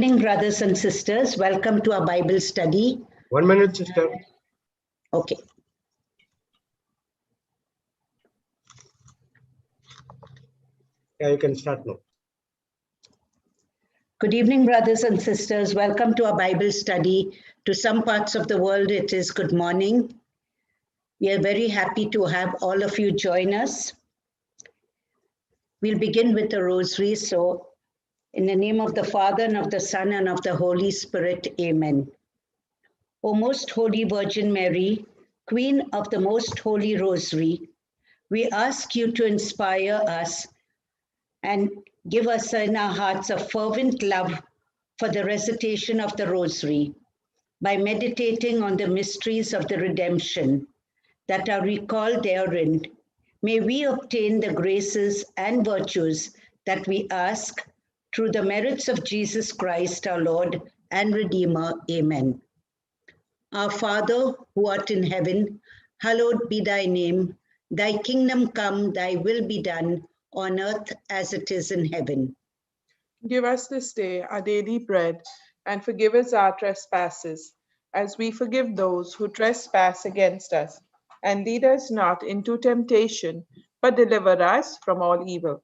Evening, brothers and sisters. Welcome to our Bible study. 1 minute, sister. Okay. Yeah, you can start now. Good evening, brothers and sisters. Welcome to our Bible study. To some parts of the world, it is good morning. We are very happy to have all of you join us. We'll begin with the Rosary. So, in the name of the Father, and of the Son, and of the Holy Spirit, amen. O most holy Virgin Mary, Queen of the most holy Rosary, we ask you to inspire us and give us in our hearts a fervent love for the recitation of the Rosary by meditating on the mysteries of the redemption that are recalled therein. May we obtain the graces and virtues that we ask through the merits of Jesus Christ, our Lord and Redeemer. Amen. Our Father, who art in heaven, hallowed be thy name. Thy kingdom come, thy will be done on earth as it is in heaven. Give us this day our daily bread, and forgive us our trespasses, as we forgive those who trespass against us. And lead us not into temptation, but deliver us from all evil.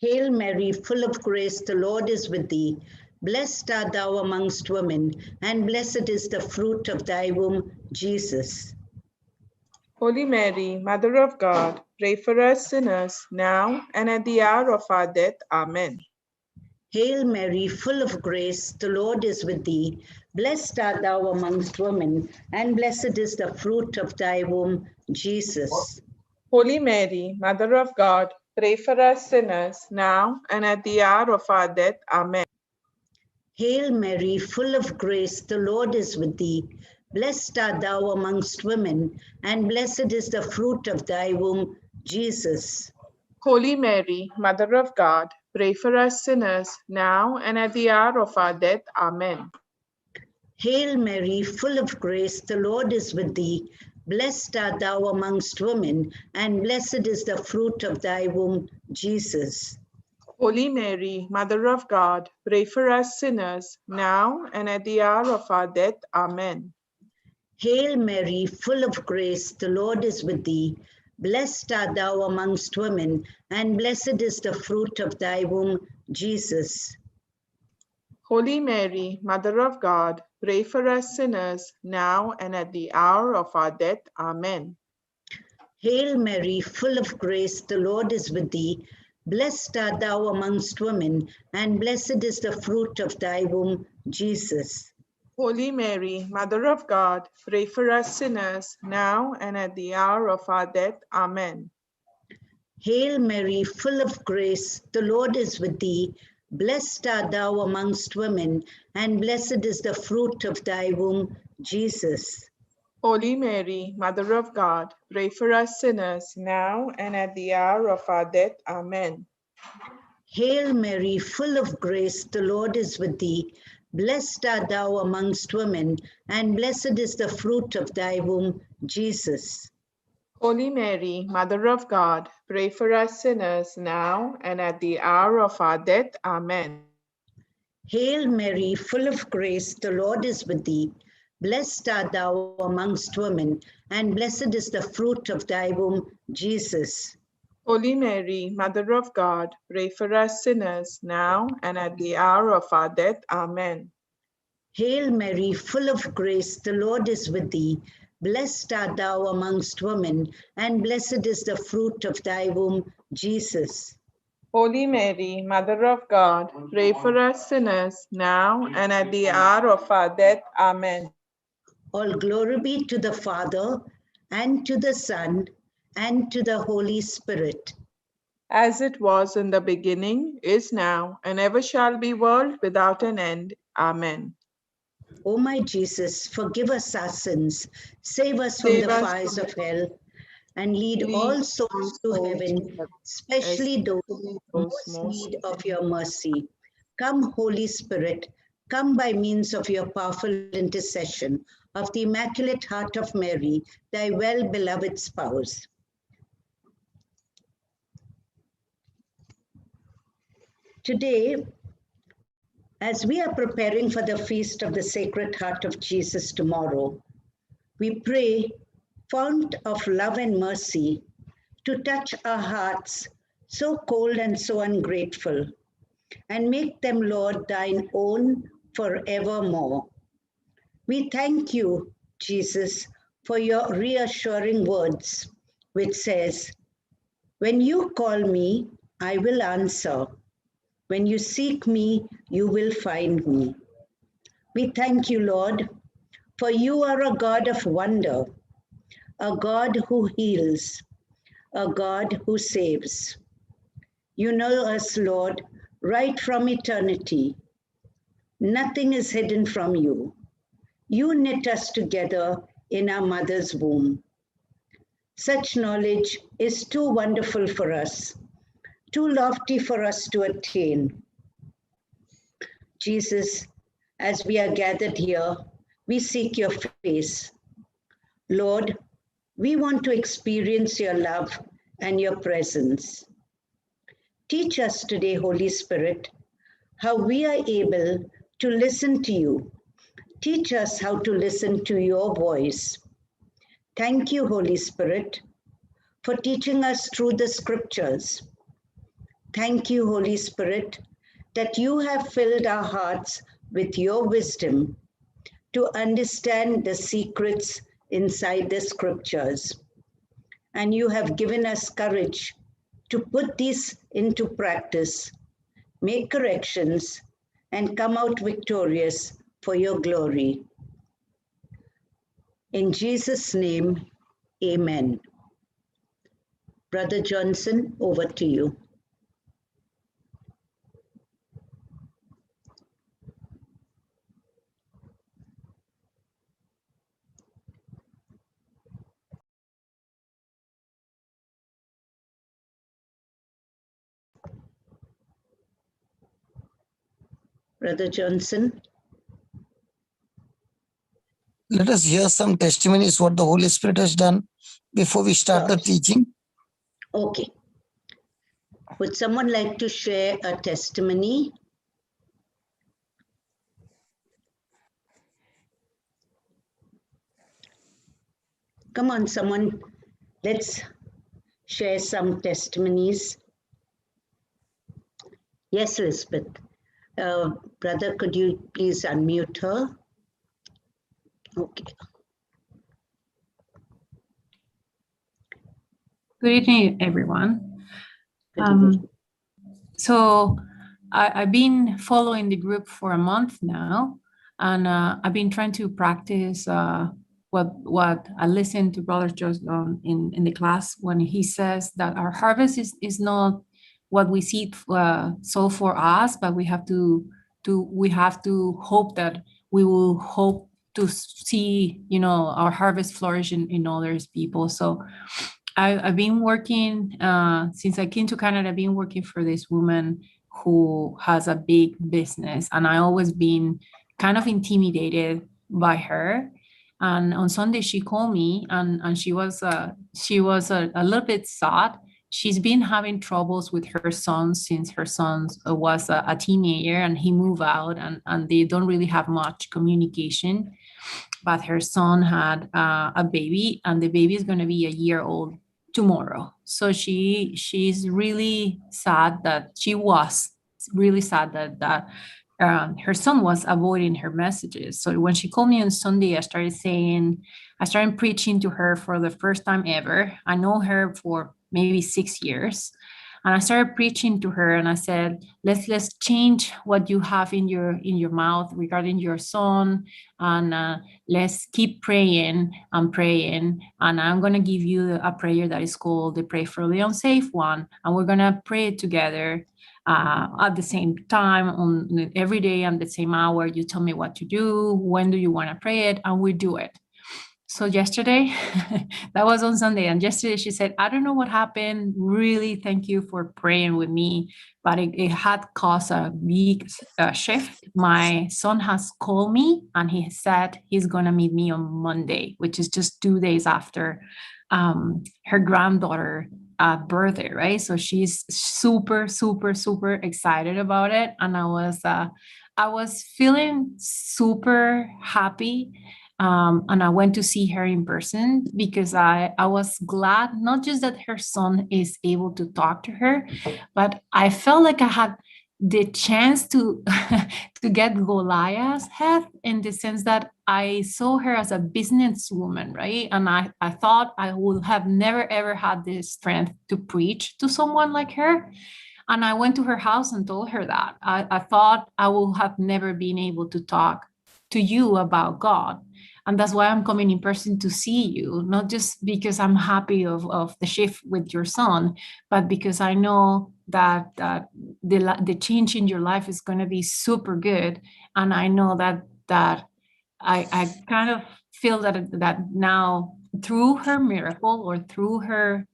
Hail Mary, full of grace, the Lord is with thee. Blessed art thou amongst women, and blessed is the fruit of thy womb, Jesus. Holy Mary, Mother of God, pray for us sinners, now and at the hour of our death. Amen. Hail Mary, full of grace, the Lord is with thee. Blessed art thou amongst women, and blessed is the fruit of thy womb, Jesus. Holy Mary, Mother of God, pray for us sinners, now and at the hour of our death. Amen. Hail Mary, full of grace, the Lord is with thee. Blessed art thou amongst women, and blessed is the fruit of thy womb, Jesus. Holy Mary, Mother of God, pray for us sinners, now and at the hour of our death. Amen. Hail Mary, full of grace, the Lord is with thee. Blessed art thou amongst women, and blessed is the fruit of thy womb, Jesus. Holy Mary, Mother of God, pray for us sinners, now and at the hour of our death. Amen. Hail Mary, full of grace, the Lord is with thee. Blessed art thou amongst women, and blessed is the fruit of thy womb, Jesus. Holy Mary, Mother of God, pray for us sinners, now and at the hour of our death. Amen. Hail Mary, full of grace, the Lord is with thee. Blessed art thou amongst women, and blessed is the fruit of thy womb, Jesus. Holy Mary, Mother of God, pray for us sinners, now and at the hour of our death. Amen. Hail Mary, full of grace, the Lord is with thee. Blessed art thou amongst women, and blessed is the fruit of thy womb, Jesus. Holy Mary, Mother of God, pray for us sinners, now and at the hour of our death. Amen. Hail Mary, full of grace, the Lord is with thee. Blessed art thou amongst women, and blessed is the fruit of thy womb, Jesus. Holy Mary, Mother of God, pray for us sinners, now and at the hour of our death. Amen. Hail Mary, full of grace, the Lord is with thee. Blessed art thou amongst women, and blessed is the fruit of thy womb, Jesus. Holy Mary, Mother of God, pray for us sinners, now and at the hour of our death. Amen. Hail Mary, full of grace, the Lord is with thee. Blessed art thou amongst women, and blessed is the fruit of thy womb, Jesus. Holy Mary, Mother of God, pray for us sinners, now and at the hour of our death. Amen. All glory be to the Father, and to the Son, and to the Holy Spirit. As it was in the beginning, is now, and ever shall be, world without an end. Amen. O my Jesus, forgive us our sins, save us from the fires of hell, and lead all souls to heaven, especially those most need of your mercy. Come, Holy Spirit, come by means of your powerful intercession of the Immaculate Heart of Mary, thy well-beloved spouse. Today, As we are preparing for the feast of the Sacred Heart of Jesus tomorrow, we pray, fount of love and mercy, to touch our hearts so cold and so ungrateful, and make them, Lord, thine own forevermore. We thank you, Jesus, for your reassuring words, which says, when you call me, I will answer. When you seek me, you will find me. We thank you, Lord, for you are a God of wonder, a God who heals, a God who saves. You know us, Lord, right from eternity. Nothing is hidden from you. You knit us together in our mother's womb. Such knowledge is too wonderful for us, too lofty for us to attain. Jesus, as we are gathered here, we seek your face. Lord, we want to experience your love and your presence. Teach us today, Holy Spirit, how we are able to listen to you. Teach us how to listen to your voice. Thank you, Holy Spirit, for teaching us through the Scriptures. Thank you, Holy Spirit, that you have filled our hearts with your wisdom to understand the secrets inside the Scriptures. And you have given us courage to put these into practice, make corrections, and come out victorious for your glory. In Jesus' name, amen. Brother Johnson, over to you. Brother Johnson. Let us hear some testimonies what the Holy Spirit has done before we start the teaching. Okay. Would someone like to share a testimony? Come on, someone. Let's share some testimonies. Yes, Elizabeth. Brother, could you please unmute her? Okay. Good evening, everyone. Good evening. So I've been following the group for a month now, and I've been trying to practice what I listened to Brother Josh in the class when he says that our harvest is not what we see so for us, but we have to hope that we will hope to see, our harvest flourish in others people. So I've been working since I came to Canada. I've been working for this woman who has a big business, and I always been kind of intimidated by her. And on Sunday she called me, and she was a little bit sad. She's been having troubles with her son since her son was a teenager, and he moved out, and they don't really have much communication. But her son had a baby, and the baby is going to be a year old tomorrow. So she's really sad that her son was avoiding her messages. So when she called me on Sunday, I started preaching to her for the first time ever. I know her for maybe 6 years. And I started preaching to her, and I said, let's change what you have in your mouth regarding your son, and let's keep praying and praying. And I'm going to give you a prayer that is called the Pray for the Unsafe one. And we're going to pray it together at the same time, on every day and the same hour. You tell me what to do, when do you want to pray it, and we do it. So yesterday, that was on Sunday, and yesterday she said, I don't know what happened. Really, thank you for praying with me, but it had caused a big shift. My son has called me, and he said he's going to meet me on Monday, which is just 2 days after her granddaughter birthday, right? So she's super, super, super excited about it. And I I was feeling super happy. And I went to see her in person because I was glad, not just that her son is able to talk to her, but I felt like I had the chance to to get Goliath's head, in the sense that I saw her as a businesswoman, right? And I thought I would have never ever had the strength to preach to someone like her. And I went to her house and told her that. I thought I would have never been able to talk to you about God. And that's why I'm coming in person to see you, not just because I'm happy of the shift with your son, but because I know that the change in your life is going to be super good. And I know that I kind of feel that now, through her miracle or through her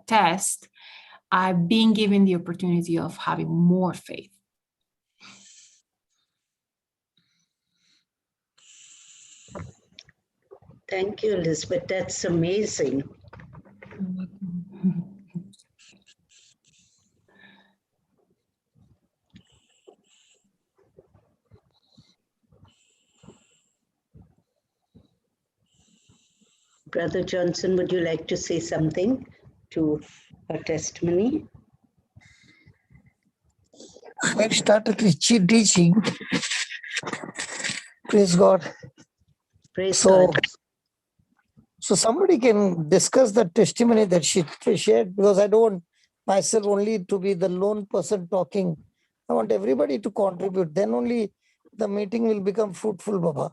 test, I've been given the opportunity of having more faith. Thank you, Elizabeth. That's amazing. Brother Johnson, would you like to say something to her testimony? I started teaching. Praise God. Praise So, God. so somebody can discuss the testimony that she shared, because I don't want myself only to be the lone person talking. I want everybody to contribute. Then only the meeting will become fruitful, Baba.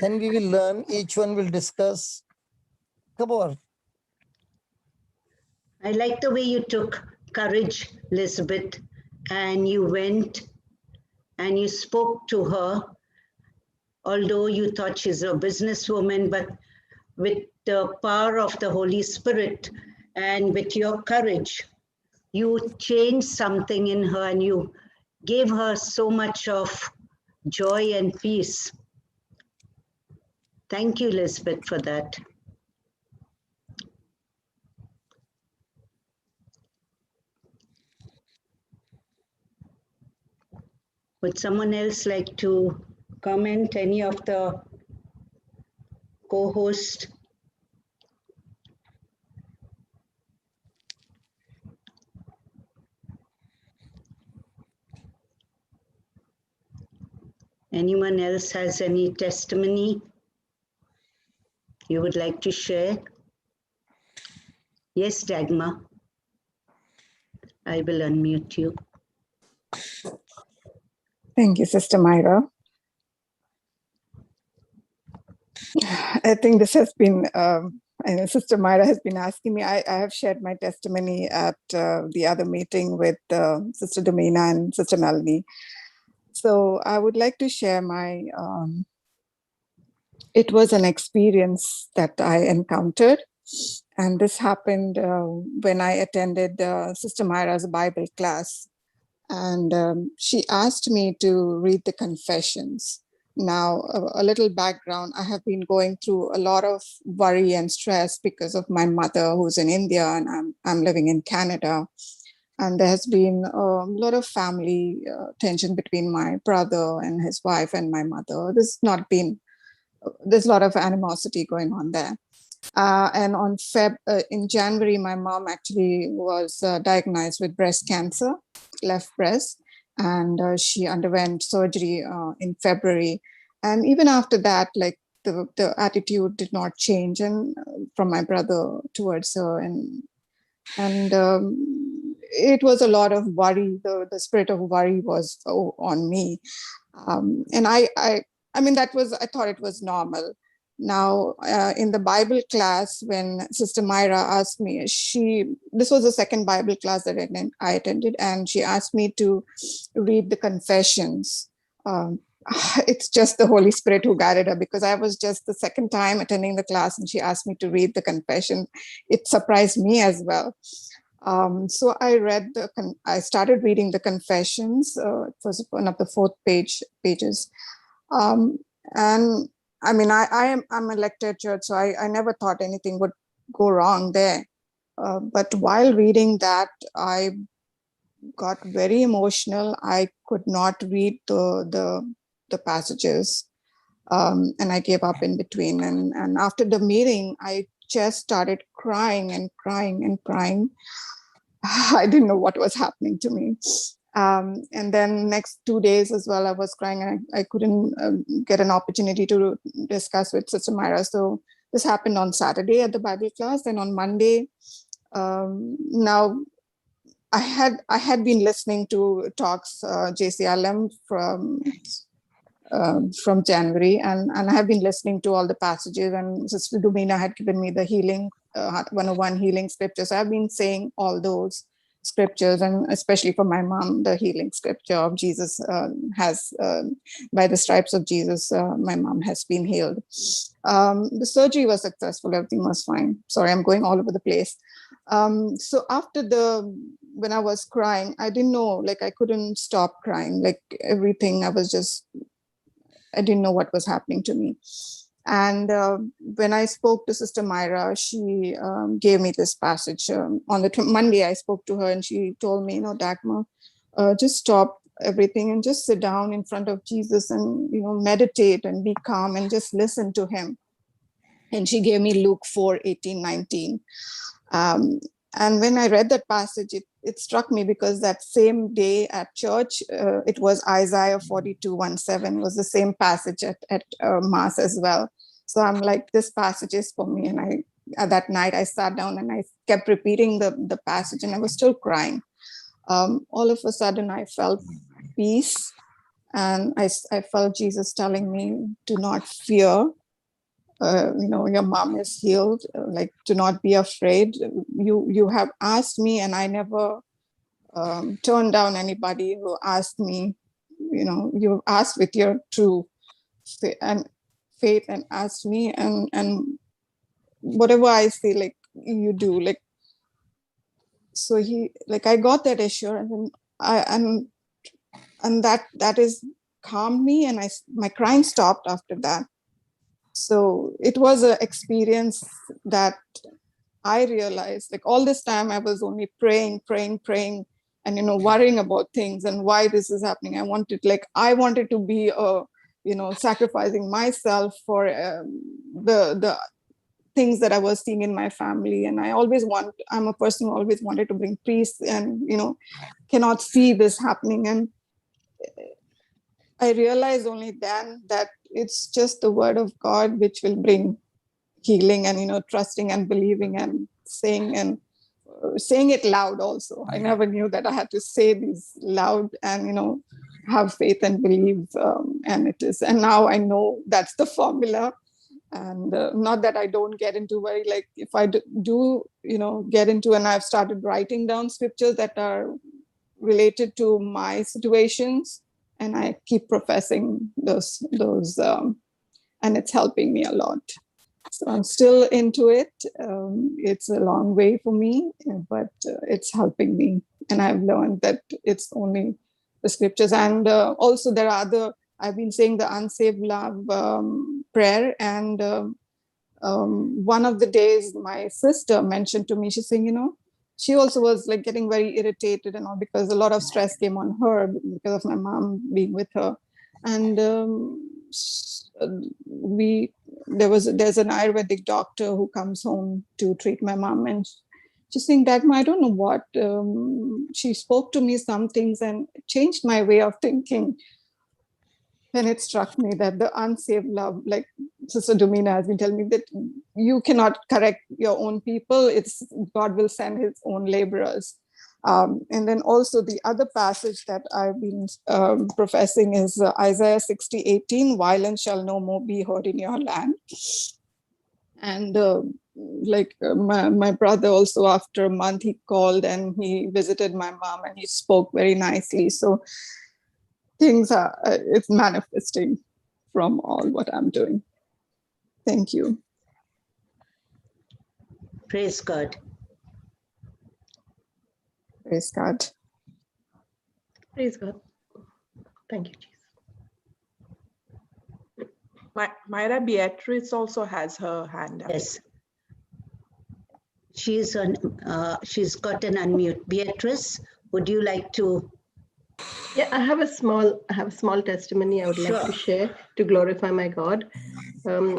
Then we will learn, each one will discuss. Come on. I like the way you took courage, Elizabeth, and you went and you spoke to her, although you thought she's a businesswoman, but with the power of the Holy Spirit and with your courage, you changed something in her and you gave her so much of joy and peace. Thank you, Elizabeth, for that. Would someone else like to comment? Any of the co-hosts? Anyone else has any testimony you would like to share? Yes, Dagmar. I will unmute you. Thank you, Sister Myra. I think this has been, I know Sister Myra has been asking me, I have shared my testimony at the other meeting with Sister Domina and Sister Melanie. So I would like to share my, it was an experience that I encountered. And this happened when I attended Sister Myra's Bible class. And she asked me to read the confessions. Now, a little background, I have been going through a lot of worry and stress because of my mother who's in India and I'm living in Canada. And there has been a lot of family tension between my brother and his wife and my mother. There's a lot of animosity going on there. And in January, my mom actually was diagnosed with breast cancer, left breast, and she underwent surgery in February. And even after that, like the attitude did not change, and from my brother towards her, and it was a lot of worry. The spirit of worry was on me, and I mean I thought it was normal. Now, in the Bible class, when Sister Myra asked me, this was the second Bible class that I attended, and she asked me to read the confessions. It's just the Holy Spirit who guided her, because I was just the second time attending the class and she asked me to read the confession. It surprised me as well. So I started reading the confessions. It was one of the fourth pages. And I mean, I'm a lector church, so I never thought anything would go wrong there. But while reading that, I got very emotional. I could not read the passages, and I gave up in between. And after the meeting, I just started crying and crying and crying. I didn't know what was happening to me. And then next 2 days as well, I was crying, and I couldn't get an opportunity to discuss with Sister Myra. So this happened on Saturday at the Bible class. Then on Monday, now I had been listening to talks, JCILM from January, and I have been listening to all the passages, and Sister Domina had given me the healing 101 healing scriptures. I've been saying all those scriptures, and especially for my mom, the healing scripture of Jesus by the stripes of Jesus, my mom has been healed. The surgery was successful, everything was fine. Sorry, I'm going all over the place. So after when I was crying, I didn't know, like I couldn't stop crying, like everything, I didn't know what was happening to me. And when I spoke to Sister Myra, she gave me this passage. On the Monday, I spoke to her, and she told me, Dagmar, just stop everything and just sit down in front of Jesus and, meditate and be calm and just listen to him. And she gave me Luke 4:18-19. And when I read that passage, it struck me, because that same day at church, it was Isaiah 42:1-7, was the same passage at Mass as well. So I'm like, this passage is for me. And that night I sat down and I kept repeating the passage, and I was still crying. All of a sudden I felt peace, and I felt Jesus telling me, do not fear. Your mom is healed, like, do not be afraid. You have asked me, and I never turned down anybody who asked me. You asked with your true faith and asked me, and whatever I say, like, you do, like. So I got that assurance, and that is calmed me, and my crying stopped after that. So it was an experience that I realized, like, all this time I was only praying, and, worrying about things and why this is happening. I wanted to be, sacrificing myself for the things that I was seeing in my family. And I'm a person who always wanted to bring peace, and, cannot see this happening. And I realized only then that it's just the word of God which will bring healing, and, trusting and believing and saying it loud also. I never knew that I had to say these loud and, have faith and believe, and it is. And now I know that's the formula. And not that I don't get into very, like, if I do, get into, and I've started writing down scriptures that are related to my situations, and I keep professing those, and it's helping me a lot. So I'm still into it. It's a long way for me, but it's helping me. And I've learned that it's only the scriptures. And also there are I've been saying the unsaved love prayer. And one of the days my sister mentioned to me, she's saying, she also was like getting very irritated and all, because a lot of stress came on her because of my mom being with her. And there's an Ayurvedic doctor who comes home to treat my mom, and she's saying, Dagmar, I don't know what, she spoke to me some things and changed my way of thinking. Then it struck me that the unsaved love, like Sister Domina has been telling me, that you cannot correct your own people. God will send his own laborers. And then also the other passage that I've been professing is Isaiah 60:18, violence shall no more be heard in your land. And my brother also, after a month, he called and he visited my mom, and he spoke very nicely. So things it's manifesting from all what I'm doing. Thank you. Praise God. Praise God. Praise God. Thank you, Jesus. Myra Beatrice also has her hand up. Yes. She's got an unmute. Beatrice, Would you like to? Yeah, I have a small testimony I would like to share to glorify my God. I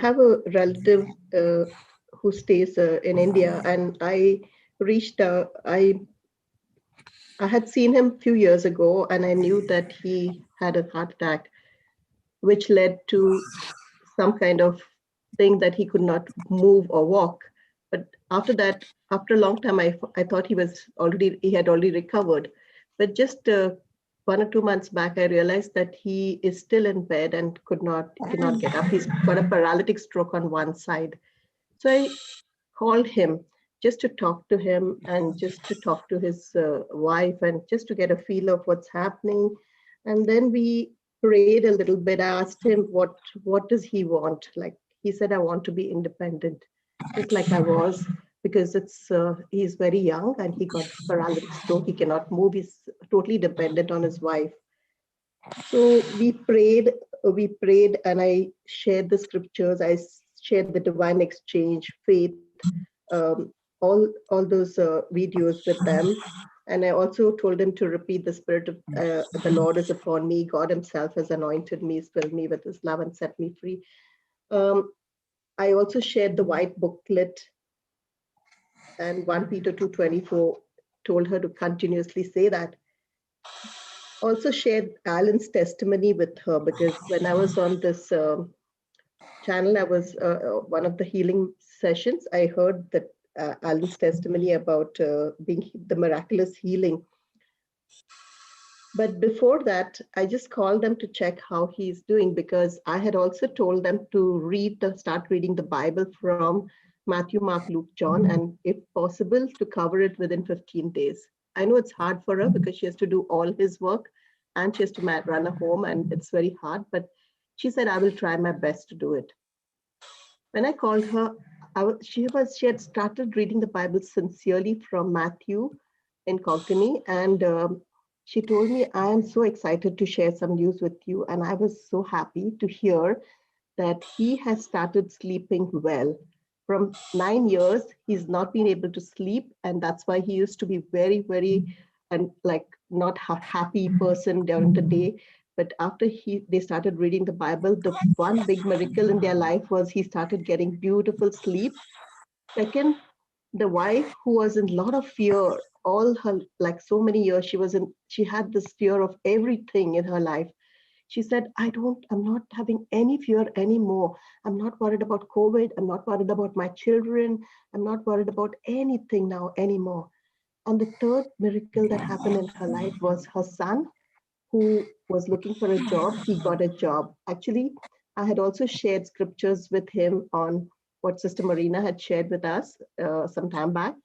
have a relative who stays in India, and I reached I had seen him a few years ago, and I knew that he had a heart attack, which led to some kind of thing that he could not move or walk. But after that, after a long time, I thought he had already recovered. But just 1 or 2 months back, I realized that he is still in bed and cannot get up. He's got a paralytic stroke on one side. So I called him just to talk to him and just to talk to his wife and just to get a feel of what's happening. And then we prayed a little bit. I asked him what does he want. Like he said, I want to be independent, just like I was, because he's very young and he got paralytic stroke. He cannot move. He's totally dependent on his wife. So we prayed, and I shared the scriptures. I shared the divine exchange, faith, all those videos with them. And I also told them to repeat the spirit of the Lord is upon me. God himself has anointed me, filled me with his love and set me free. I also shared the white booklet, and 1 Peter 2:24 told her to continuously say that. Also shared Alan's testimony with her, because when I was on this channel, I was one of the healing sessions. I heard that Alan's testimony about being the miraculous healing. But before that, I just called them to check how he's doing, because I had also told them to start reading the Bible from Matthew, Mark, Luke, John, and if possible, to cover it within 15 days. I know it's hard for her because she has to do all his work and she has to run a home, and it's very hard, but she said, I will try my best to do it. When I called her, she had started reading the Bible sincerely from Matthew in Cockney, and she told me, I am so excited to share some news with you. And I was so happy to hear that he has started sleeping well. From 9 years, he's not been able to sleep. And that's why he used to be very, very, and like not a happy person during the day. But after they started reading the Bible, the one big miracle in their life was he started getting beautiful sleep. Second, the wife, who was in a lot of fear all her, like so many years, she had this fear of everything in her life. She said, I'm not having any fear anymore. I'm not worried about COVID. I'm not worried about my children. I'm not worried about anything now anymore. And the third miracle that happened in her life was her son, who was looking for a job. He got a job. Actually, I had also shared scriptures with him on what Sister Marina had shared with us some time back.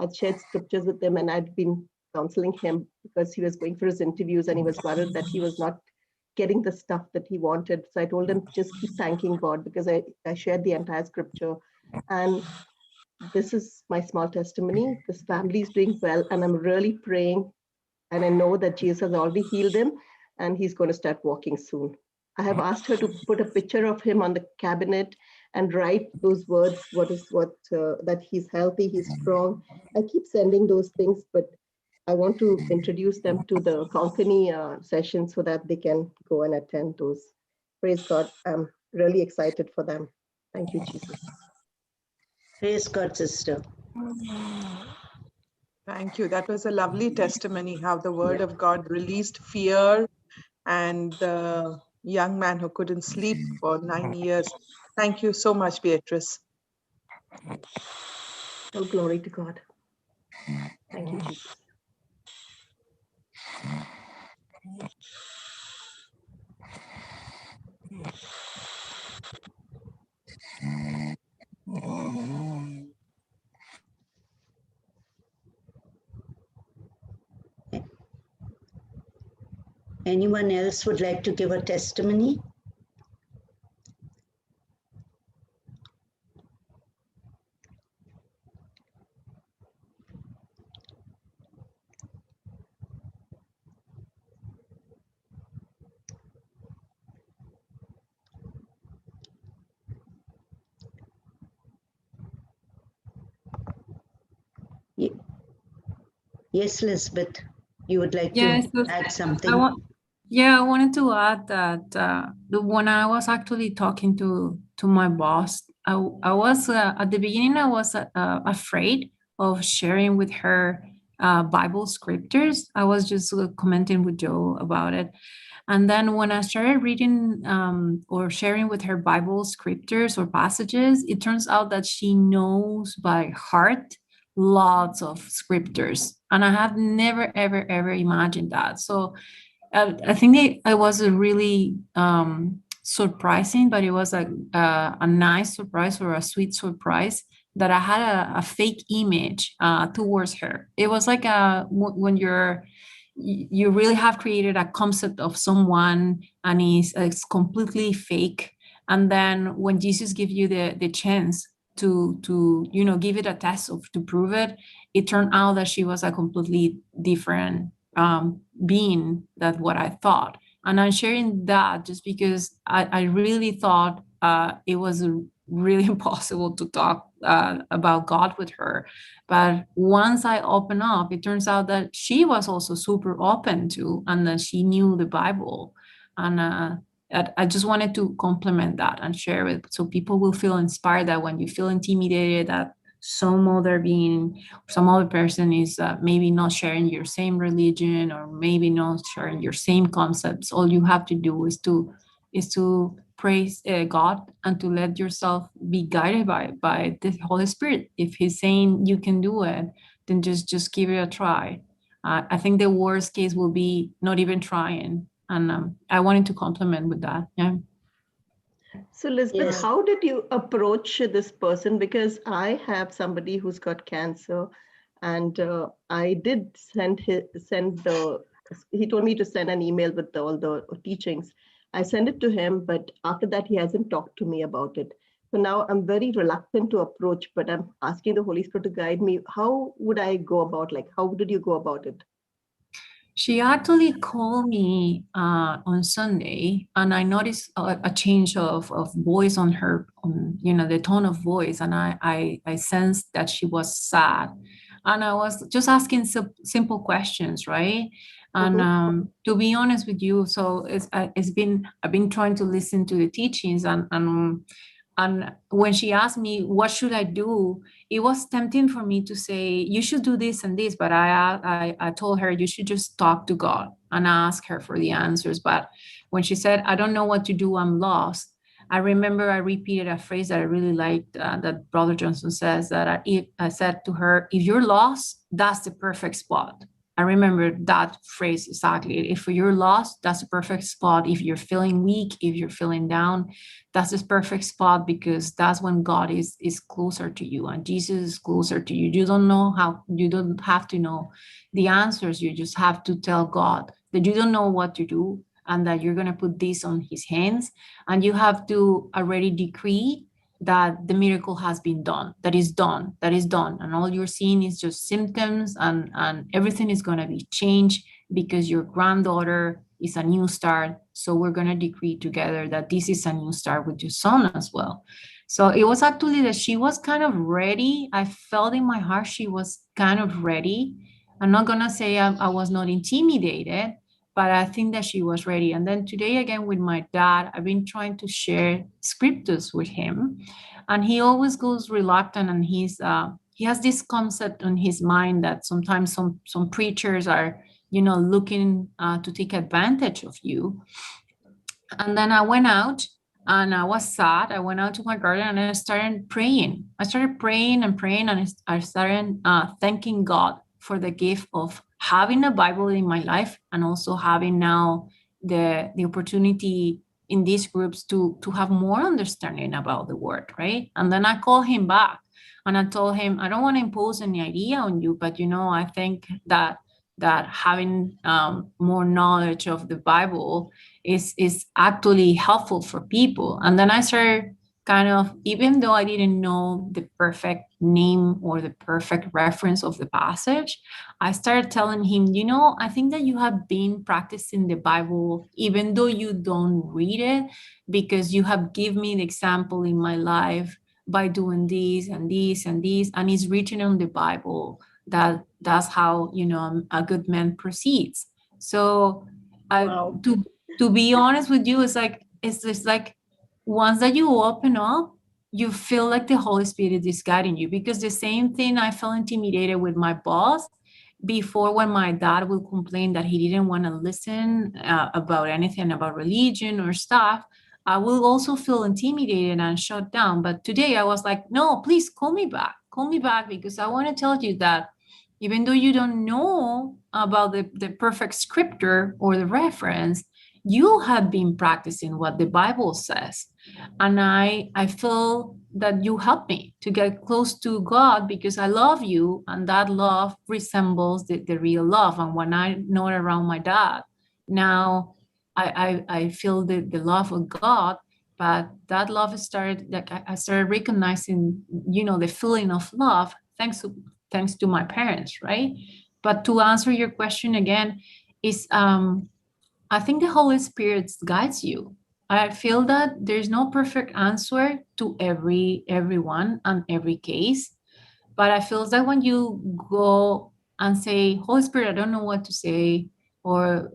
I'd shared scriptures with him, and I'd been counseling him because he was going for his interviews and he was worried that he was not getting the stuff that he wanted. So I told him, just keep thanking God, because I shared the entire scripture. And this is my small testimony. This family is doing well, and I'm really praying. And I know that Jesus has already healed him, and he's going to start walking soon. I have asked her to put a picture of him on the cabinet and write those words, that he's healthy, he's strong. I keep sending those things, but I want to introduce them to the Konkani session so that they can go and attend those. Praise God. I'm really excited for them. Thank you, Jesus. Praise God, sister. Thank you. That was a lovely testimony, how the word of God released fear, and the young man who couldn't sleep for 9 years. Thank you so much, Beatrice. Oh, glory to God. Thank you, Jesus. Anyone else would like to give a testimony? Yes, Elizabeth, you would like Yes, to add something? I wanted to add that when I was actually talking to my boss, I was at the beginning I was afraid of sharing with her Bible scriptures. I was just commenting with Joe about it, and then when I started reading or sharing with her Bible scriptures or passages, it turns out that she knows by heart lots of scriptures, and I have never ever imagined that. So I think it was a really surprising, but it was a nice surprise or a sweet surprise that I had a fake image towards her. It was like when you really have created a concept of someone and it's completely fake. And then when Jesus gives you the chance to give it a test to prove it, it turned out that she was a completely different being than what I thought. And I'm sharing that just because I really thought it was really impossible to talk about God with her. But once I open up, it turns out that she was also super open to, and that she knew the Bible. And I just wanted to complement that and share it so people will feel inspired that when you feel intimidated that some other being, some other person is maybe not sharing your same religion or maybe not sharing your same concepts, all you have to do is to praise God and to let yourself be guided by the Holy Spirit. If He's saying you can do it, then just give it a try. I think the worst case will be not even trying, and I wanted to compliment with that. Yeah. So Elizabeth, Yes. how did you approach this person? Because I have somebody who's got cancer, and I did he told me to send an email with all the teachings. I sent it to him, but after that, he hasn't talked to me about it. So now I'm very reluctant to approach, but I'm asking the Holy Spirit to guide me. How would I go about, how did you go about it? She actually called me on Sunday, and I noticed a change of voice on her, the tone of voice, and I sensed that she was sad. And I was just asking simple questions, right? And to be honest with you, so I've been trying to listen to the teachings, and when she asked me, what should I do? It was tempting for me to say, you should do this and this. But I told her, you should just talk to God and ask her for the answers. But when she said, I don't know what to do, I'm lost, I remember I repeated a phrase that I really liked that Brother Johnson says, that I said to her, if you're lost, that's the perfect spot. I remember that phrase exactly. If you're lost, that's the perfect spot. If you're feeling weak, if you're feeling down, that's the perfect spot, because that's when God is closer to you and Jesus is closer to you. You don't have to know the answers. You just have to tell God that you don't know what to do and that you're going to put this on His hands, and you have to already decree that the miracle has been done, that is done, and all you're seeing is just symptoms, and everything is going to be changed because your granddaughter is a new start. So we're going to decree together that this is a new start with your son as well. So it was actually that she was kind of ready. I felt in my heart she was kind of ready. I'm not going to say I was not intimidated, but I think that she was ready. And then today again with my dad, I've been trying to share scriptures with him, and he always goes reluctant, and he has this concept on his mind that sometimes some preachers are looking to take advantage of you. And then I went out and I was sad. I went out to my garden and I started praying. I started praying and praying, and I started thanking God for the gift of having a Bible in my life, and also having now the opportunity in these groups to have more understanding about the word, right? And then I called him back and I told him, I don't want to impose any idea on you, but I think that having more knowledge of the Bible is actually helpful for people. And then I started kind of, even though I didn't know the perfect name or the perfect reference of the passage, I started telling him, I think that you have been practicing the Bible, even though you don't read it, because you have given me the example in my life by doing this and this and this, and it's written on the Bible that's how, a good man proceeds. So Wow. to be honest with you, it's just like once that you open up, you feel like the Holy Spirit is guiding you. Because the same thing, I felt intimidated with my boss before, when my dad would complain that he didn't want to listen about anything about religion or stuff. I will also feel intimidated and shut down. But today I was like, no, please call me back, because I want to tell you that even though you don't know about the perfect scripture or the reference, you have been practicing what the Bible says. And I feel that you help me to get close to God, because I love you, and that love resembles the real love. And when I'm not around my dad, now I feel the love of God. But that love started, like I started recognizing, the feeling of love thanks to my parents, right? But to answer your question again, is I think the Holy Spirit guides you. I feel that there's no perfect answer to everyone and every case, but I feel that when you go and say, Holy Spirit, I don't know what to say, or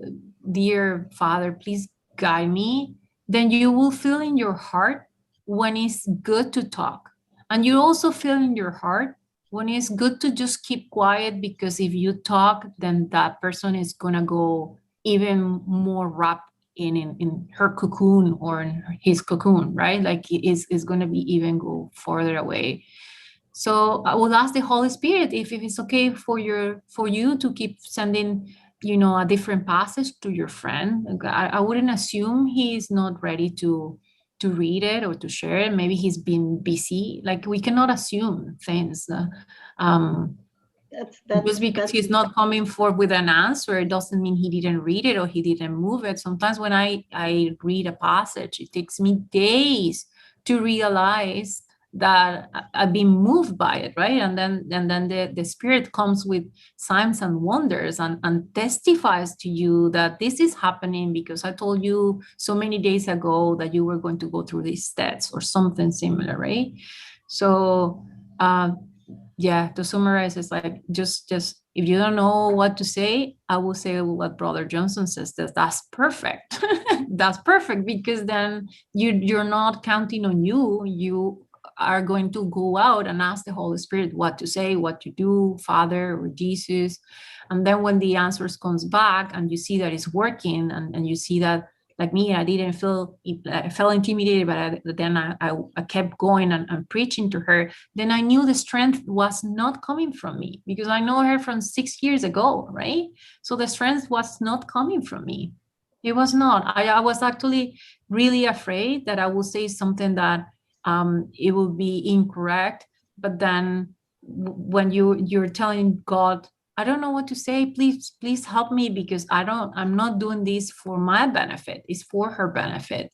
dear Father, please guide me, then you will feel in your heart when it's good to talk. And you also feel in your heart when it's good to just keep quiet, because if you talk, then that person is going to go even more wrapped in her cocoon or in his cocoon, right? Like it is going to be even go farther away. So I will ask the Holy Spirit if it's okay for you to keep sending, a different passage to your friend. I wouldn't assume he's not ready to read it or to share it. Maybe he's been busy. Like, we cannot assume things. Just because he's not coming forward with an answer, it doesn't mean he didn't read it or he didn't move it. Sometimes when I read a passage, it takes me days to realize that I've been moved by it, right? And then the Spirit comes with signs and wonders and testifies to you that this is happening because I told you so many days ago that you were going to go through these steps or something similar, right? So yeah, to summarize, it's like just if you don't know what to say, I will say what Brother Johnson says, that's perfect. That's perfect, because then you're not counting on you are going to go out and ask the Holy Spirit what to say, what to do, Father or Jesus. And then when the answers comes back and you see that it's working, and you see that, like me, I felt intimidated, but then I kept going and preaching to her. Then I knew the strength was not coming from me, because I know her from 6 years ago, right? So the strength was not coming from me. It was not. I was actually really afraid that I will say something that it will be incorrect. But then when you're telling God, I don't know what to say, please help me, because I'm not doing this for my benefit, it's for her benefit.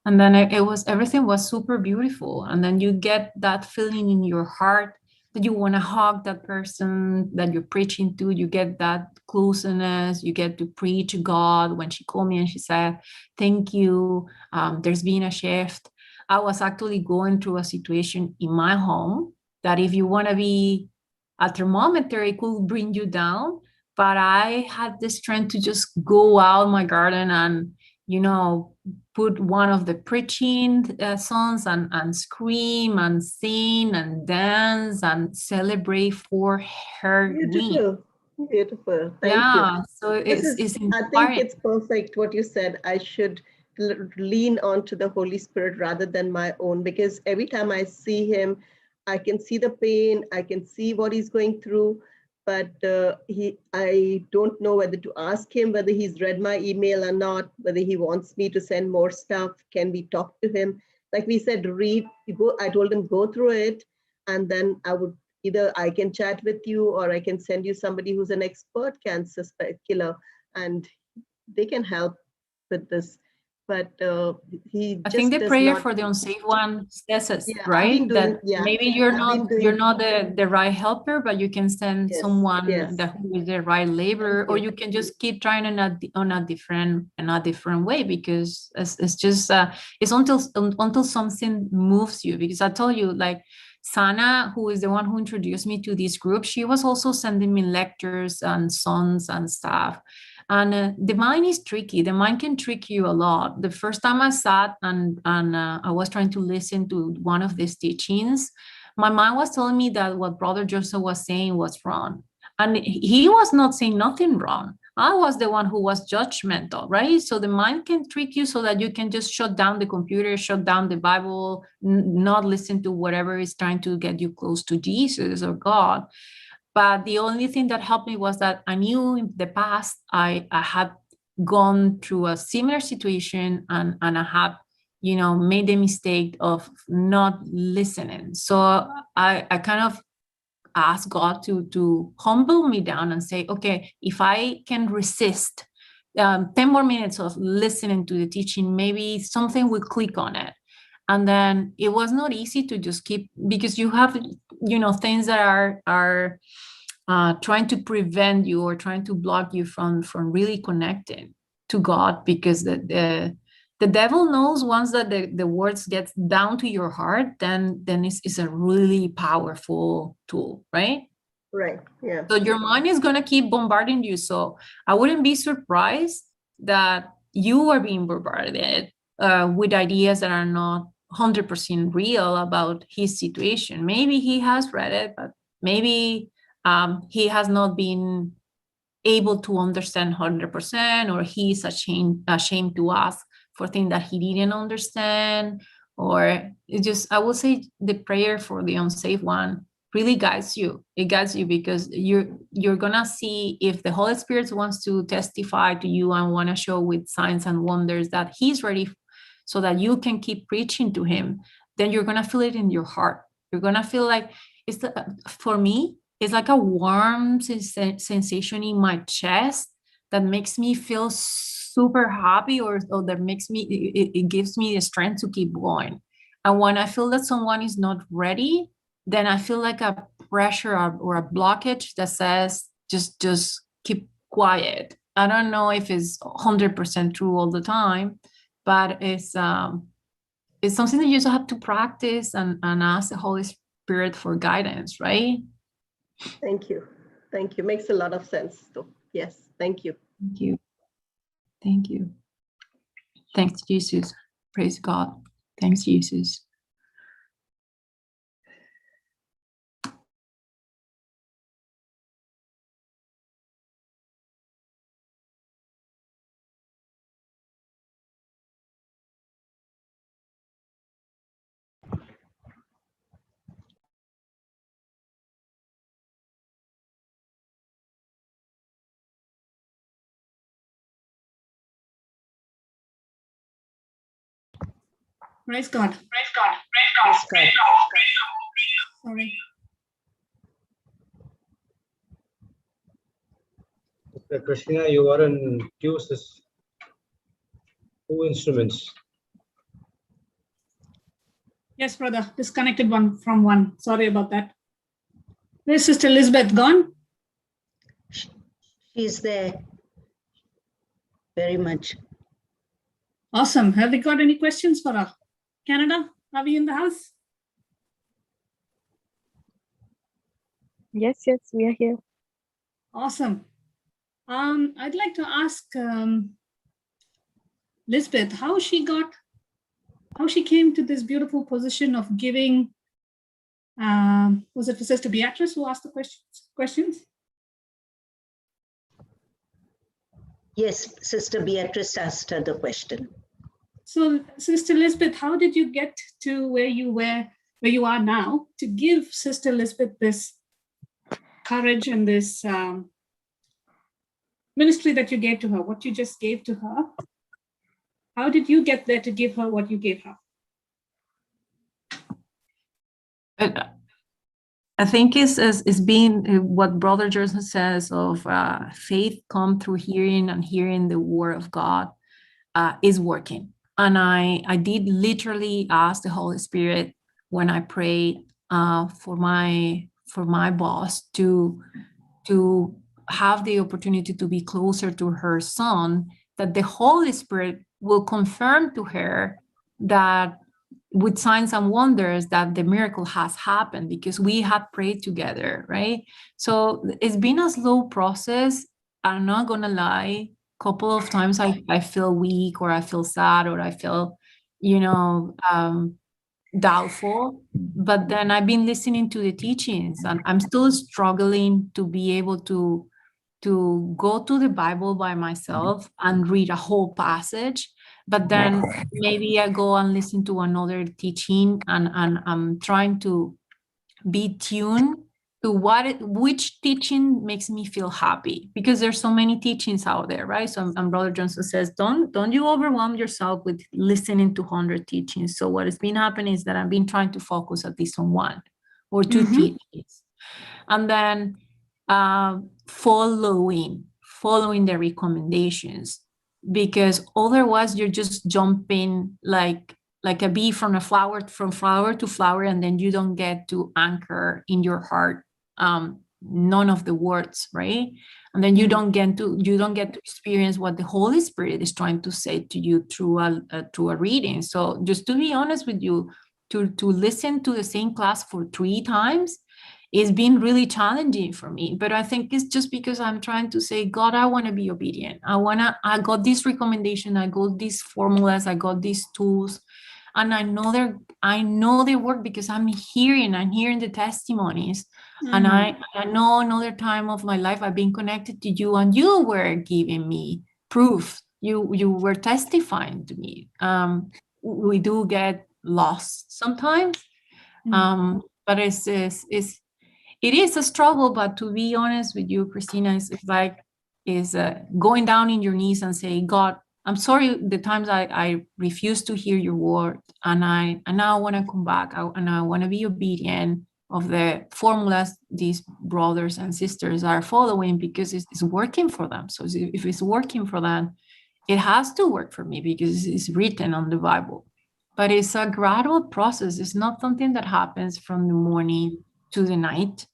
And then everything was super beautiful. And then you get that feeling in your heart that you want to hug that person that you're preaching to. You get that closeness, you get to preach God. When she called me and she said, thank you, there's been a shift. I was actually going through a situation in my home that, if you want to be a thermometer, it could bring you down. But I had the strength to just go out my garden and, put one of the preaching songs and scream and sing and dance and celebrate for her win. Beautiful. Thank you. Yeah, so it's inspiring. I think it's perfect what you said. I should lean on to the Holy Spirit rather than my own, because every time I see him, I can see the pain, I can see what he's going through, but I don't know whether to ask him whether he's read my email or not, whether he wants me to send more stuff. Can we talk to him? Like we said, read. I told him, go through it, and then either I can chat with you, or I can send you somebody who's an expert cancer killer, and they can help with this. But I think the prayer for the unsafe one says it, right? That maybe you're not the right helper, but you can send someone who is the right laborer, or you can just keep trying on a different way, because it's just it's until something moves you. Because I told you, like, Sana, who is the one who introduced me to this group, she was also sending me lectures and songs and stuff. And the mind is tricky. The mind can trick you a lot. The first time I sat and I was trying to listen to one of these teachings, my mind was telling me that what Brother Joseph was saying was wrong. And he was not saying nothing wrong. I was the one who was judgmental, right? So the mind can trick you so that you can just shut down the computer, shut down the Bible, not listen to whatever is trying to get you close to Jesus or God. But the only thing that helped me was that I knew in the past I had gone through a similar situation and I had, made the mistake of not listening. So I kind of ask God to humble me down and say, okay, if I can resist 10 more minutes of listening to the teaching, maybe something will click on it. And then it was not easy to just keep, because you have, things that are trying to prevent you or trying to block you from really connecting to God, because the devil knows once that the words get down to your heart, then it's a really powerful tool, right? Right, yeah. So your mind is going to keep bombarding you. So I wouldn't be surprised that you are being bombarded with ideas that are not 100% real about his situation. Maybe he has read it, but maybe he has not been able to understand 100%, or he's ashamed to ask for things that he didn't understand. Or I will say the prayer for the unsaved one really guides you. It guides you because you're gonna see if the Holy Spirit wants to testify to you and want to show with signs and wonders that he's ready so that you can keep preaching to him, then you're gonna feel it in your heart. You're gonna feel like for me, it's like a warm sensation in my chest that makes me feel super happy, or that makes me, it gives me the strength to keep going. And when I feel that someone is not ready, then I feel like a pressure or a blockage that says, just keep quiet. I don't know if it's 100% true all the time, but it's something that you just have to practice and ask the Holy Spirit for guidance, right? Thank you. Thank you. Makes a lot of sense. So, yes, thank you. Thank you. Thank you. Thanks, Jesus. Praise God. Thanks, Jesus. Praise God. Praise God. Sorry. Krishna, you are in use two instruments. Yes, brother. Disconnected one from one. Sorry about that. Where's Sister Elizabeth gone? She's there. Very much. Awesome. Have we got any questions for her? Canada, are we in the house? Yes, we are here. Awesome. I'd like to ask Lisbeth how she came to this beautiful position of giving. Was it for Sister Beatrice who asked the questions? Yes, Sister Beatrice asked her the question. So, Sister Elizabeth, how did you get to where you are now to give Sister Elizabeth this courage and this ministry that you gave to her, what you just gave to her? How did you get there to give her what you gave her? I think it's being what Brother Joseph says of faith come through hearing, and hearing the word of God is working. And I did literally ask the Holy Spirit when I prayed for my boss to have the opportunity to be closer to her son, that the Holy Spirit will confirm to her that with signs and wonders that the miracle has happened because we have prayed together, right? So it's been a slow process. I'm not gonna lie. A couple of times I feel weak, or I feel sad, or I feel, doubtful. But then I've been listening to the teachings, and I'm still struggling to be able to go to the Bible by myself and read a whole passage. But then maybe I go and listen to another teaching, and I'm trying to be tuned to which teaching makes me feel happy, because there's so many teachings out there, right? So and Brother Johnson says, don't you overwhelm yourself with listening to 100 teachings. So what has been happening is that I've been trying to focus at least on one or two teachings, and then following the recommendations, because otherwise you're just jumping like a bee from flower to flower, and then you don't get to anchor in your heart none of the words, right? And then you don't get to experience what the Holy Spirit is trying to say to you through a reading. So just to be honest with you, to listen to the same class for 3 times, it's been really challenging for me. But I think it's just because I'm trying to say, God, I want to be obedient. I got this recommendation, I got these formulas, I got these tools, and I know they work because I'm hearing the testimonies. And I know another time of my life I've been connected to you, and you were giving me proof. You were testifying to me. We do get lost sometimes, but it is a struggle. But to be honest with you, Christina, is going down in your knees and say, God, I'm sorry the times I refuse to hear your word, and I now want to come back, and I want to be obedient of the formulas these brothers and sisters are following, because it's working for them. So if it's working for them, it has to work for me, because it's written on the Bible. But it's a gradual process. It's not something that happens from the morning to the night,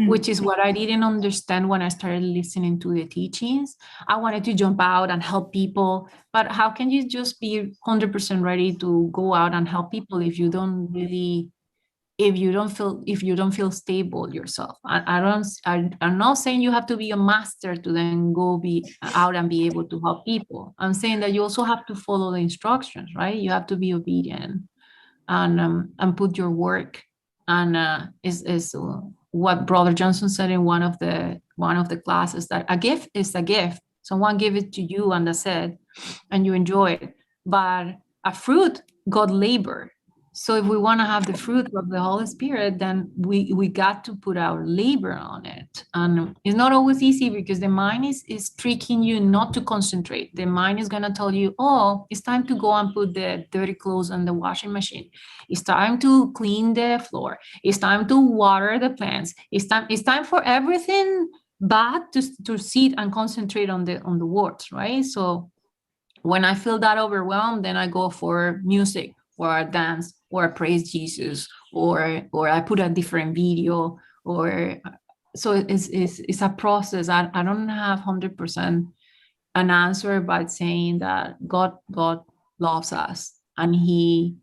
which is what I didn't understand when I started listening to the teachings. I wanted to jump out and help people, but how can you just be 100% ready to go out and help people if you don't feel stable yourself? I'm not saying you have to be a master to then go be out and be able to help people. I'm saying that you also have to follow the instructions, right? You have to be obedient and put your work. And is what Brother Johnson said in one of the classes, that a gift is a gift. Someone gave it to you and that's it, and you enjoy it. But a fruit, God labor. So if we want to have the fruit of the Holy Spirit, then we got to put our labor on it. And it's not always easy, because the mind is tricking you not to concentrate. The mind is going to tell you, oh, it's time to go and put the dirty clothes on the washing machine. It's time to clean the floor. It's time to water the plants. It's time for everything but to sit and concentrate on the words, right? So when I feel that overwhelmed, then I go for music, or I dance, or I praise Jesus, or I put a different video, or so it's a process. I don't have 100% an answer, but saying that God loves us, and he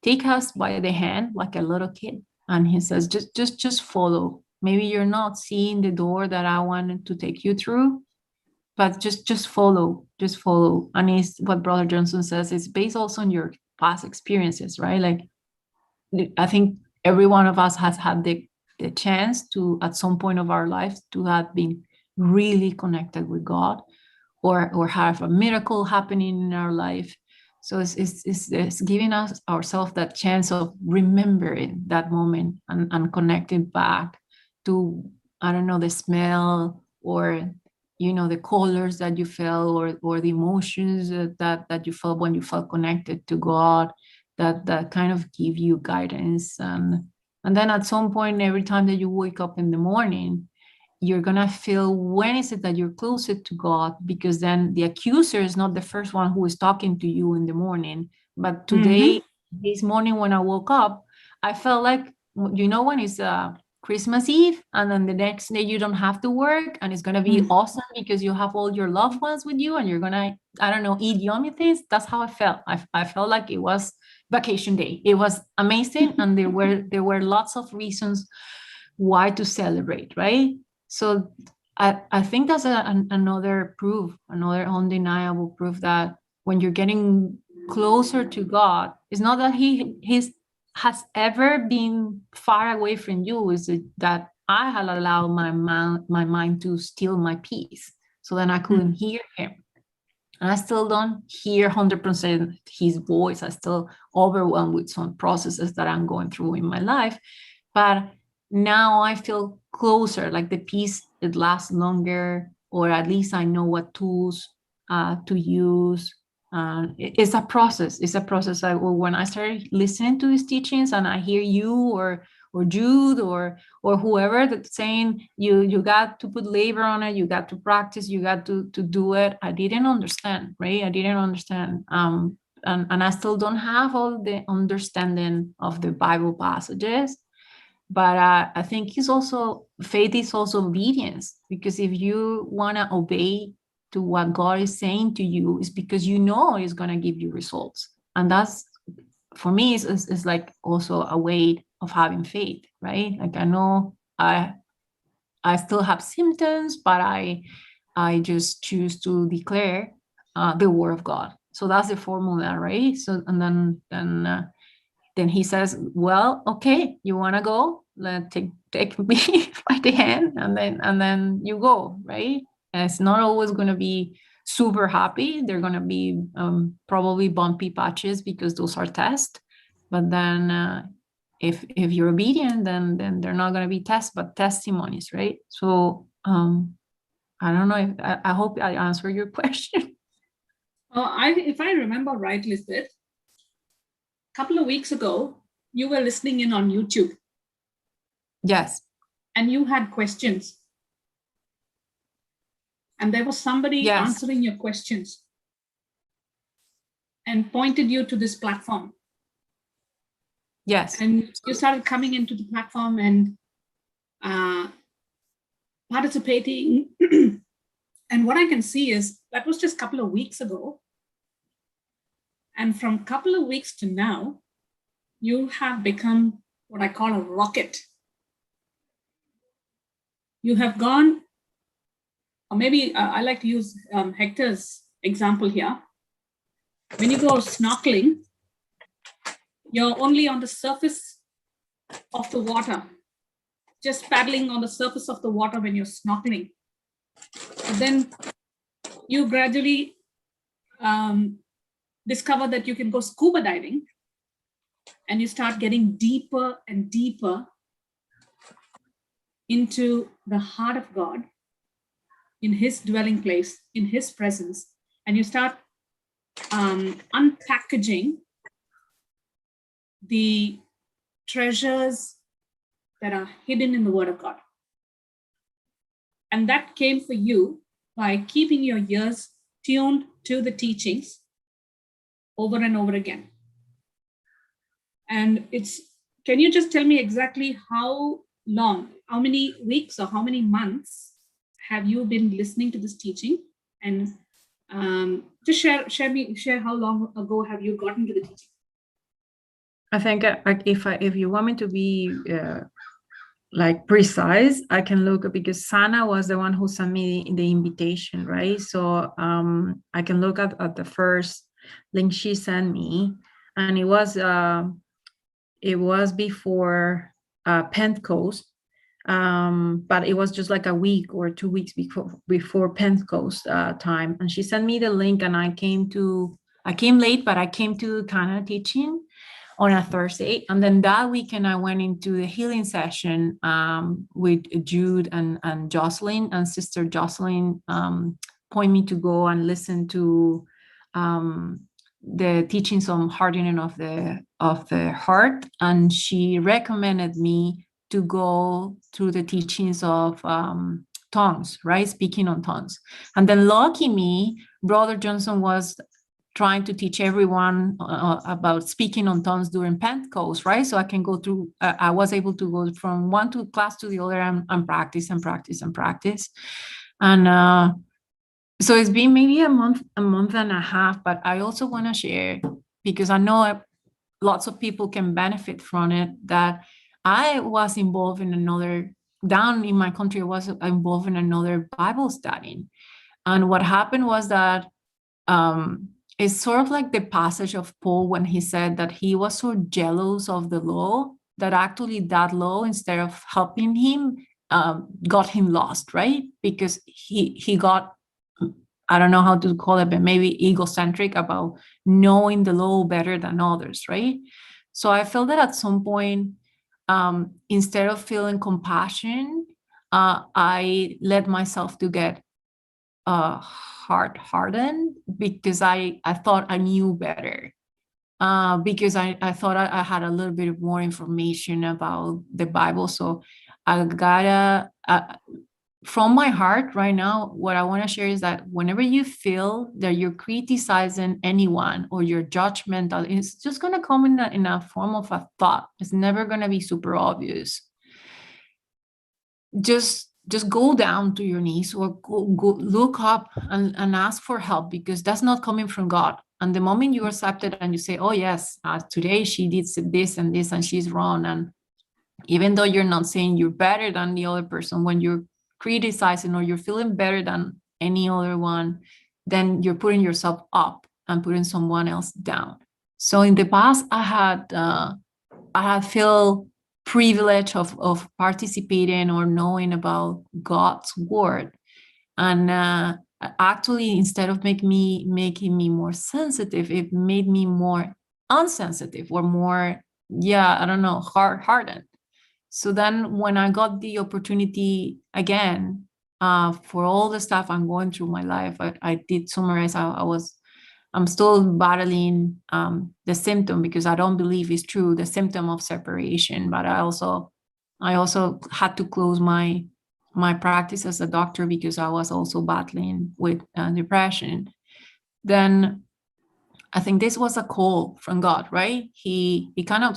take us by the hand like a little kid, and he says, just follow. Maybe you're not seeing the door that I wanted to take you through, but just follow. And it's what Brother Johnson says, it's based also on your past experiences, right? Like, I think every one of us has had the chance to, at some point of our lives, to have been really connected with God, or have a miracle happening in our life. So it's giving us ourselves that chance of remembering that moment and connecting back to, I don't know, the smell, or the colors that you felt, or the emotions that you felt when you felt connected to God, that kind of give you guidance. And then at some point, every time that you wake up in the morning, you're gonna feel, when is it that you're closer to God? Because then the accuser is not the first one who is talking to you in the morning. But today, this morning when I woke up, I felt like, when it's Christmas Eve, and then the next day you don't have to work, and it's gonna be awesome because you have all your loved ones with you, and you're gonna, I don't know, eat yummy things. That's how I felt. I felt like it was vacation day. It was amazing, and there were lots of reasons why to celebrate, right? So I think that's another proof, another undeniable proof that when you're getting closer to God, it's not that he's has ever been far away from you, is that I had allowed my mind to steal my peace, so then I couldn't hear him. And I still don't hear 100% his voice. I still overwhelmed with some processes that I'm going through in my life. But now I feel closer, like the peace, it lasts longer, or at least I know what tools to use. It's a process. It's a process. When I started listening to these teachings, and I hear you or Jude or whoever that's saying you got to put labor on it, you got to practice, you got to do it. I didn't understand, right? I didn't understand. And I still don't have all the understanding of the Bible passages. But I think faith is also obedience, because if you want to obey to what God is saying to you, is because you know it's going to give you results. And that's, for me, is like also a way of having faith, right? Like I know I still have symptoms, but I just choose to declare the word of God. So that's the formula, right? So, and then he says, well, okay, you want to go? Take me by the hand, and then you go, right? And it's not always going to be super happy. They're going to be probably bumpy patches, because those are tests. But then if you're obedient, then they're not going to be tests, but testimonies, right? So I don't know. I hope I answered your question. If I remember right, Lisbeth, a couple of weeks ago, you were listening in on YouTube. Yes. And you had questions. And there was somebody answering your questions and pointed you to this platform. Yes. And you started coming into the platform and participating. And what I can see is that was just a couple of weeks ago. And from a couple of weeks to now, you have become what I call a rocket. You have gone, or maybe I like to use Hector's example here. When you go snorkeling, you're only on the surface of the water, just paddling on the surface of the water when you're snorkeling. But then you gradually discover that you can go scuba diving, and you start getting deeper and deeper into the heart of God, in his dwelling place, in his presence, and you start unpackaging the treasures that are hidden in the Word of God. And that came for you by keeping your ears tuned to the teachings over and over again. And can you just tell me exactly how long, how many weeks or how many months have you been listening to this teaching? And just share how long ago have you gotten to the teaching? I think if you want me to be like precise, I can look, because Sana was the one who sent me the invitation, right? So I can look at the first link she sent me, and it was before Pentecost, but it was just like a week or 2 weeks before Pentecost time. And she sent me the link, and I came late, but I came to kind of teaching on a Thursday. And then that weekend I went into the healing session with Jude and Jocelyn, and Sister Jocelyn pointed me to go and listen to the teachings on hardening of the heart. And she recommended me to go through the teachings of tongues, right? Speaking on tongues. And then lucky me, Brother Johnson was trying to teach everyone about speaking on tongues during Pentecost, right? So I can go through, I was able to go from one class to the other and practice and practice and practice. And so it's been maybe a month and a half, but I also want to share, because I know lots of people can benefit from it, that I was involved in another, down in my country, I was involved in another Bible study. And what happened was that it's sort of like the passage of Paul when he said that he was so jealous of the law that actually that law, instead of helping him, got him lost, right? Because he got, I don't know how to call it, but maybe egocentric about knowing the law better than others, right? So I felt that at some point, instead of feeling compassion, I let myself to get hardened, because I thought I knew better, because I thought I had a little bit more information about the Bible. So I gotta, from my heart right now, what I want to share is that whenever you feel that you're criticizing anyone or you're judgmental, it's just going to come in a form of a thought. It's never going to be super obvious. Just go down to your knees, or go look up and ask for help, because that's not coming from God. And the moment you accept it and you say, oh yes, today she did this and this and she's wrong, and even though you're not saying you're better than the other person, when you're criticizing or you're feeling better than any other one, then you're putting yourself up and putting someone else down. So in the past, I had feel privilege of participating or knowing about God's word. And actually, instead of making me more sensitive, it made me more unsensitive, or more, I don't know, hardened. So then when I got the opportunity again, for all the stuff I'm going through my life, I did summarize. I'm still battling the symptom, because I don't believe it's true, the symptom of separation. But I also had to close my practice as a doctor, because I was also battling with depression. Then I think this was a call from God, right? He kind of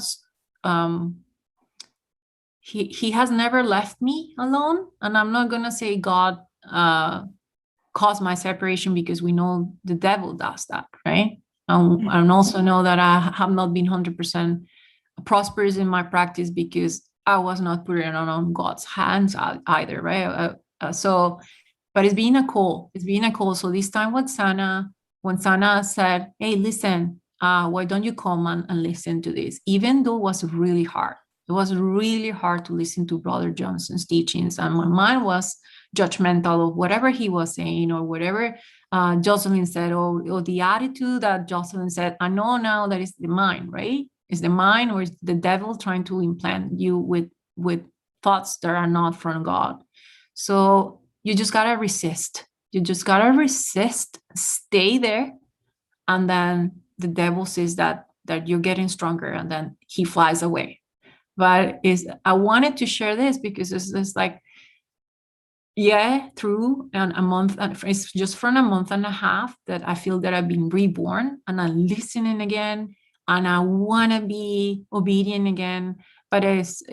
he has never left me alone. And I'm not gonna say God caused my separation, because we know the devil does that, right? And also know that I have not been 100% prosperous in my practice, because I was not putting it on God's hands either, right? But it's been a call. It's been a call. So this time when Sana said, hey, listen, why don't you come and listen to this? Even though it was really hard. It was really hard to listen to Brother Johnson's teachings. And my mind was judgmental of whatever he was saying, or whatever Jocelyn said, or the attitude that Jocelyn said. I know now that it's the mind, right? It's the mind, or it's the devil trying to implant you with thoughts that are not from God. So you just got to resist. You just got to resist, stay there. And then the devil says that you're getting stronger, and then he flies away. But I wanted to share this because it's like, through a month, it's just from a month and a half that I feel that I've been reborn, and I'm listening again, and I want to be obedient again. But it's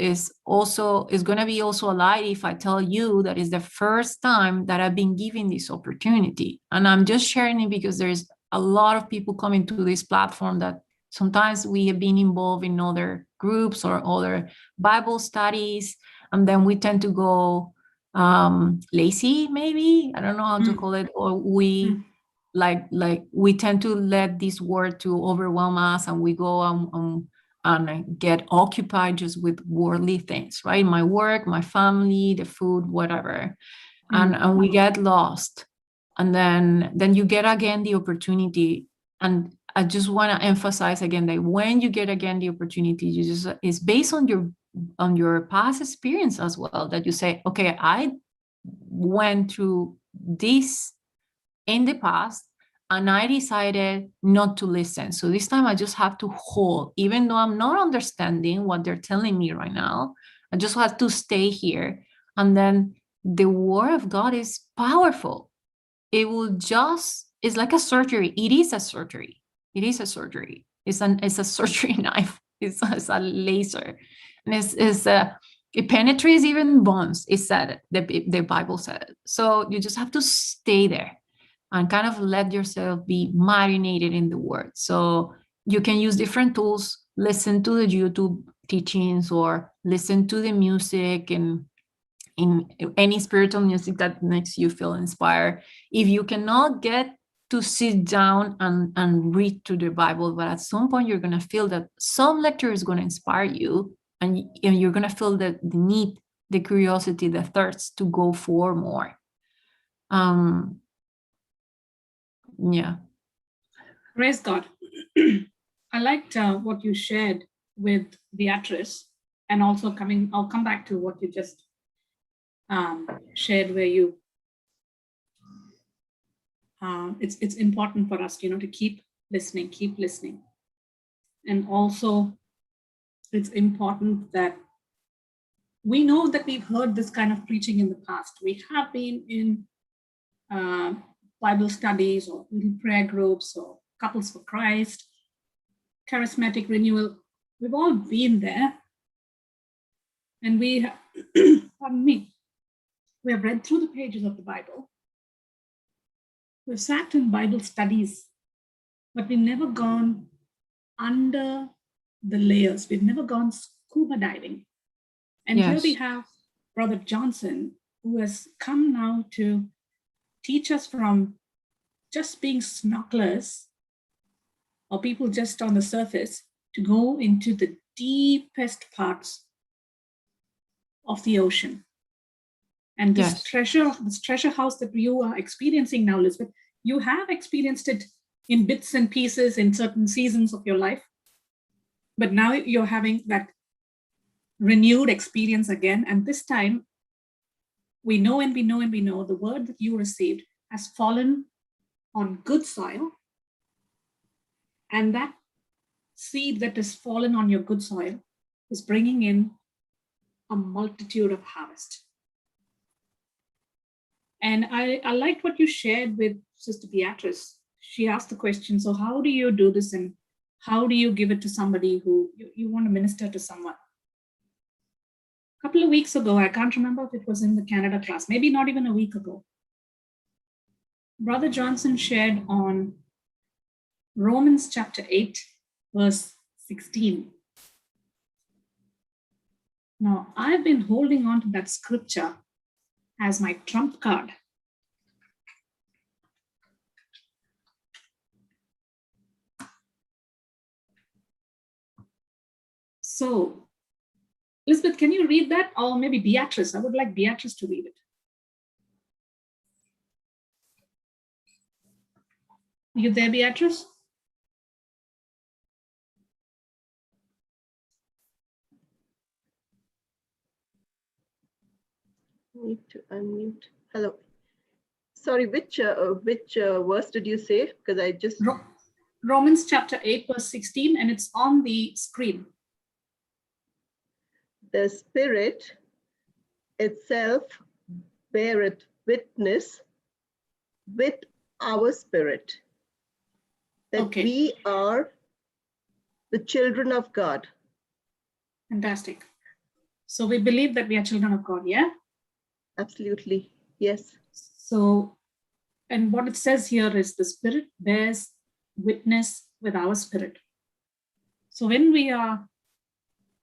going to be also a lie if I tell you that it's the first time that I've been given this opportunity. And I'm just sharing it because there's a lot of people coming to this platform that sometimes we have been involved in other groups or other Bible studies, and then we tend to go lazy, maybe, I don't know how to call it, or we like we tend to let this word to overwhelm us, and we go and get occupied just with worldly things, right? My work, my family, the food, whatever, and we get lost. And then you get again the opportunity. And I just want to emphasize again that when you get again the opportunity, it's based on your past experience as well, that you say, okay, I went through this in the past and I decided not to listen. So this time I just have to hold, even though I'm not understanding what they're telling me right now, I just have to stay here. And then the word of God is powerful. It will just it's like a surgery. It is a surgery. It is a surgery. It's a surgery knife. It's a laser, and it penetrates even bones. It said the Bible said. So you just have to stay there and kind of let yourself be marinated in the word. So you can use different tools, listen to the YouTube teachings, or listen to the music and in any spiritual music that makes you feel inspired. If you cannot get to sit down and read through the Bible, but at some point you're going to feel that some lecture is going to inspire you, and you're going to feel the need, the curiosity, the thirst to go for more. Yeah. Praise God. I liked what you shared with Beatrice, and also I'll come back to what you just shared, where you, it's important for us, to keep listening. And also it's important that we know that we've heard this kind of preaching in the past. We have been in Bible studies or little prayer groups or Couples for Christ, Charismatic Renewal. We've all been there. And we pardon me, we have read through the pages of the Bible. We've sat in Bible studies, but we've never gone under the layers. We've never gone scuba diving. And Yes. Here we have Brother Johnson, who has come now to teach us from just being snorkelers or people just on the surface to go into the deepest parts of the ocean. And this Yes. treasure house that you are experiencing now, Elizabeth, you have experienced it in bits and pieces in certain seasons of your life. But now you're having that renewed experience again. And this time, we know the word that you received has fallen on good soil. And that seed that has fallen on your good soil is bringing in a multitude of harvest. And I liked what you shared with Sister Beatrice. She asked the question, so how do you do this, and how do you give it to somebody who you want to minister to someone? A couple of weeks ago, I can't remember if it was in the Canada class, maybe not even a week ago, Brother Johnson shared on Romans chapter 8, verse 16. Now, I've been holding on to that scripture as my trump card. So, Elizabeth, can you read that? Or maybe Beatrice. I would like Beatrice to read it. Are you there, Beatrice? Need to unmute. Hello. Sorry, which verse did you say? Because I just... Romans chapter 8, verse 16, and it's on the screen. The Spirit itself beareth witness with our spirit that we are the children of God. Fantastic. So we believe that we are children of God, yeah? Absolutely, yes. So, and what it says here is the Spirit bears witness with our spirit. So when we are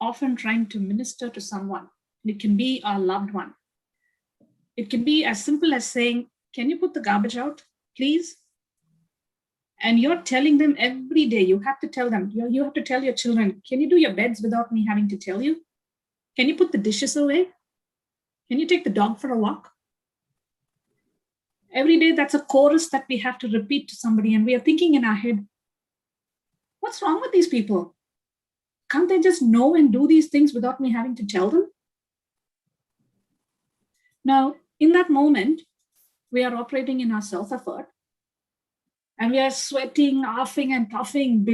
often trying to minister to someone, it can be our loved one. It can be as simple as saying, can you put the garbage out, please? And you're telling them every day, you have to tell them, you have to tell your children, can you do your beds without me having to tell you? Can you put the dishes away? Can you take the dog for a walk? Every day, that's a chorus that we have to repeat to somebody, and we are thinking in our head, what's wrong with these people? Can't they just know and do these things without me having to tell them? Now, in that moment, we are operating in our self-effort, and we are sweating, huffing and puffing,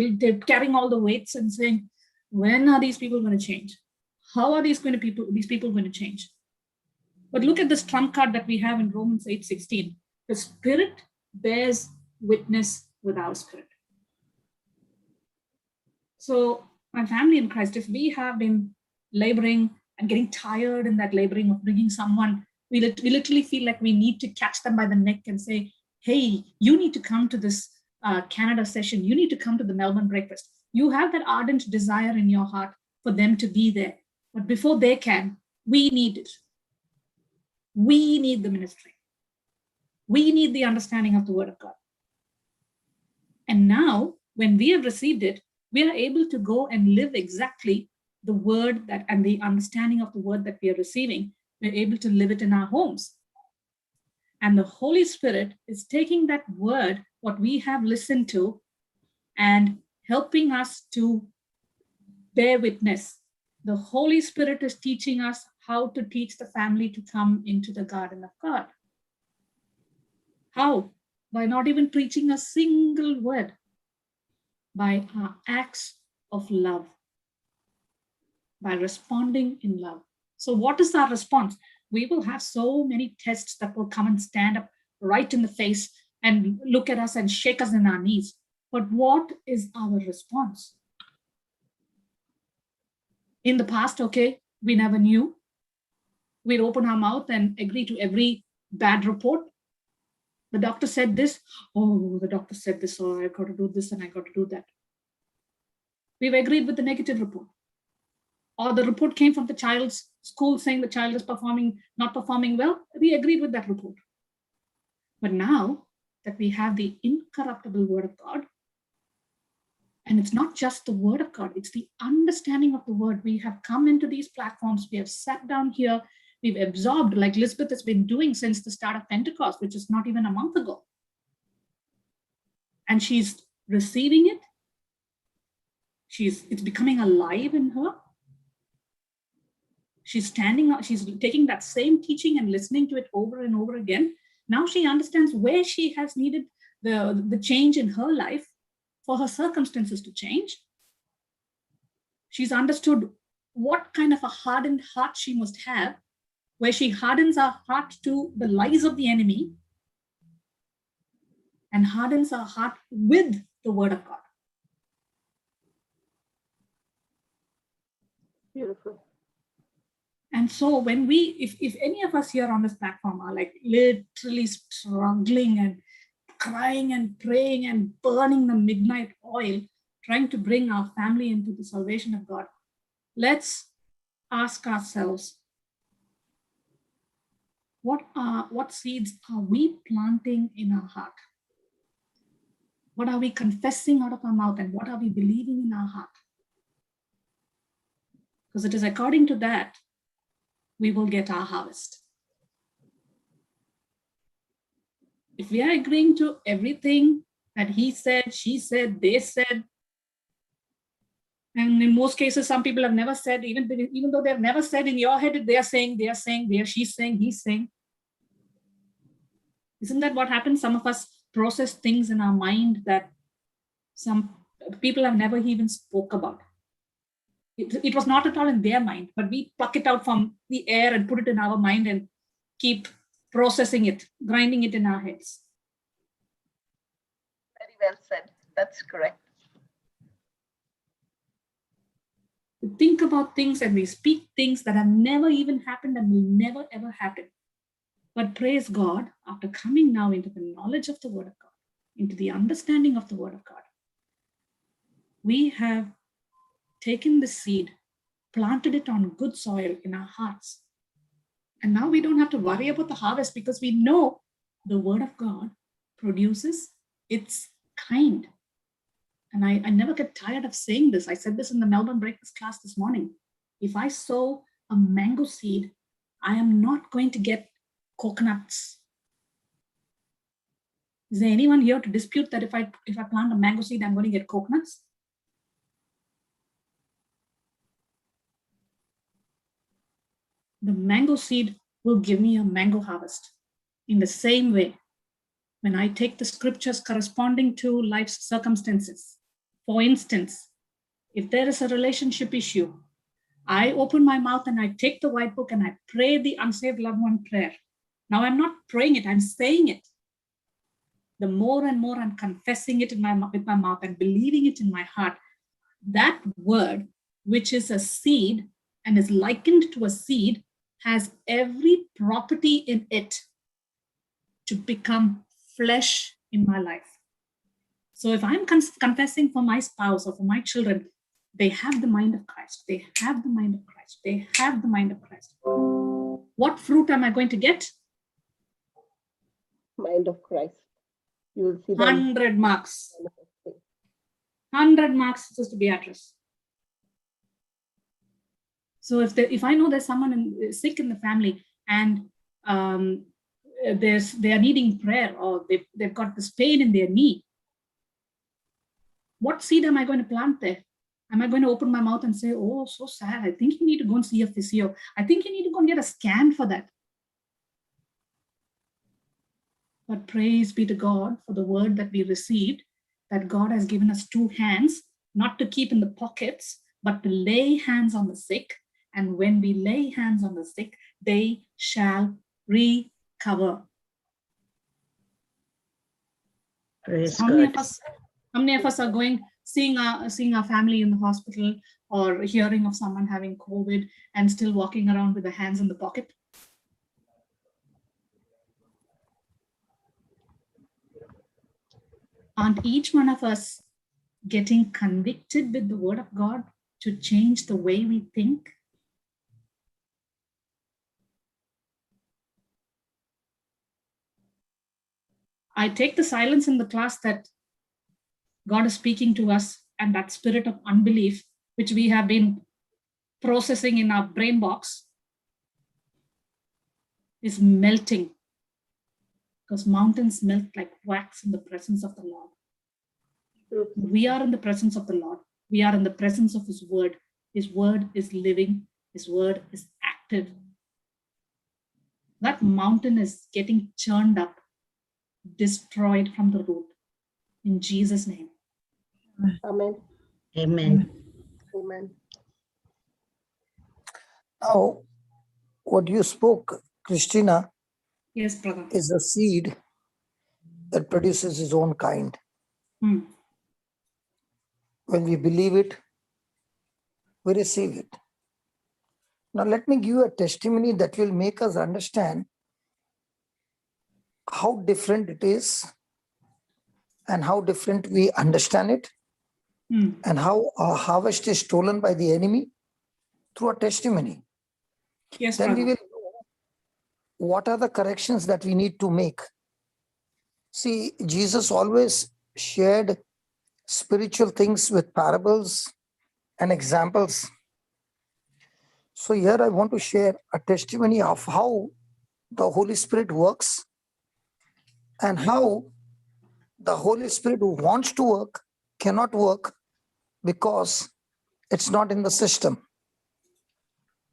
carrying all the weights and saying, when are these people going to change? How are these people going to change? But look at this trump card that we have in Romans 8:16. The Spirit bears witness with our spirit. So my family in Christ, if we have been laboring and getting tired in that laboring of bringing someone, we literally feel like we need to catch them by the neck and say, hey, you need to come to this Canada session. You need to come to the Melbourne breakfast. You have that ardent desire in your heart for them to be there. But before they can, we need it. We need the ministry. We need the understanding of the Word of God. And now, when we have received it, we are able to go and live exactly the word that and the understanding of the word that we are receiving. We're able to live it in our homes. And the Holy Spirit is taking that word, what we have listened to, and helping us to bear witness. The Holy Spirit is teaching us how to teach the family to come into the garden of God. How? By not even preaching a single word. By our acts of love, by responding in love. So what is our response? We will have so many tests that will come and stand up right in the face and look at us and shake us in our knees. But what is our response? In the past, okay, we never knew. We'd open our mouth and agree to every bad report. The doctor said this. Oh, the doctor said this, so I got to do this and I got to do that. We've agreed with the negative report. Or the report came from the child's school saying the child is not performing well. We agreed with that report. But now that we have the incorruptible Word of God, and it's not just the Word of God, it's the understanding of the Word. We have come into these platforms, we have sat down here, we've absorbed, like Elizabeth has been doing since the start of Pentecost, which is not even a month ago. And she's receiving it. It's becoming alive in her. She's standing up, she's taking that same teaching and listening to it over and over again. Now she understands where she has needed the change in her life for her circumstances to change. She's understood what kind of a hardened heart she must have, where she hardens her heart to the lies of the enemy and hardens her heart with the Word of God. Beautiful. And so when if any of us here on this platform are like literally struggling and crying and praying and burning the midnight oil, trying to bring our family into the salvation of God, let's ask ourselves, what seeds are we planting in our heart? What are we confessing out of our mouth and what are we believing in our heart? Because it is according to that we will get our harvest. If we are agreeing to everything that he said, she said, they said, and in most cases, some people have never said, even though they've never said in your head, she's saying, he's saying. Isn't that what happens? Some of us process things in our mind that some people have never even spoke about. It was not at all in their mind, but we pluck it out from the air and put it in our mind and keep processing it, grinding it in our heads. Very well said. That's correct. We think about things and we speak things that have never even happened and will never ever happen. But praise God, after coming now into the knowledge of the Word of God, into the understanding of the Word of God, we have taken the seed, planted it on good soil in our hearts. And now we don't have to worry about the harvest because we know the Word of God produces its kind. And I never get tired of saying this. I said this in the Melbourne breakfast class this morning. If I sow a mango seed, I am not going to get coconuts. Is there anyone here to dispute that if I plant a mango seed, I'm going to get coconuts? The mango seed will give me a mango harvest. In the same way, when I take the scriptures corresponding to life's circumstances, for instance, if there is a relationship issue, I open my mouth and I take the white book and I pray the unsaved loved one prayer. Now I'm not praying it, I'm saying it. the more and more I'm confessing it with my mouth and believing it in my heart, that word, which is a seed and is likened to a seed, has every property in it to become flesh in my life. So if I'm confessing for my spouse or for my children, they have the mind of Christ. They have the mind of Christ. They have the mind of Christ. What fruit am I going to get? Mind of Christ. You will see 100 marks. 100 marks, Sister Beatrice. So if I know there's someone sick in the family and they are needing prayer, or they've got this pain in their knee, what seed am I going to plant there? Am I going to open my mouth and say, oh, so sad, I think you need to go and see a physio. I think you need to go and get a scan for that. But praise be to God for the word that we received, that God has given us 2 hands, not to keep in the pockets, but to lay hands on the sick. And when we lay hands on the sick, they shall recover. Praise So how many of us are going, seeing our family in the hospital, or hearing of someone having COVID and still walking around with their hands in the pocket? Aren't each one of us getting convicted with the word of God to change the way we think? I take the silence in the class that God is speaking to us, and that spirit of unbelief, which we have been processing in our brain box, is melting, because mountains melt like wax in the presence of the Lord. We are in the presence of the Lord. We are in the presence of His word. His word is living. His word is active. That mountain is getting churned up, destroyed from the root. In Jesus' name. Amen. Amen. Amen. Now, what you spoke, Christina, Yes, brother. is a seed that produces its own kind. Hmm. When we believe it, we receive it. Now, let me give you a testimony that will make us understand how different it is and how different we understand it, and how our harvest is stolen by the enemy through a testimony. Yes, Then we brother. will know what are the corrections that we need to make. See, Jesus always shared spiritual things with parables and examples. So here I want to share a testimony of how the Holy Spirit works, and how the Holy Spirit who wants to work cannot work because it's not in the system.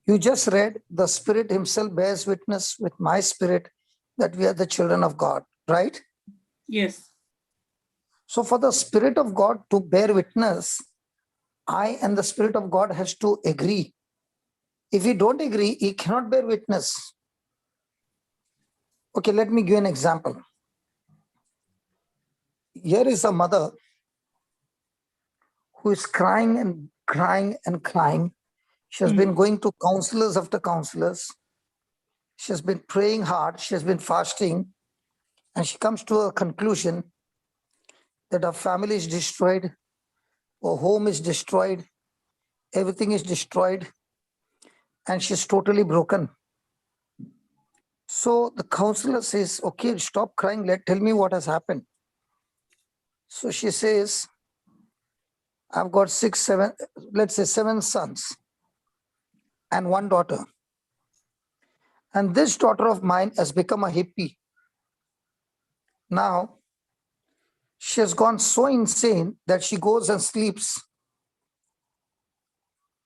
You just read, the Spirit Himself bears witness with my spirit that we are the children of God, right? Yes. So for the Spirit of God to bear witness, I and the Spirit of God has to agree. If we don't agree, He cannot bear witness. Okay, let me give an example. Here is a mother who is crying and crying and crying. She has been going to counselors after counselors. She has been praying hard. She has been fasting. And she comes to a conclusion that her family is destroyed, her home is destroyed, everything is destroyed, and she's totally broken. So the counselor says, okay, stop crying. Tell me what has happened. So she says, I've got 7 sons and 1 daughter. And this daughter of mine has become a hippie. Now, she has gone so insane that she goes and sleeps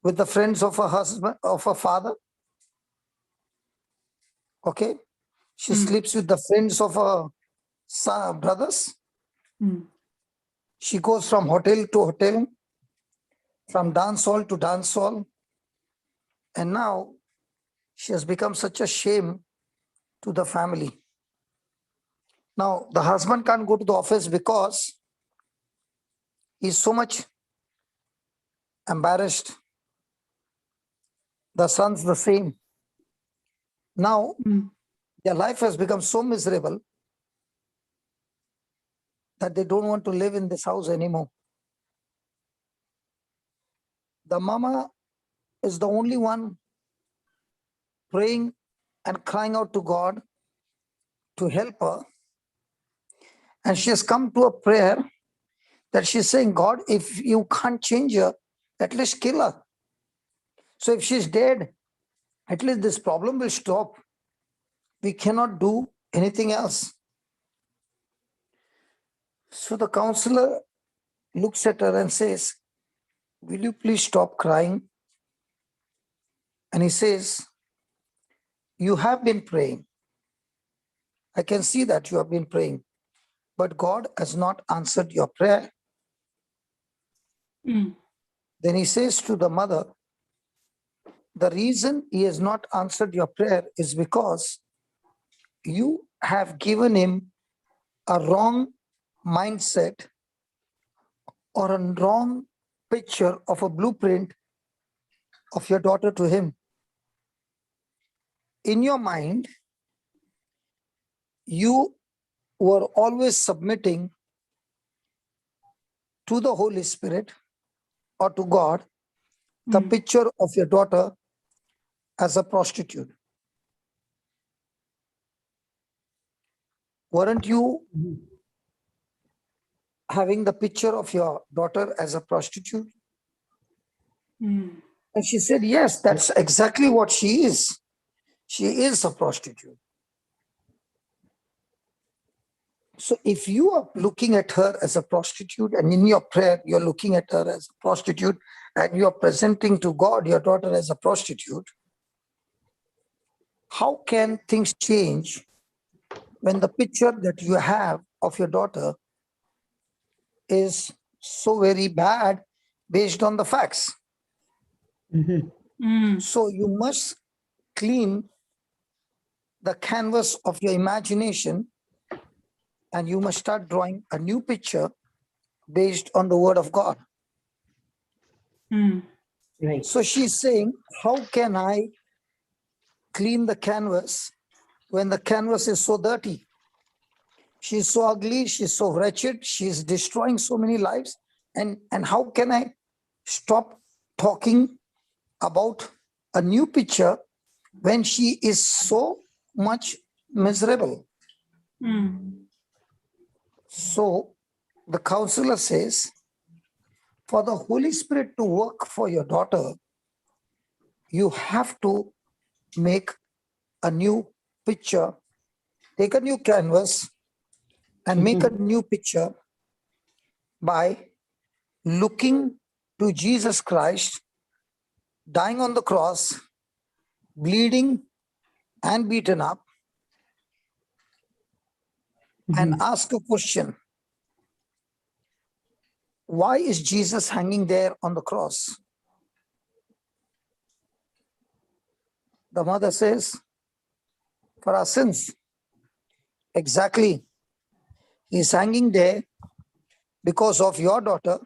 with the friends of her husband, of her father. Okay. She sleeps with the friends of her brothers. She goes from hotel to hotel, from dance hall to dance hall. And now she has become such a shame to the family. Now, the husband can't go to the office because he's so much embarrassed. The son's the same. Now, their life has become so miserable that they don't want to live in this house anymore. The mama is the only one praying and crying out to God to help her. And she has come to a prayer that she's saying, God, if you can't change her, at least kill her. So if she's dead, at least this problem will stop. We cannot do anything else. So the counselor looks at her and says, will you please stop crying? And he says, you have been praying. I can see that you have been praying, but God has not answered your prayer. Then he says to the mother, the reason he has not answered your prayer is because you have given him a wrong mindset or a wrong picture of a blueprint of your daughter to him. In your mind, you were always submitting to the Holy Spirit or to God the picture of your daughter as a prostitute. Weren't you having the picture of your daughter as a prostitute? And she said, yes, that's exactly what she is. She is a prostitute. So if you are looking at her as a prostitute, and in your prayer, you're looking at her as a prostitute, and you're presenting to God your daughter as a prostitute, how can things change when the picture that you have of your daughter is so very bad based on the facts? So you must clean the canvas of your imagination, and you must start drawing a new picture based on the word of God. Right. So she's saying, how can I clean the canvas when the canvas is so dirty? She's so ugly, she's so wretched, she's destroying so many lives. And how can I stop talking about a new picture when she is so much miserable? So the counselor says, for the Holy Spirit to work for your daughter, you have to make a new picture, take a new canvas and make a new picture by looking to Jesus Christ, dying on the cross, bleeding and beaten up, and ask a question. Why is Jesus hanging there on the cross? The mother says, for our sins. Exactly. He's hanging there because of your daughter,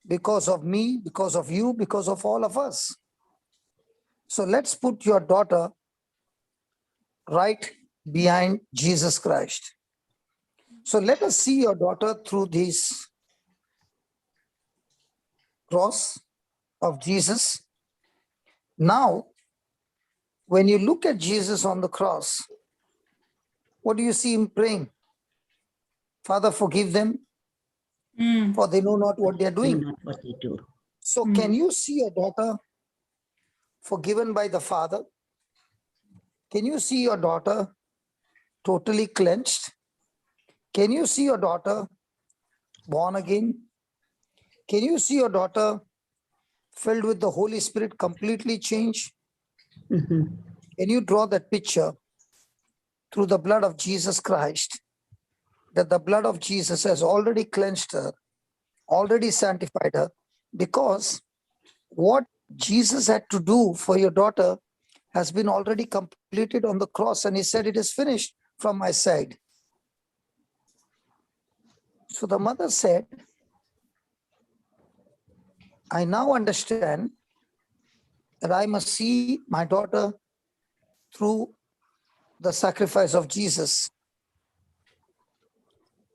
because of me, because of you, because of all of us. So let's put your daughter right behind Jesus Christ. So let us see your daughter through this cross of Jesus. Now, when you look at Jesus on the cross, what do you see him praying? Father, forgive them, for they know not what they are doing. Not what they do. So can you see your daughter forgiven by the Father? Can you see your daughter totally cleansed? Can you see your daughter born again? Can you see your daughter filled with the Holy Spirit, completely changed? Can you draw that picture through the blood of Jesus Christ, that the blood of Jesus has already cleansed her, already sanctified her, because what Jesus had to do for your daughter has been already completed on the cross, and he said, it is finished from my side. So the mother said, I now understand that I must see my daughter through the sacrifice of Jesus.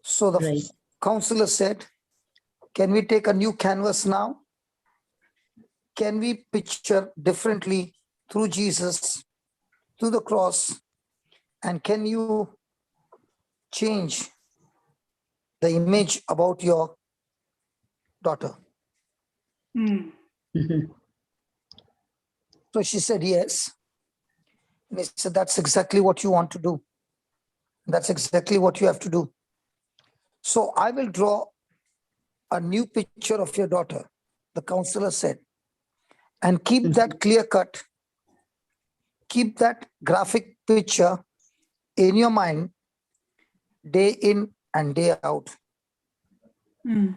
So the Right. counselor said, can we take a new canvas now? Can we picture differently through Jesus, through the cross? And can you change the image about your daughter? Hmm. Mhm. So she said, yes. And he said, that's exactly what you want to do. That's exactly what you have to do. So I will draw a new picture of your daughter, the counselor said, and keep that clear cut, keep that graphic picture in your mind day in and day out. Hmm.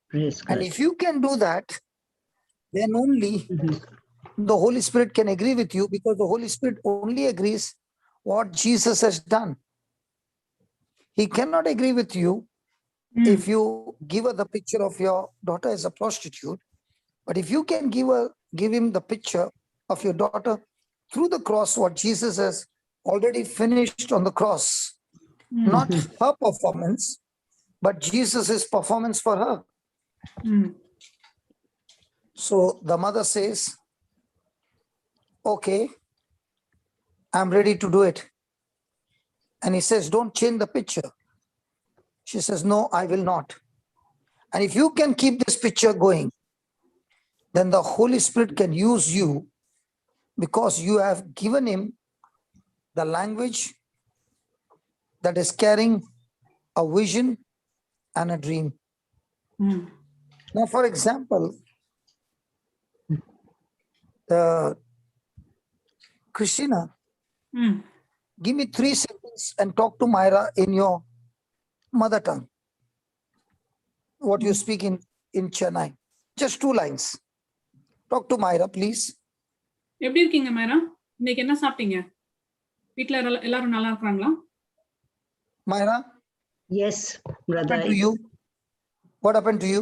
Praise And God. if you can do that, then only Mhm. the Holy Spirit can agree with you, because the Holy Spirit only agrees what Jesus has done. He cannot agree with you Hmm. if you give her the picture of your daughter as a prostitute. But if you can give him the picture of your daughter through the cross, what Jesus has already finished on the cross, Hmm. not her performance, but Jesus' performance for her. Hmm. So the mother says, okay, I'm ready to do it. And he says, don't change the picture. She says, no, I will not. And if you can keep this picture going, then the Holy Spirit can use you, because you have given him the language that is carrying a vision and a dream. Hmm. Now, for example, Christina, Hmm. give me 3 seconds and talk to Myra in your mother tongue, what you speak in Chennai. Just 2 lines. Talk to Myra, please. எப்படி இருக்கீங்க மேரா? இன்னைக்கு என்ன சாப்பிட்டீங்க? வீட்ல எல்லாரும் நல்லா இருக்காங்களா? Myra, Yes, what brother. happened to you? What happened to you?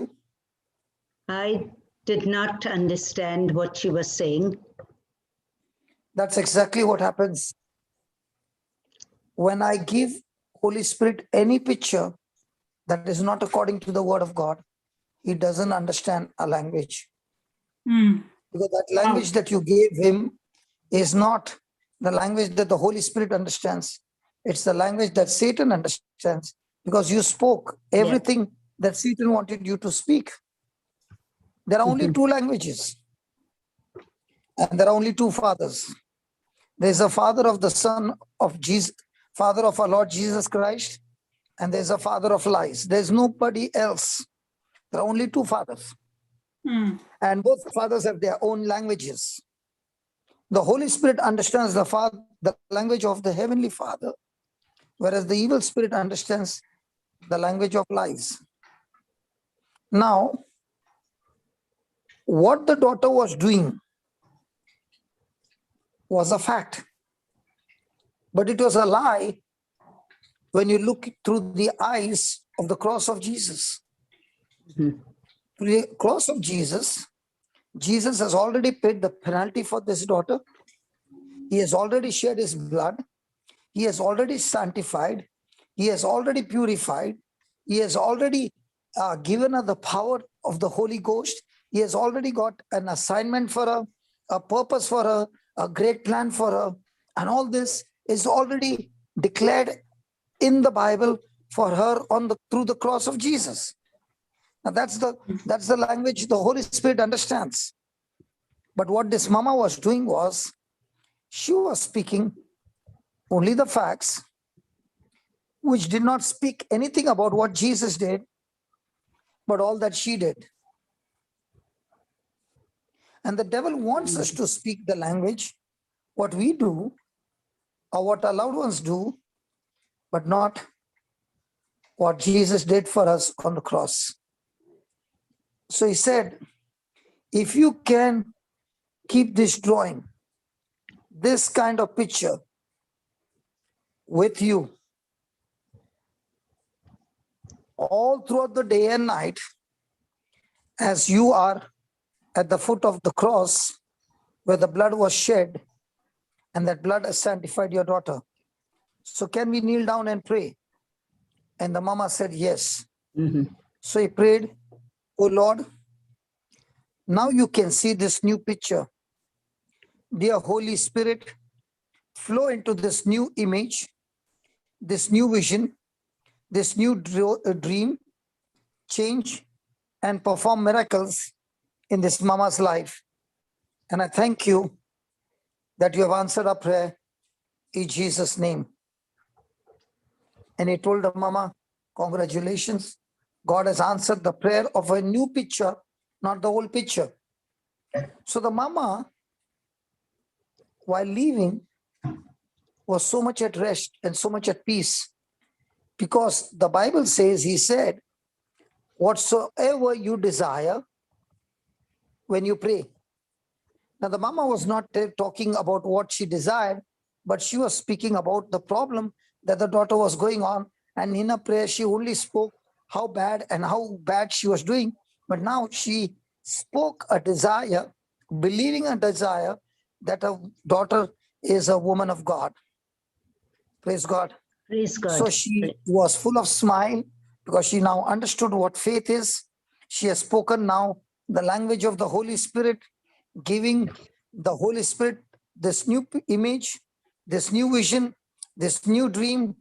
I did not understand what she was saying. That's exactly what happens. When I give Holy Spirit any picture that is not according to the word of God, he doesn't understand a language. Hmm. Because that language that you gave him is not the language that the Holy Spirit understands. It's the language that Satan understands, because you spoke everything that Satan wanted you to speak. There are only 2 languages, and there are only 2 fathers. There's a father of the Son of Jesus, father of our Lord Jesus Christ, and there's a father of lies. There's nobody else. There are only 2 fathers. Hmm. And both fathers have their own languages. The Holy Spirit understands the language of the Heavenly Father, whereas the evil spirit understands the language of lies. Now, what the daughter was doing was a fact, but it was a lie when you look through the eyes of the cross of Jesus. Through the cross of Jesus, Jesus has already paid the penalty for this daughter. He has already shed his blood. He has already sanctified. He has already purified. He has already given her the power of the Holy Ghost. He has already got an assignment for her, a purpose for her, a great plan for her. And all this is already declared in the Bible for her through the cross of Jesus. Now that's the language the Holy Spirit understands. But what this mama was doing was, she was speaking only the facts, which did not speak anything about what Jesus did, but all that she did. And the devil wants us to speak the language, what we do, or what our loved ones do, but not what Jesus did for us on the cross. So he said, if you can keep this drawing, this kind of picture with you all throughout the day and night, as you are at the foot of the cross where the blood was shed, and that blood has sanctified your daughter. So can we kneel down and pray? And the mama said, yes. So he prayed, oh Lord, now you can see this new picture. Dear Holy Spirit, flow into this new image, this new vision, this new dream, change and perform miracles in this mama's life. And I thank you that you have answered our prayer in Jesus' name. And he told the mama, congratulations, God has answered the prayer of a new picture, not the old picture. So the mama, while leaving, was so much at rest and so much at peace, because the Bible says, he said, whatsoever you desire when you pray. Now the mama was not talking about what she desired, but she was speaking about the problem that the daughter was going on. And in a prayer, she only spoke how bad she was doing. But now she spoke a desire, believing a desire that her daughter is a woman of God. Praise God. Praise God. So she was full of smile because she now understood what faith is. She has spoken now the language of the Holy Spirit, giving the Holy Spirit this new image, this new vision, this new dream,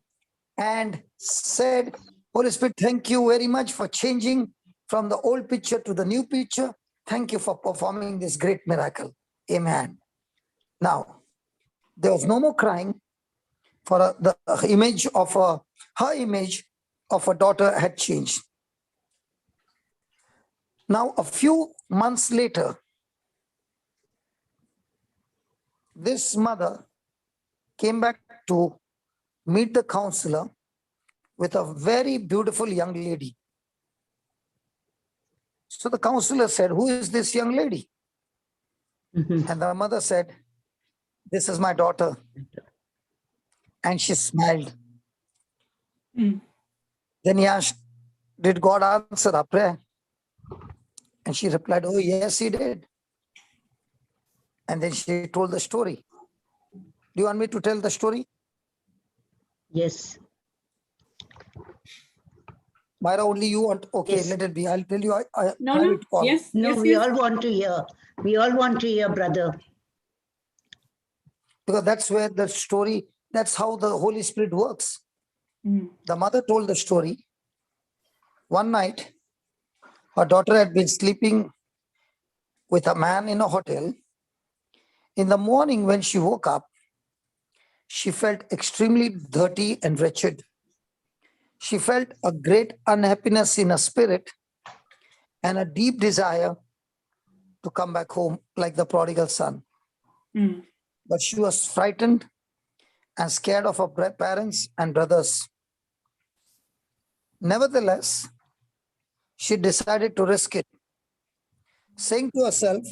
and said, Holy Spirit, thank you very much for changing from the old picture to the new picture. Thank you for performing this great miracle. Amen. Now, there was no more crying, for the image of her image of a daughter had changed. Now, a few months later, this mother came back to meet the counselor with a very beautiful young lady. So the counselor said, who is this young lady? And the mother said, this is my daughter. And she smiled. Then he asked, did God answer our prayer? And she replied, oh, yes, he did. And then she told the story. Do you want me to tell the story? Yes. Myra, only you want? Okay, Yes. let it be. I'll tell you. No. Yes. No, yes, we yes. all want to hear. We all want to hear, brother. Because that's where the story, that's how the Holy Spirit works. The mother told the story. One night, her daughter had been sleeping with a man in a hotel. In the morning, when she woke up, she felt extremely dirty and wretched. She felt a great unhappiness in her spirit and a deep desire to come back home like the prodigal son. But she was frightened and scared of her parents and brothers. Nevertheless, she decided to risk it, saying to herself,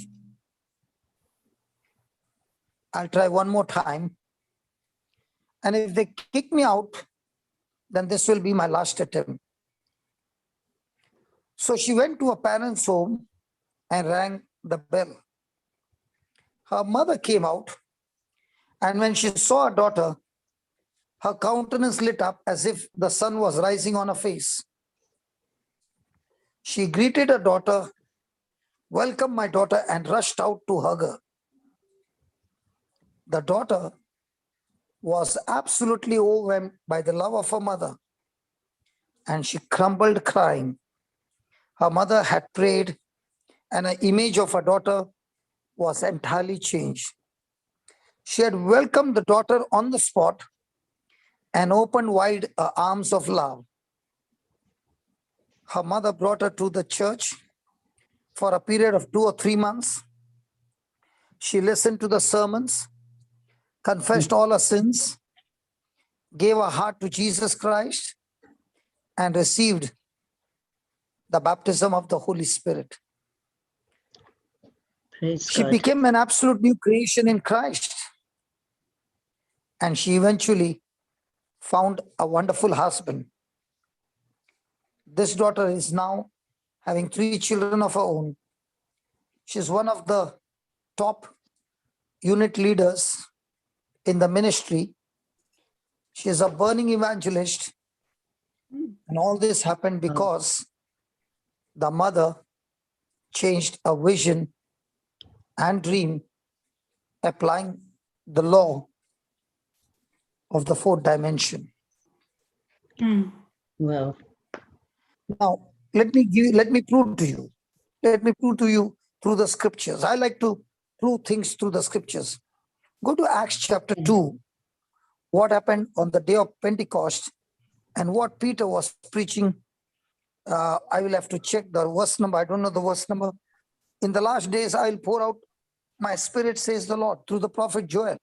I'll try one more time. And if they kick me out, then this will be my last attempt. So she went to her parents' home and rang the bell. Her mother came out, and when she saw her daughter, her countenance lit up as if the sun was rising on her face. She greeted her daughter, welcomed my daughter, and rushed out to hug her. The daughter was absolutely overwhelmed by the love of her mother, and she crumbled crying. Her mother had prayed, and an image of her daughter was entirely changed. She had welcomed the daughter on the spot and opened wide her arms of love. Her mother brought her to the church for a period of 2 or 3 months. She listened to the sermons, confessed all her sins, gave her heart to Jesus Christ, and received the baptism of the Holy Spirit. Praise She God. became an absolute new creation in Christ. And she eventually found a wonderful husband. This daughter is now having 3 children of her own. She's one of the top unit leaders in the ministry. She is a burning evangelist. And all this happened because the mother changed a vision and dream, applying the law of the 4th dimension. Well, Now, let me prove to you. Let me prove to you through the scriptures. I like to prove things through the scriptures. Go to Acts chapter 2. What happened on the day of Pentecost and what Peter was preaching. I will have to check the verse number. I don't know the verse number. In the last days, I will pour out my spirit, says the Lord, through the prophet Joel.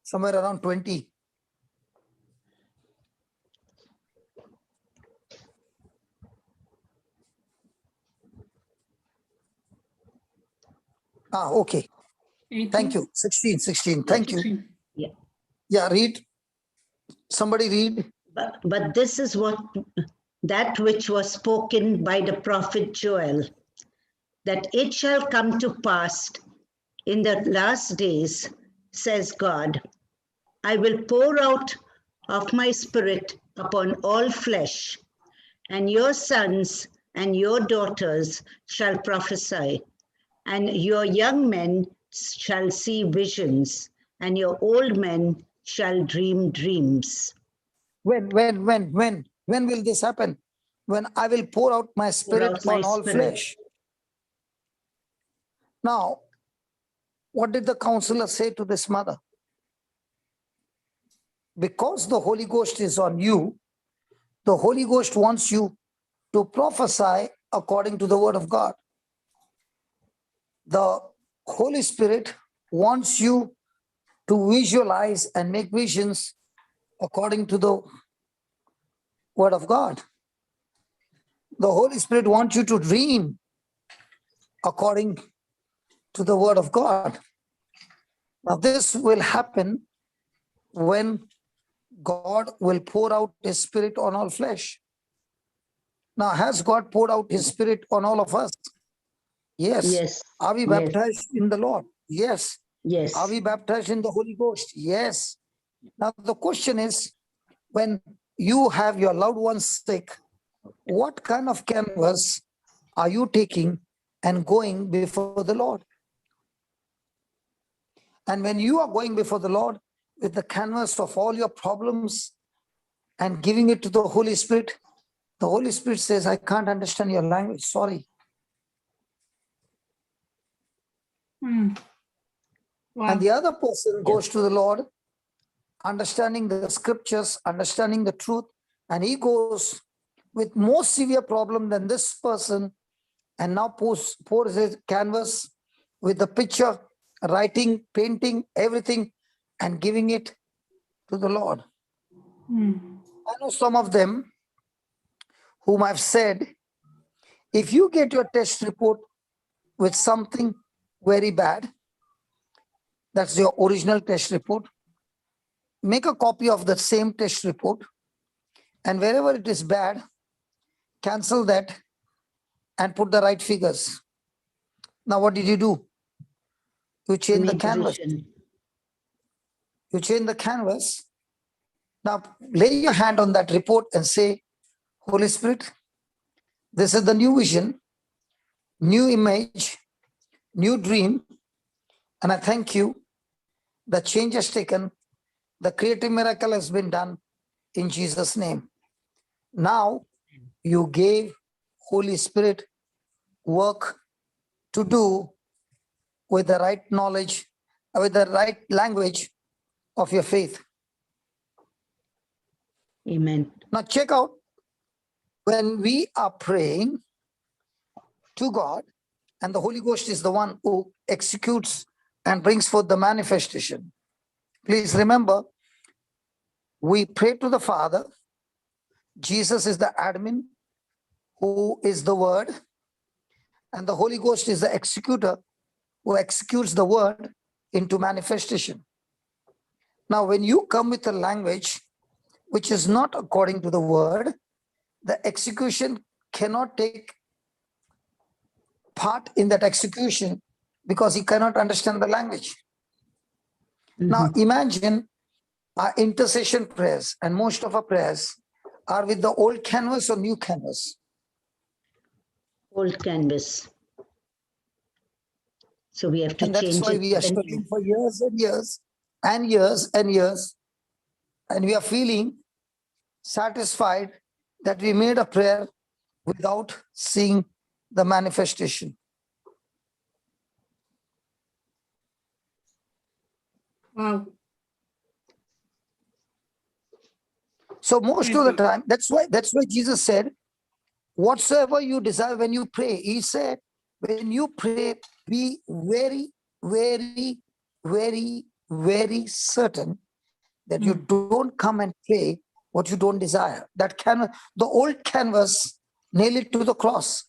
Somewhere around 20. Okay. 18. Thank you. 16. Thank you. 16. Yeah, read. Somebody read. but this is that which was spoken by the prophet Joel, that it shall come to pass in the last days, says God, I will pour out of my spirit upon all flesh, and your sons and your daughters shall prophesy, and your young men shall see visions, and your old men shall dream dreams. When will this happen? When I will pour out my spirit on all flesh. Now, what did the counselor say to this mother? Because the Holy Ghost is on you, the Holy Ghost wants you to prophesy according to the word of God. The Holy Spirit wants you to visualize and make visions according to the word of God. The Holy Spirit wants you to dream according to the word of God. Now, this will happen when God will pour out his spirit on all flesh. Now, has God poured out his spirit on all of us? Yes. Yes. Are we baptized in the Lord? Yes. Yes. Are we baptized in the Holy Ghost? Yes. Now, the question is, when you have your loved ones sick, what kind of canvas are you taking and going before the Lord? And when you are going before the Lord with the canvas of all your problems and giving it to the Holy Spirit, the Holy Spirit says, I can't understand your language, sorry. Wow. And the other person goes to the Lord, understanding the scriptures, understanding the truth, and he goes with more severe problem than this person, and now pours his canvas with the picture, writing, painting, everything, and giving it to the Lord. I know some of them whom I've said, if you get your test report with something very bad, that's your original test report, make a copy of the same test report, and wherever it is bad, cancel that and put the right figures. Now, what did you do? You change the canvas. You change the canvas. Now, lay your hand on that report and say, Holy Spirit, this is the new vision, new image, new dream, and I thank you. The change has taken, the creative miracle has been done in Jesus' name. Now, you gave Holy Spirit work to do with the right knowledge, with the right language of your faith. Amen. Now check out, when we are praying to God, and the Holy Ghost is the one who executes and brings forth the manifestation. Please remember, we pray to the Father. Jesus is the admin, who is the word, and the Holy Ghost is the executor who executes the word into manifestation. Now, when you come with a language which is not according to the word, the execution cannot take part in that execution because he cannot understand the language. Now imagine our intercession prayers, and most of our prayers are with the old canvas or new canvas. Old canvas. So we have to And that's change why it. we are studying for years and years and years and years. And we are feeling satisfied that we made a prayer without seeing the manifestation. Wow. So most of the time, that's why Jesus said, whatsoever you desire when you pray, he said, when you pray, be very, very, very, very certain that you don't come and pray what you don't desire. That canvas, the old canvas, nail it to the cross.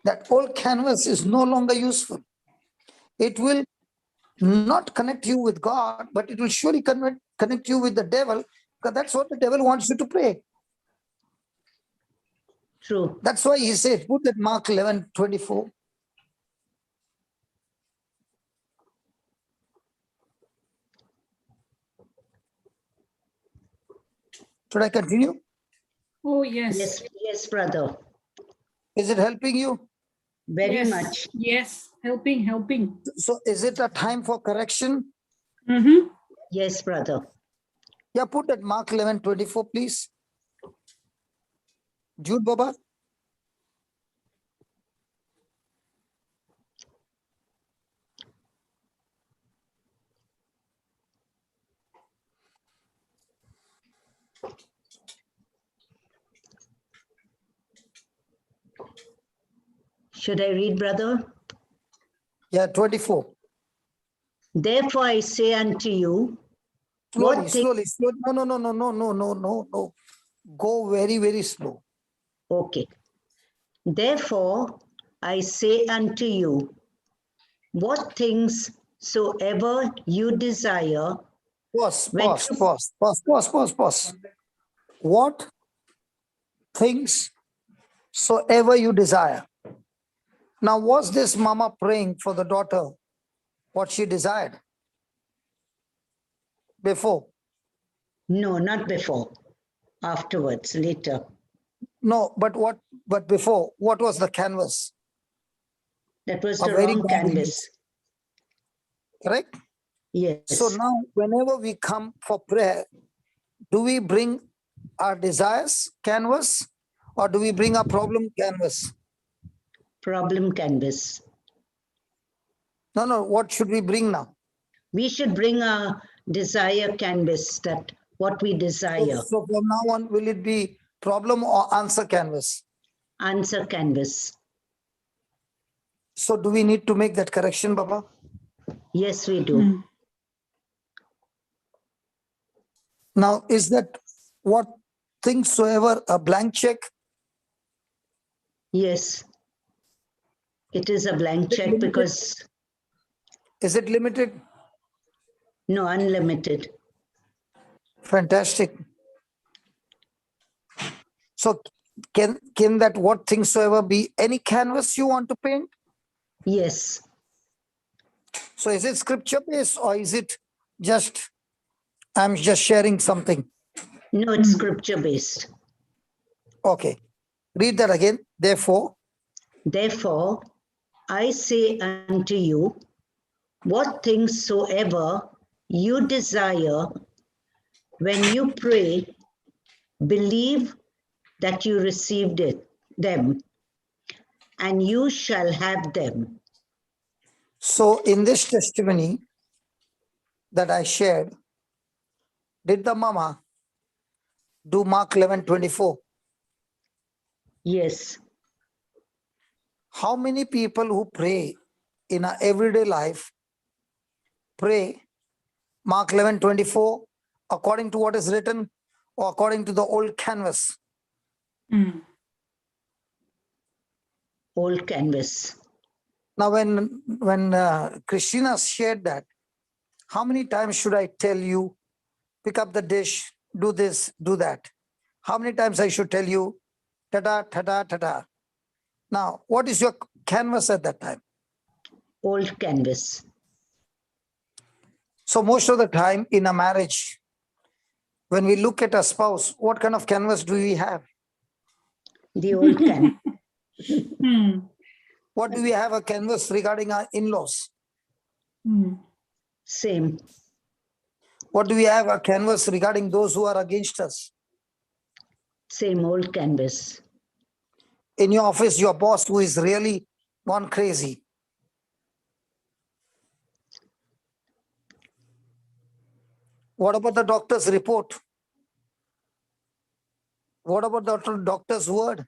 That old canvas is no longer useful. It will not connect you with God, but it will surely connect you with the devil, because that's what the devil wants you to pray. True. That's why he said, put that Mark 11:24. Should I continue? Oh, yes. Yes, yes, brother. Is it helping you? Very Yes. much. Yes. Helping. So is it a time for correction? Mm-hmm. Yes, brother. Yeah, put that Mark 11:24, please. Jude Baba. Should I read, brother? Yeah, 24. Therefore I say unto you, Slowly, what thing- slowly. No. Go very, very slow. Okay. Therefore I say unto you, what things soever you desire, Pause. when What things soever you desire. Now, was this mama praying for the daughter what she desired before? No, not before. Afterwards, later. No, but before, what was the canvas? That was A the very wrong bad canvas. Correct? Yes. So now, whenever we come for prayer, do we bring our desires canvas or do we bring our problem canvas? Problem canvas. No, what should we bring now? We should bring our desire canvas, that what we desire. So from now on, will it be problem or answer canvas? Answer canvas. So do we need to make that correction, Baba? Yes, we do. Now, is that what things soever a blank check? Yes. It is a blank check because, Is it limited? no, unlimited. Fantastic. So can that what things soever be any canvas you want to paint? Yes. So is it scripture based or is it just, I'm just sharing something? No, it's scripture based. Okay. Read that again. Therefore, I say unto you, what things soever you desire, when you pray, believe that you received them, and you shall have them. so in this testimony that I shared, did the mama do Mark 11:24? Yes. How many people who pray in our everyday life pray Mark 11:24 according to what is written or according to the old canvas? Old canvas. Now, when Christina shared that, how many times should I tell you, pick up the dish, do this, do that? How many times I should tell you, ta-da, ta-da, ta-da. Now, what is your canvas at that time? Old canvas. So most of the time in a marriage, when we look at a spouse, what kind of canvas do we have? The old canvas. Hmm. What do we have a canvas regarding our in-laws? Hmm. Same. What do we have a canvas regarding those who are against us? Same old canvas. In your office, your boss who is really gone crazy. What about the doctor's report? What about the doctor's word?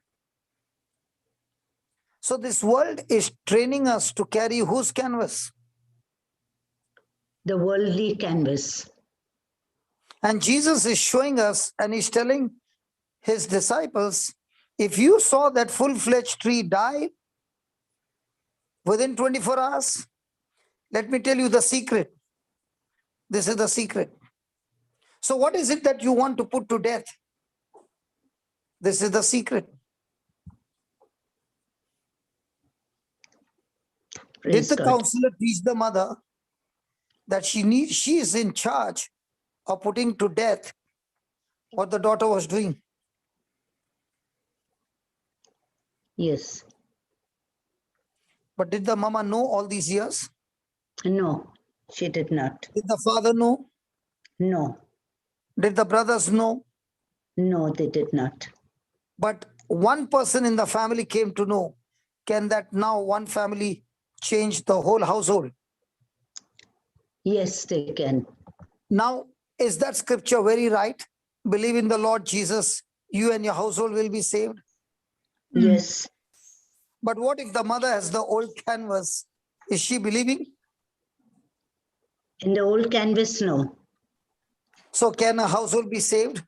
So this world is training us to carry whose canvas? The worldly canvas. And Jesus is showing us and he's telling his disciples, if you saw that full-fledged tree die within 24 hours, let me tell you the secret. This is the secret. So what is it that you want to put to death? This is the secret. Praise Did the God. counselor teach the mother that she is in charge of putting to death what the daughter was doing? Yes. But did the mama know all these years? No, she did not. Did the father know? No, Did the brothers know? no, they did not. But one person in the family came to know. Can that now one family change the whole household? Yes, they can. Now, is that scripture very right? Believe in the Lord Jesus, you and your household will be saved. Yes, But what if the mother has the old canvas? Is she believing? in the old canvas, no. So can a household be saved?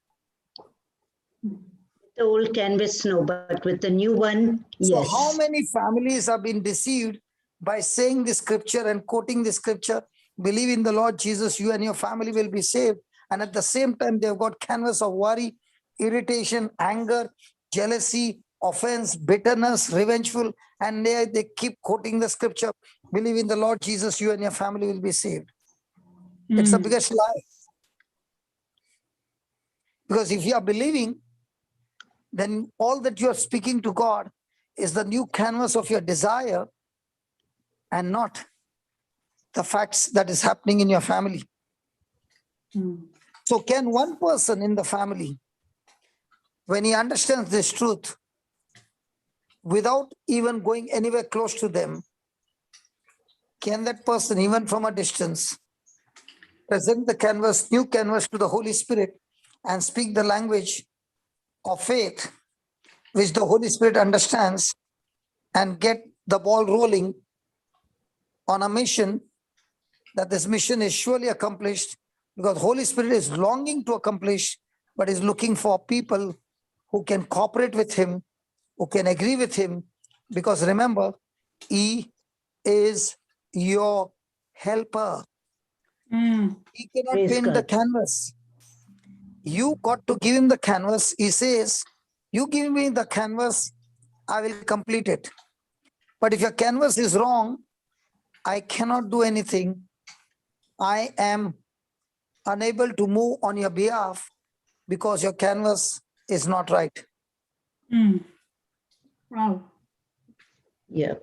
The old canvas, no, but with the new one, So yes. how many families have been deceived by saying the scripture and quoting the scripture, believe in the Lord Jesus, you and your family will be saved. And at the same time, they've got canvas of worry, irritation, anger, jealousy, offense, bitterness, revengeful, and they keep quoting the scripture, believe in the Lord Jesus, you and your family will be saved. It's the biggest lie. Because if you are believing, then all that you are speaking to God is the new canvas of your desire and not the facts that is happening in your family. So can one person in the family, when he understands this truth, without even going anywhere close to them, can that person, even from a distance, present the canvas, new canvas to the Holy Spirit and speak the language of faith, which the Holy Spirit understands, and get the ball rolling on a mission, that this mission is surely accomplished because Holy Spirit is longing to accomplish, but is looking for people who can cooperate with him, who can agree with him, because remember, he is your helper. He cannot Praise paint the God. canvas. You got to give him the canvas. He says, you give me the canvas, I will complete it. But if your canvas is wrong, I cannot do anything. I am unable to move on your behalf because your canvas is not right. Wow. Yeah.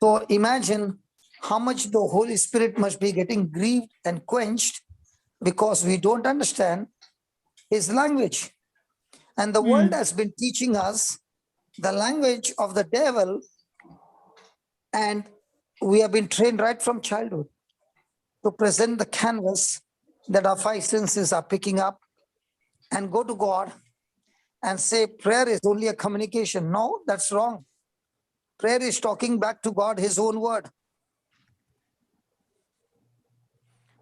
So imagine how much the Holy Spirit must be getting grieved and quenched because we don't understand his language. And the world has been teaching us the language of the devil, and we have been trained right from childhood to present the canvas that our five senses are picking up and go to God and say prayer is only a communication. No, that's wrong. Prayer is talking back to God his own word.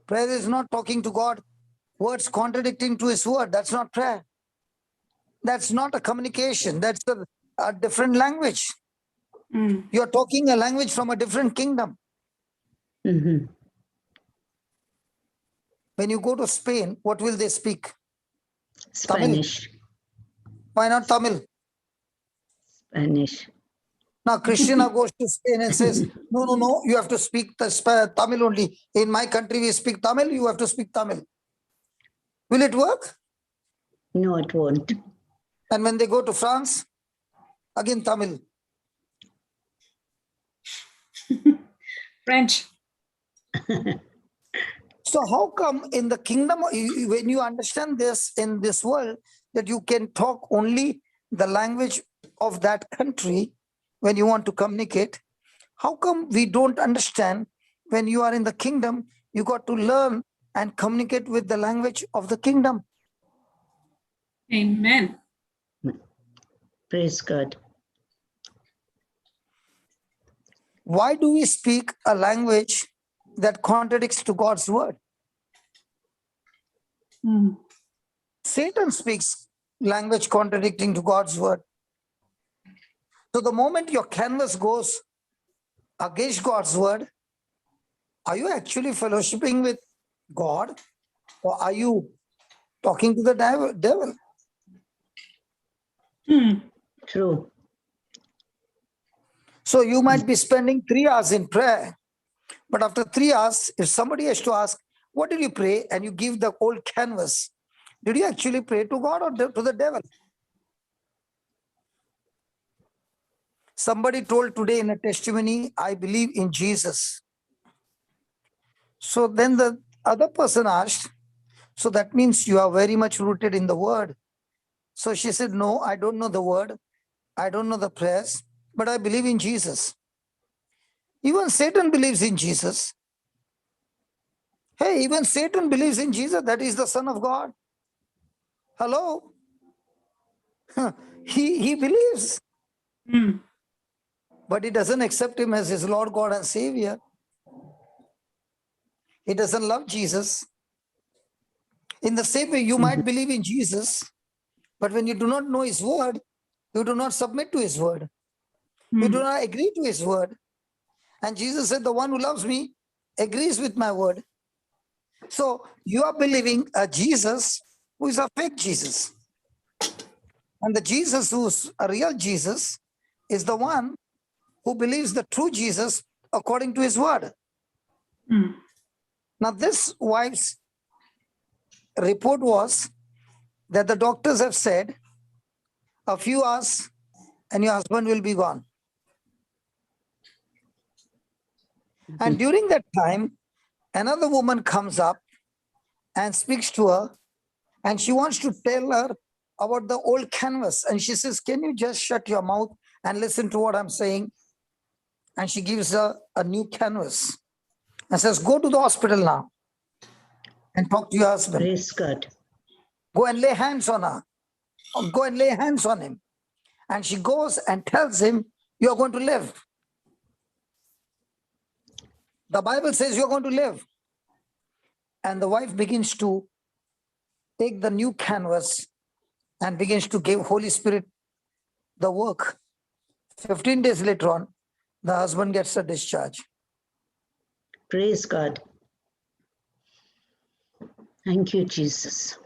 Prayer is not talking to God words contradicting to his word. That's not prayer. That's not a communication. That's a different language. You're talking a language from a different kingdom. Mhm. When you go to Spain, what will they speak? Spanish. Why not Tamil? Spanish. Now Krishna goes to Spain and says, no, you have to speak the Tamil only. In my country, we speak Tamil, you have to speak Tamil. Will it work? No, it won't. And when they go to France, again Tamil. French. So how come in the kingdom, when you understand this in this world, that you can talk only the language of that country when you want to communicate? How come we don't understand when you are in the kingdom, you got to learn and communicate with the language of the kingdom? Amen. Praise God. Why do we speak a language that contradicts to God's word? Satan speaks language contradicting to God's word. So the moment your canvas goes against God's word, are you actually fellowshipping with God, or are you talking to the devil? True. So you might be spending 3 hours in prayer, but after 3 hours, if somebody has to ask, what did you pray? And you give the old canvas, did you actually pray to God or to the devil? Somebody told today in a testimony, I believe in Jesus. So then the other person asked, so that means you are very much rooted in the word. So she said, no, I don't know the word. I don't know the prayers, but I believe in Jesus. Even Satan believes in Jesus. Hey, even Satan believes in Jesus, that is the Son of God. Hello? He believes, but he doesn't accept him as his Lord, God, and Savior. He doesn't love Jesus. In the same way, you might believe in Jesus, but when you do not know his word, you do not submit to his word. You do not agree to his word. And Jesus said, the one who loves me agrees with my word. So you are believing a Jesus who is a fake Jesus. And the Jesus who's a real Jesus is the one who believes the true Jesus according to his word. Now this wife's report was that the doctors have said a few hours and your husband will be gone. And during that time, another woman comes up and speaks to her, and she wants to tell her about the old canvas. And she says, can you just shut your mouth and listen to what I'm saying? And she gives her a new canvas and says, go to the hospital now and talk to your husband. Praise God. Go and lay hands on her. Or go and lay hands on him. And she goes and tells him, you're going to live. The Bible says you're going to live. And the wife begins to take the new canvas and begins to give Holy Spirit the work. 15 days later on, the husband gets a discharge. Praise God. Thank you, Jesus.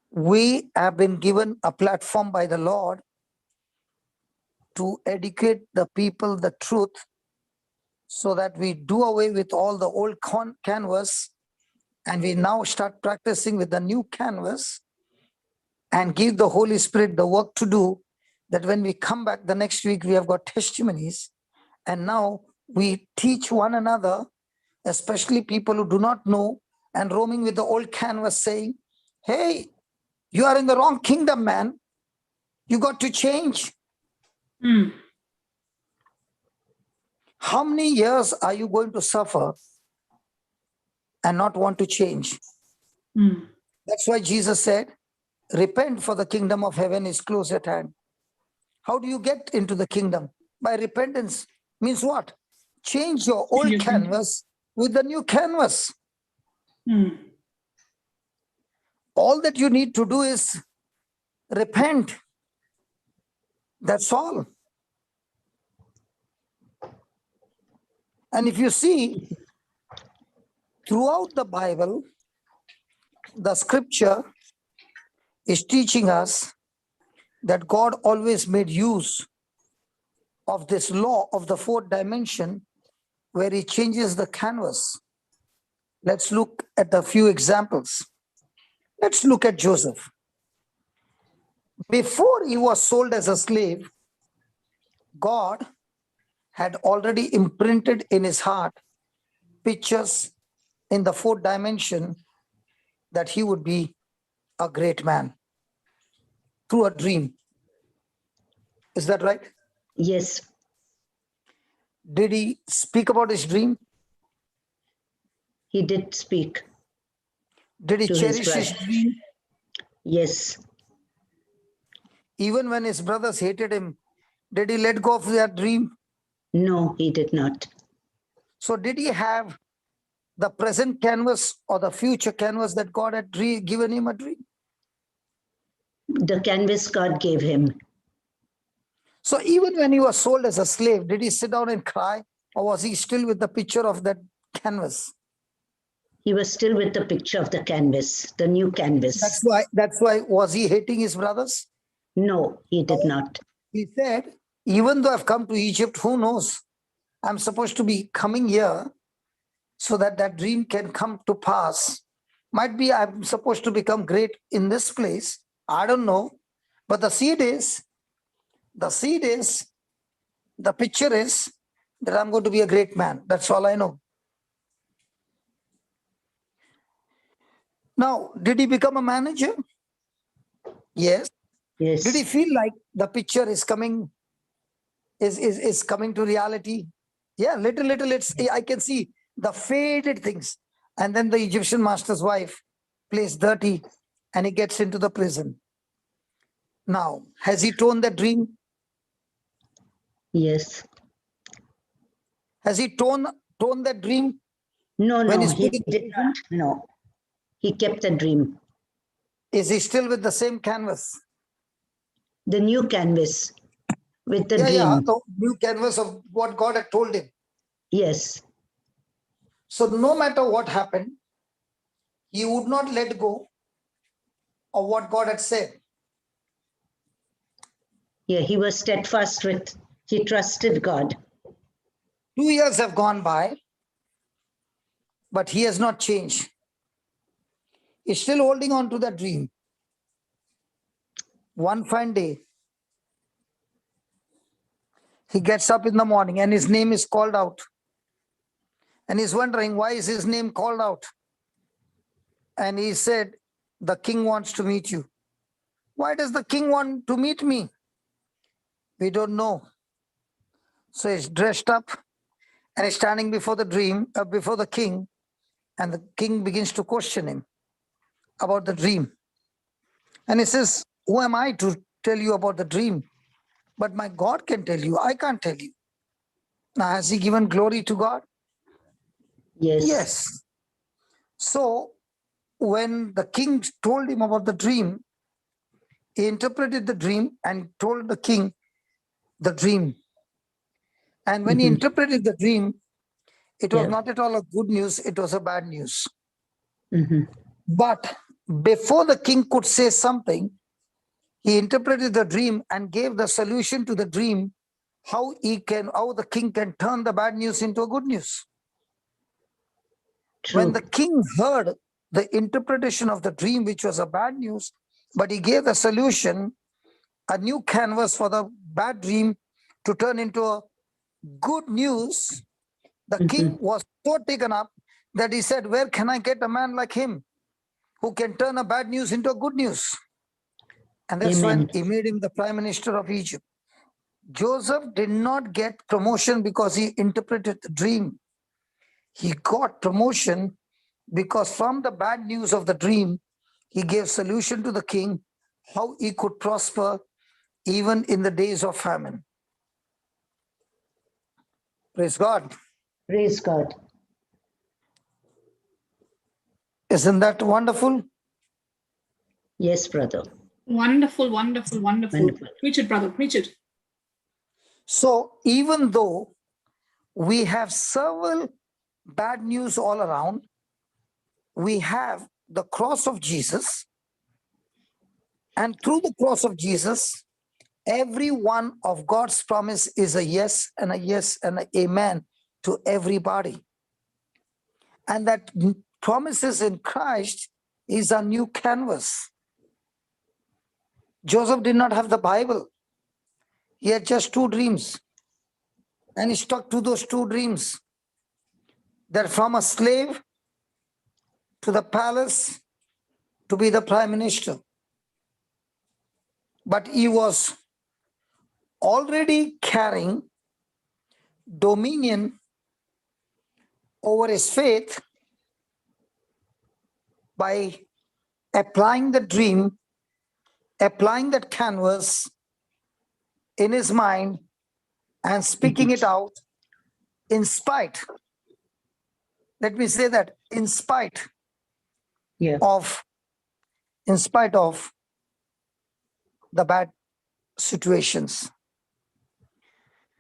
We have been given a platform by the Lord to educate the people the truth, so that we do away with all the old canvas, and we now start practicing with the new canvas and give the Holy Spirit the work to do, that when we come back the next week, we have got testimonies. And now we teach one another, especially people who do not know and roaming with the old canvas, saying, hey, you are in the wrong kingdom, man. You got to change. How many years are you going to suffer and not want to change? That's why Jesus said, repent, for the kingdom of heaven is close at hand. How do you get into the kingdom? By repentance. Means what? Change your old canvas with the new canvas. All that you need to do is repent. That's all. And if you see, throughout the Bible, the scripture is teaching us that God always made use of this law of the fourth dimension where he changes the canvas. Let's look at a few examples. Let's look at Joseph. Before he was sold as a slave, God had already imprinted in his heart pictures in the fourth dimension that he would be a great man through a dream. Is that right? Yes, Did he speak about his dream? he did speak Did he to his cherish his bride. dream? Yes, Even when his brothers hated him, did he let go of that dream? no, he did not. So did he have the present canvas or the future canvas that God had given him a dream? The canvas God gave him. So even when he was sold as a slave, did he sit down and cry, or was he still with the picture of that canvas? He was still with the picture of the canvas, the new canvas. That's why was he hating his brothers? No, he did not. He said, even though I've come to Egypt, who knows? I'm supposed to be coming here so that that dream can come to pass. Might be I'm supposed to become great in this place. I don't know. But the seed is, the picture is that I'm going to be a great man. That's all I know. Now, did he become a manager? Yes. Yes. Did he feel like the picture is coming, is coming to reality? Yeah, little, I can see the faded things. And then the Egyptian master's wife plays dirty and he gets into the prison. Now, has he torn that dream? Yes. Has he torn that dream? No, When no, he's he put in did not. No, he kept the dream. Is he still with the same canvas? The new canvas with the Yeah, dream. the new canvas of what God had told him. Yes. So no matter what happened, he would not let go of what God had said. Yeah, he was steadfast he trusted God. 2 years have gone by, but he has not changed. He's still holding on to that dream. One fine day, he gets up in the morning and his name is called out. And he's wondering, why is his name called out? And he said, the king wants to meet you. Why does the king want to meet me? We don't know. So he's dressed up and he's standing before before the king, and the king begins to question him about the dream. And he says, who am I to tell you about the dream? But my God can tell you, I can't tell you. Now, has he given glory to God? Yes. Yes. So when the king told him about the dream, he interpreted the dream and told the king the dream. And when he interpreted the dream, it was not at all a good news, it was a bad news. But before the king could say something, he interpreted the dream and gave the solution to the dream, how the king can turn the bad news into a good news. True. When the king heard the interpretation of the dream, which was a bad news, but he gave the solution, a new canvas for the bad dream to turn into a good news, the king was so taken up that he said, where can I get a man like him who can turn a bad news into a good news? And that's when he made him the prime minister of Egypt. Joseph did not get promotion because he interpreted the dream. He got promotion because from the bad news of the dream, he gave solution to the king how he could prosper even in the days of famine. Praise God. Praise God. Isn't that wonderful? Yes, brother. Wonderful, wonderful, wonderful. Preach it, brother, preach it. So even though we have several bad news all around, we have the cross of Jesus. And through the cross of Jesus, Every one of God's promise is a yes and a yes and an amen to everybody. And that promises in Christ is a new canvas. Joseph did not have the Bible. He had just 2 dreams. And he stuck to those 2 dreams. That from a slave to the palace to be the prime minister. But he was already carrying dominion over his faith by applying the dream, applying that canvas in his mind and speaking it out in spite. Let me say that in spite of the bad situations.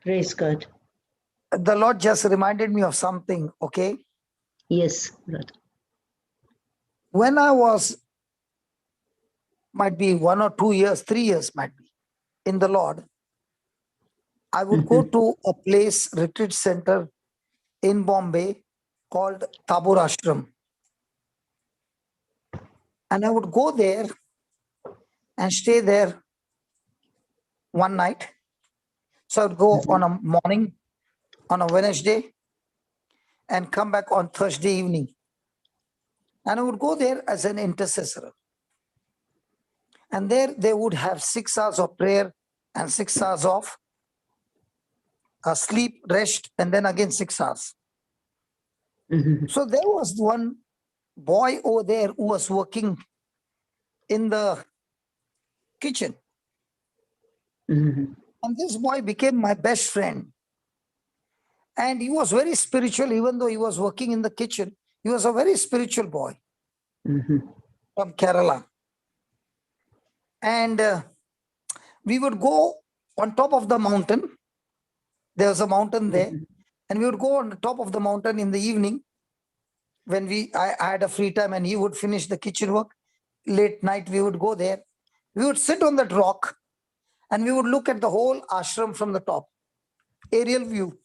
Praise God. The Lord just reminded me of something, okay? Yes, brother. When I was, might be 1 or 2 years, 3 years might be, in the Lord, I would go to a place, retreat center in Bombay called Tabor Ashram. And I would go there and stay there one night. So I would go on a morning, on a Wednesday, and come back on Thursday evening. And I would go there as an intercessor. And there they would have 6 hours of prayer and 6 hours of sleep, rest, and then again 6 hours. So there was one boy over there who was working in the kitchen. And this boy became my best friend. And he was very spiritual, even though he was working in the kitchen. He was a very spiritual boy from Kerala. And we would go on top of the mountain. There was a mountain there. And we would go on the top of the mountain in the evening when I had a free time and he would finish the kitchen work. Late night, we would go there. We would sit on that rock and we would look at the whole ashram from the top, aerial view.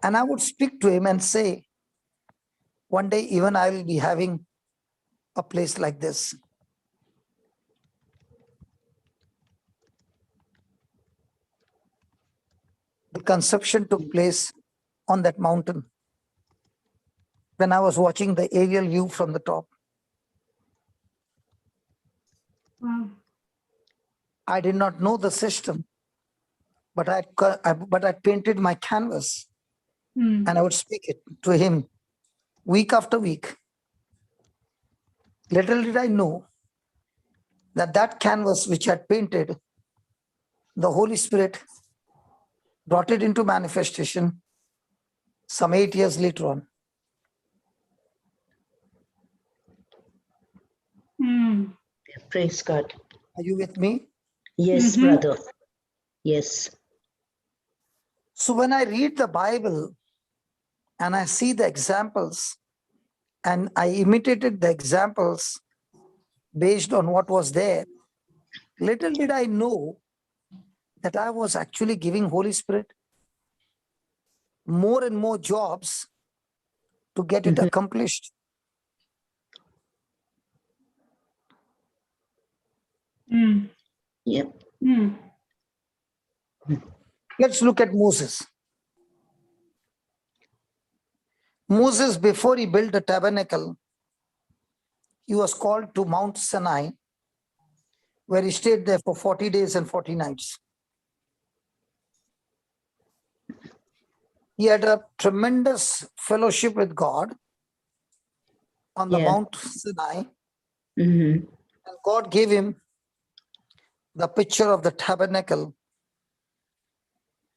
And I would speak to him and say, one day even I will be having a place like this. The conception took place on that mountain when I was watching the aerial view from the top. Wow. I did not know the system, but I painted my canvas and I would speak it to him week after week. Little did I know that canvas which I had painted, the Holy Spirit brought it into manifestation some 8 years later on. Praise God. Are you with me? Yes, brother. Yes. So when I read the Bible and I see the examples and I imitated the examples based on what was there, little did I know that I was actually giving Holy Spirit more and more jobs to get it accomplished. Yep. Let's look at Moses. Moses, before he built the tabernacle, he was called to Mount Sinai, where he stayed there for 40 days and 40 nights. He had a tremendous fellowship with God on the Mount Sinai. And God gave him the picture of the tabernacle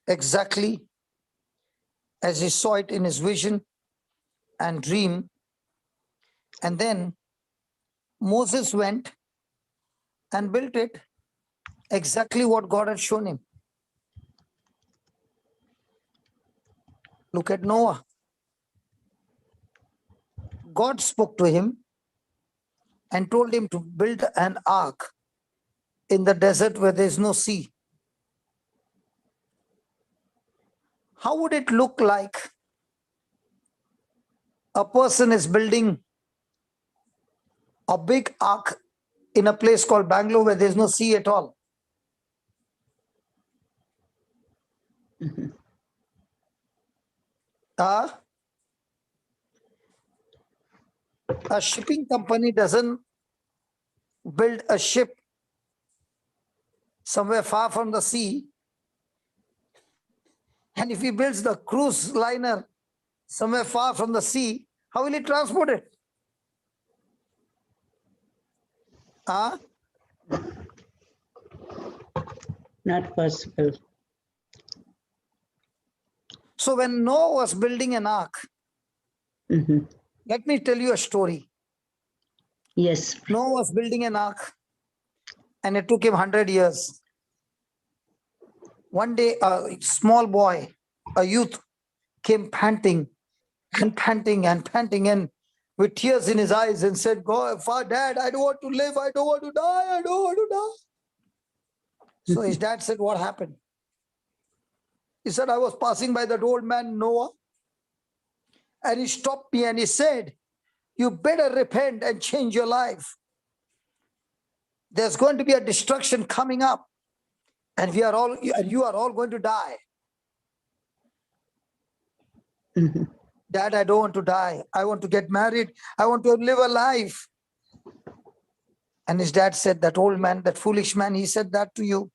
exactly as he saw it in his vision and dream. And then Moses went and built it exactly what God had shown him. Look at Noah. God spoke to him and told him to build an ark in the desert where there's no sea. How would it look like a person is building a big ark in a place called Bangalore where there's no sea at all? Mhm. A shipping company doesn't build a ship somewhere far from the sea. And if he builds the cruise liner somewhere far from the sea, how will he transport it? Not possible. So when Noah was building an ark, Mhm. let me tell you a story. Yes. Noah was building an ark and it took him 100 years. One day, a small boy, a youth, came panting and panting and panting and with tears in his eyes and said, "God, Dad, I don't want to live. I don't want to die. I don't want to die." So his dad said, "What happened?" He said, "I was passing by that old man Noah and he stopped me and he said, 'You better repent and change your life. There's going to be a destruction coming up and you are all going to die.'" Mhm. "Dad, I don't want to die. I want to get married. I want to live a life." And his dad said, "That old man, that foolish man, he said that to you.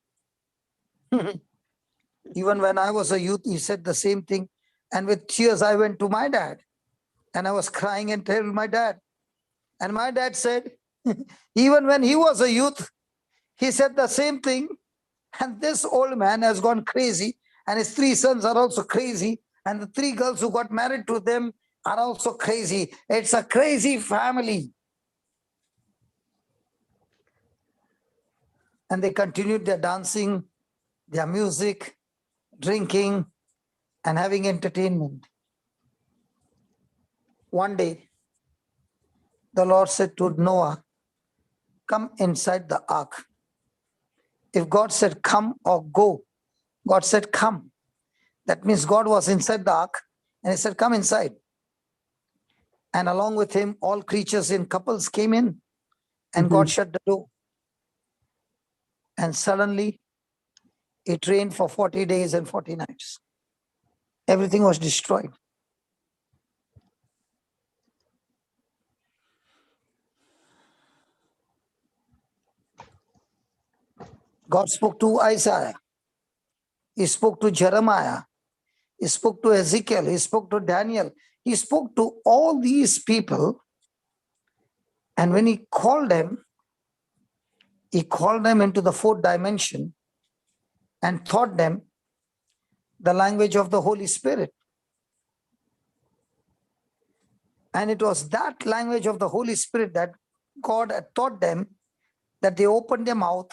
Even when I was a youth, he said the same thing. And with tears, I went to my dad and I was crying and told my dad. And my dad said, even when he was a youth, he said the same thing. And this old man has gone crazy and his 3 sons are also crazy. And the 3 girls who got married to them are also crazy. It's a crazy family." And they continued their dancing, their music, drinking, and having entertainment. One day, the Lord said to Noah, "Come inside the ark." If God said come or go, God said come. That means God was inside the ark and he said, "Come inside." And along with him, all creatures in couples came in and God shut the door. And suddenly it rained for 40 days and 40 nights. Everything was destroyed. God spoke to Isaiah. He spoke to Jeremiah. He spoke to Ezekiel. He spoke to Daniel. He spoke to all these people. And when he called them into the 4th dimension and taught them the language of the Holy Spirit. And it was that language of the Holy Spirit that God had taught them, that they opened their mouth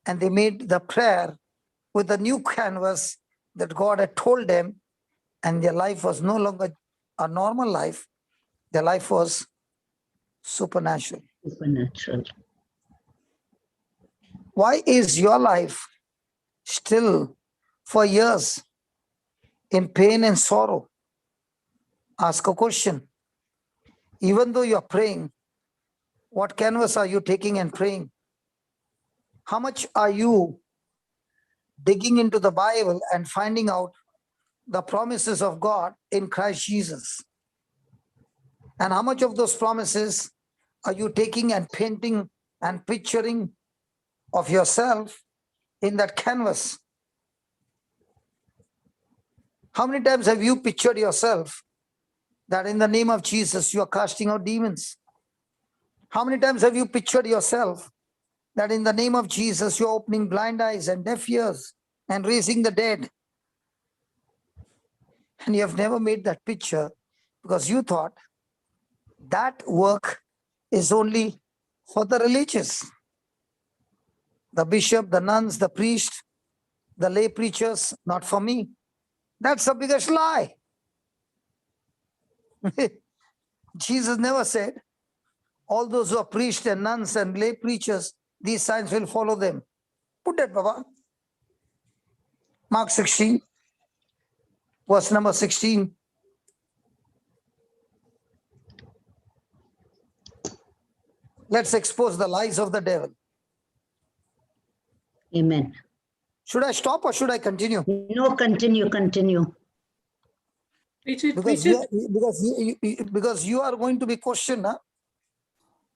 and they made the prayer with the new canvas that God had told them, and their life was no longer a normal life. Their life was supernatural. Supernatural. Why is your life still for years in pain and sorrow? Ask a question. Even though you're praying, what canvas are you taking and praying? How much are you digging into the Bible and finding out the promises of God in Christ Jesus? And how much of those promises are you taking and painting and picturing of yourself in that canvas? How many times have you pictured yourself that in the name of Jesus you are casting out demons? How many times have you pictured yourself that in the name of Jesus you're opening blind eyes and deaf ears and raising the dead? And you have never made that picture because you thought that work is only for the religious. The bishop, the nuns, the priest, the lay preachers, not for me. That's the biggest lie. Jesus never said, all those who are priests and nuns and lay preachers, these signs will follow them. Put that, Baba. Mark 16, verse number 16. Let's expose the lies of the devil. Amen. Should I stop or should I continue? No, continue. Preach it, Because preach it. because you are going to be questioned, huh?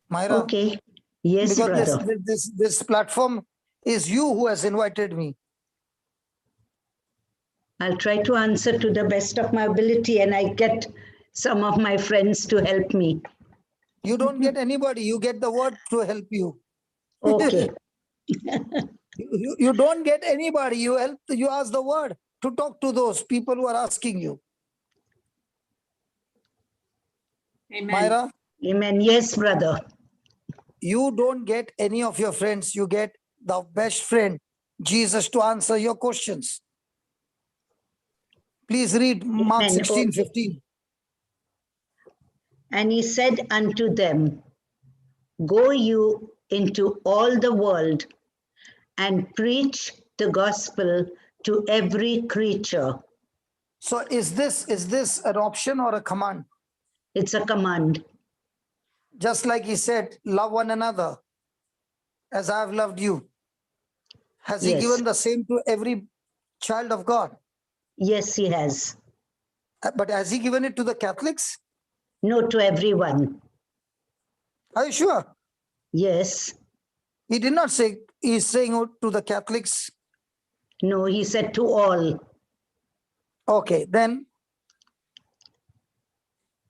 Myra. Okay. Yes, Because brother. this platform is you who has invited me. I'll try to answer to the best of my ability, and I get some of my friends to help me. You don't get anybody, you get the word to help you. Okay. You don't get anybody, you ask the word to talk to those people who are asking you. Amen. Myra, Amen. Yes, brother. you don't get any of your friends, you get the best friend, Jesus, to answer your questions. Please read Mark Amen. 16, Okay. 15. And he said unto them, Go you into all the world and preach the gospel to every creature. So is this an option or a command? It's a command. Just like he said, love one another as I have loved you. Has he Yes. given the same to every child of God? Yes, he has. But has he given it to the Catholics? No, to everyone. Are you sure? Yes. He did not say, he's saying to the Catholics. No, he said to all. Okay, then.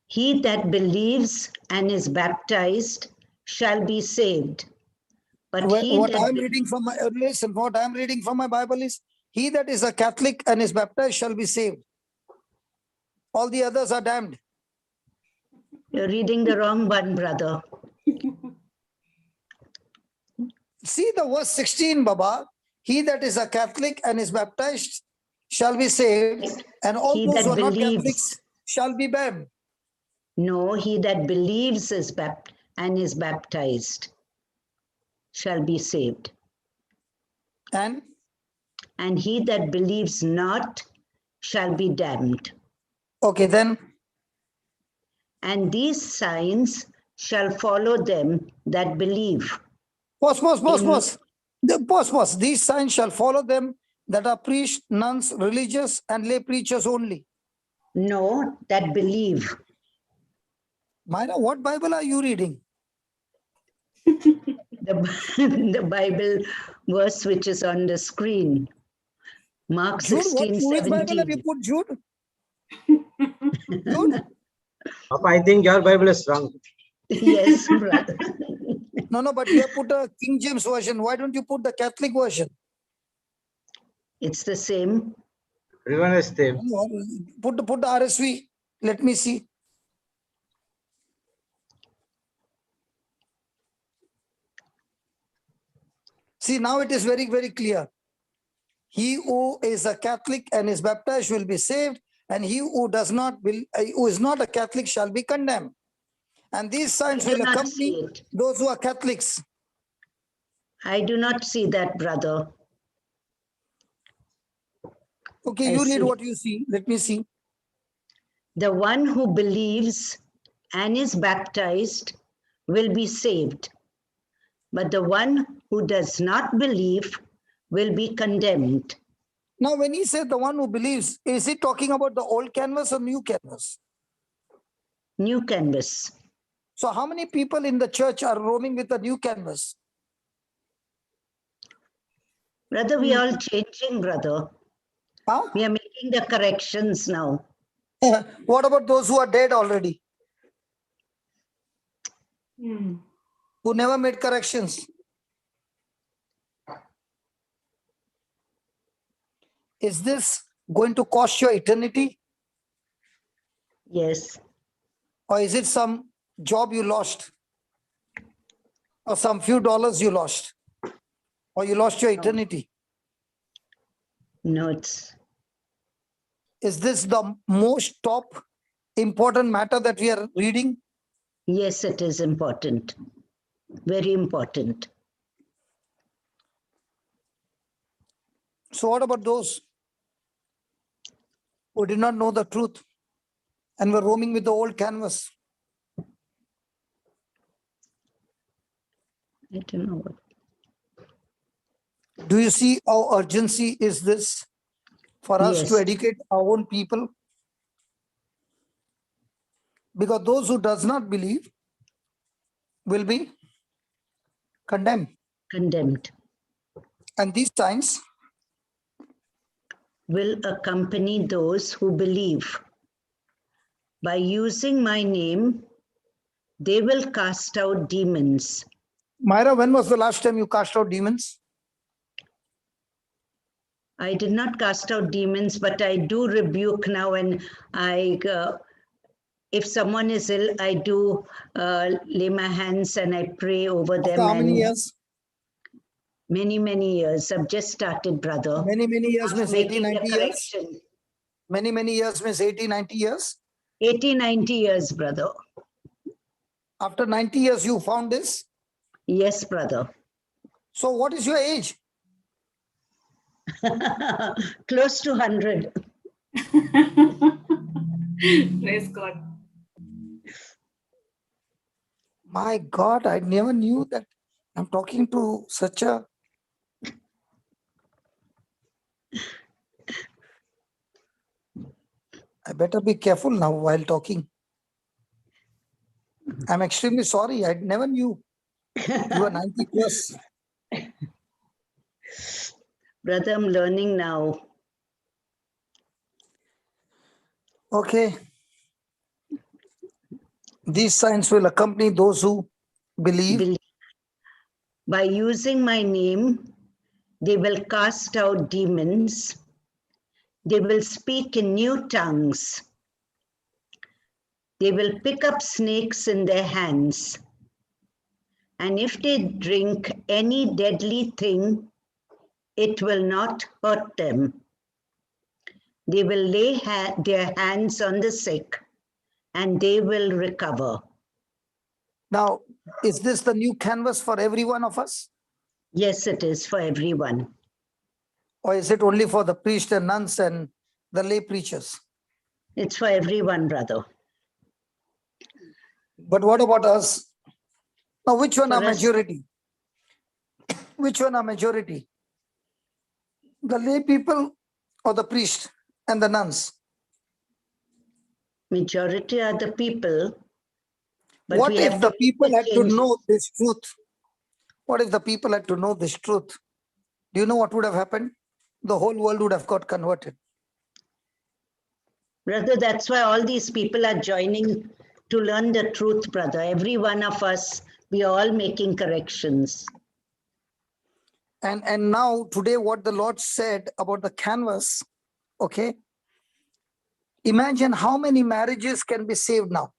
He that believes and is baptized shall be saved. But What I'm reading from my, listen, what I'm reading from my Bible is, he that is a Catholic and is baptized shall be saved. All the others are damned. You're reading the wrong one, brother. See the verse 16, Baba. He that is a Catholic and is baptized shall be saved, and all He those that who are not believes. Catholics shall be damned. No, he that believes and is baptized shall be saved. And he that believes not shall be damned. okay, then. And these signs shall follow them that believe. Pause. These signs shall follow them that are priests, nuns, religious, and lay preachers only. No, that believe. Myra, what Bible are you reading? The Bible verse which is on the screen. Mark Jude, 16, which Bible have you 17. put, Jude? Jude? Papa, I think your Bible is wrong. Yes, brother. No, but you have put a King James version. Why don't you put the Catholic version? It's the same. Everyone is same. Put the RSV. Let me see. See, now it is very, very clear. He who is a Catholic and is baptized will be saved, and he who does not, who is not a Catholic shall be condemned. And these signs will accompany those who are Catholics. I do not see that, brother. Okay, you read what you see. Let me see. The one who believes and is baptized will be saved, but the one who does not believe will be condemned. Now, when he said the one who believes, is he talking about the old canvas or new canvas? New canvas. So how many people in the church are roaming with a new canvas? Brother, we are all changing, brother. Huh? We are making the corrections now. What about those who are dead already? Who never made corrections? Is this going to cost your eternity? Yes. Or is it some job you lost? Or some few dollars you lost? Or you lost your eternity? No, it's... Is this the most top important matter that we are reading? Yes, it is important. Very important. So what about those who did not know the truth and were roaming with the old canvas? I don't know what. Do you see how urgency is this for us to Yes. educate our own people? Because those who does not believe will be condemned. Condemned. And these signs Will accompany those who believe. By using my name, they will cast out demons. Myra, when was the last time you cast out demons? I did not cast out demons, but I do rebuke now, and if someone is ill, I do lay my hands and I pray over them. After how many and years? Many years. I've just started, brother. Many years means 80, Making the 90 years? correction. Many years means 80, 90 years? 80, 90 years, brother. After 90 years, you found this? Yes, brother. So what is your age? Close to 100. Praise God. My God, I never knew that I'm talking to such a... I better be careful now while talking. I'm extremely sorry. I never knew you are 90 plus. Brother, I'm learning now. Okay. These signs will accompany those who believe. By using my name, they will cast out demons. They will speak in new tongues. They will pick up snakes in their hands. And if they drink any deadly thing, it will not hurt them. They will lay their hands on the sick and they will recover. Now, is this the new canvas for every one of us? Yes, it is for everyone. Or is it only for the priests and nuns and the lay preachers? It's for everyone, brother. But what about us? Now, which one For are us- majority? Which one are majority? The lay people or the priest and the nuns? Majority are the people. But What we if have the to people had to change. know this truth? What if the people had to know this truth? Do you know what would have happened? The whole world would have got converted. Brother, that's why all these people are joining to learn the truth, brother. Every one of us, we are all making corrections. And now today what the Lord said about the canvas, okay? Imagine how many marriages can be saved now.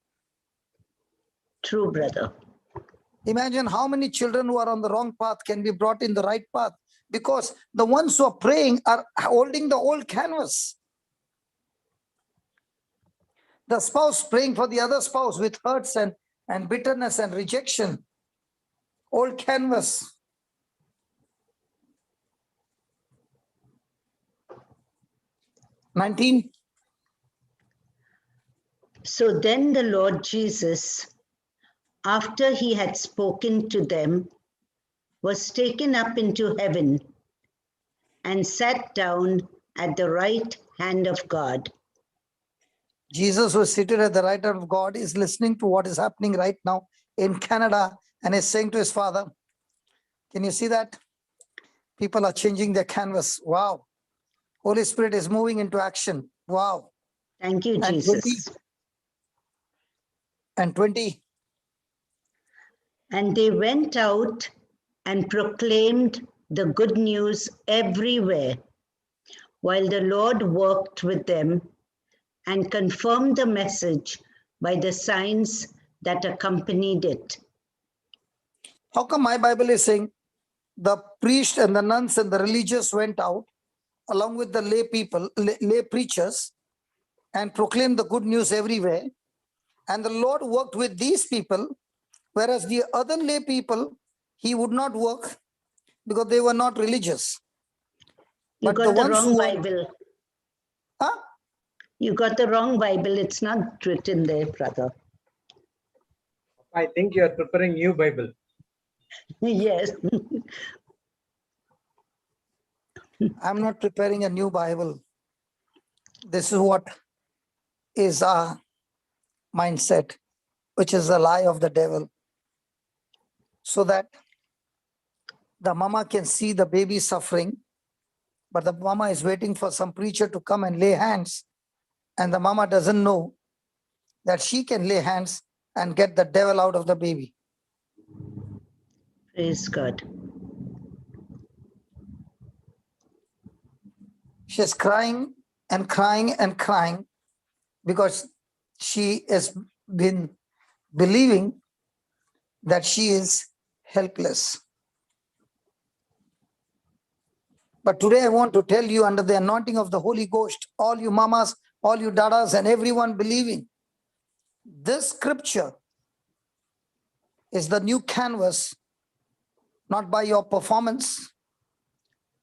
True, brother. Imagine how many children who are on the wrong path can be brought in the right path, because the ones who are praying are holding the old canvas. The spouse praying for the other spouse with hurts and bitterness and rejection. Old canvas. (19) So then the Lord Jesus, after he had spoken to them, was taken up into heaven and sat down at the right hand of God. Jesus, who is seated at the right hand of God, is listening to what is happening right now in Canada and is saying to his Father, can you see that? People are changing their canvas. Wow. Holy Spirit is moving into action. Wow. Thank you, And Jesus. 20. And they went out and proclaimed the good news everywhere, while the Lord worked with them and confirmed the message by the signs that accompanied it. How come my Bible is saying the priest and the nuns and the religious went out along with the lay people, lay preachers, and proclaimed the good news everywhere, and the Lord worked with these people, whereas the other lay people, he would not work because they were not religious? You But the got the ones wrong who are, Bible. huh? You got the wrong Bible. It's not written there, brother. I think you are preparing new Bible. Yes. I'm not preparing a new Bible. This is what is our mindset, which is a lie of the devil. So that the mama can see the baby suffering, but the mama is waiting for some preacher to come and lay hands. And the mama doesn't know that she can lay hands and get the devil out of the baby. Praise God. She's crying and crying and crying because she has been believing that she is helpless. But today I want to tell you, under the anointing of the Holy Ghost, all you mamas, all you dadas, and everyone believing, this scripture is the new canvas, not by your performance,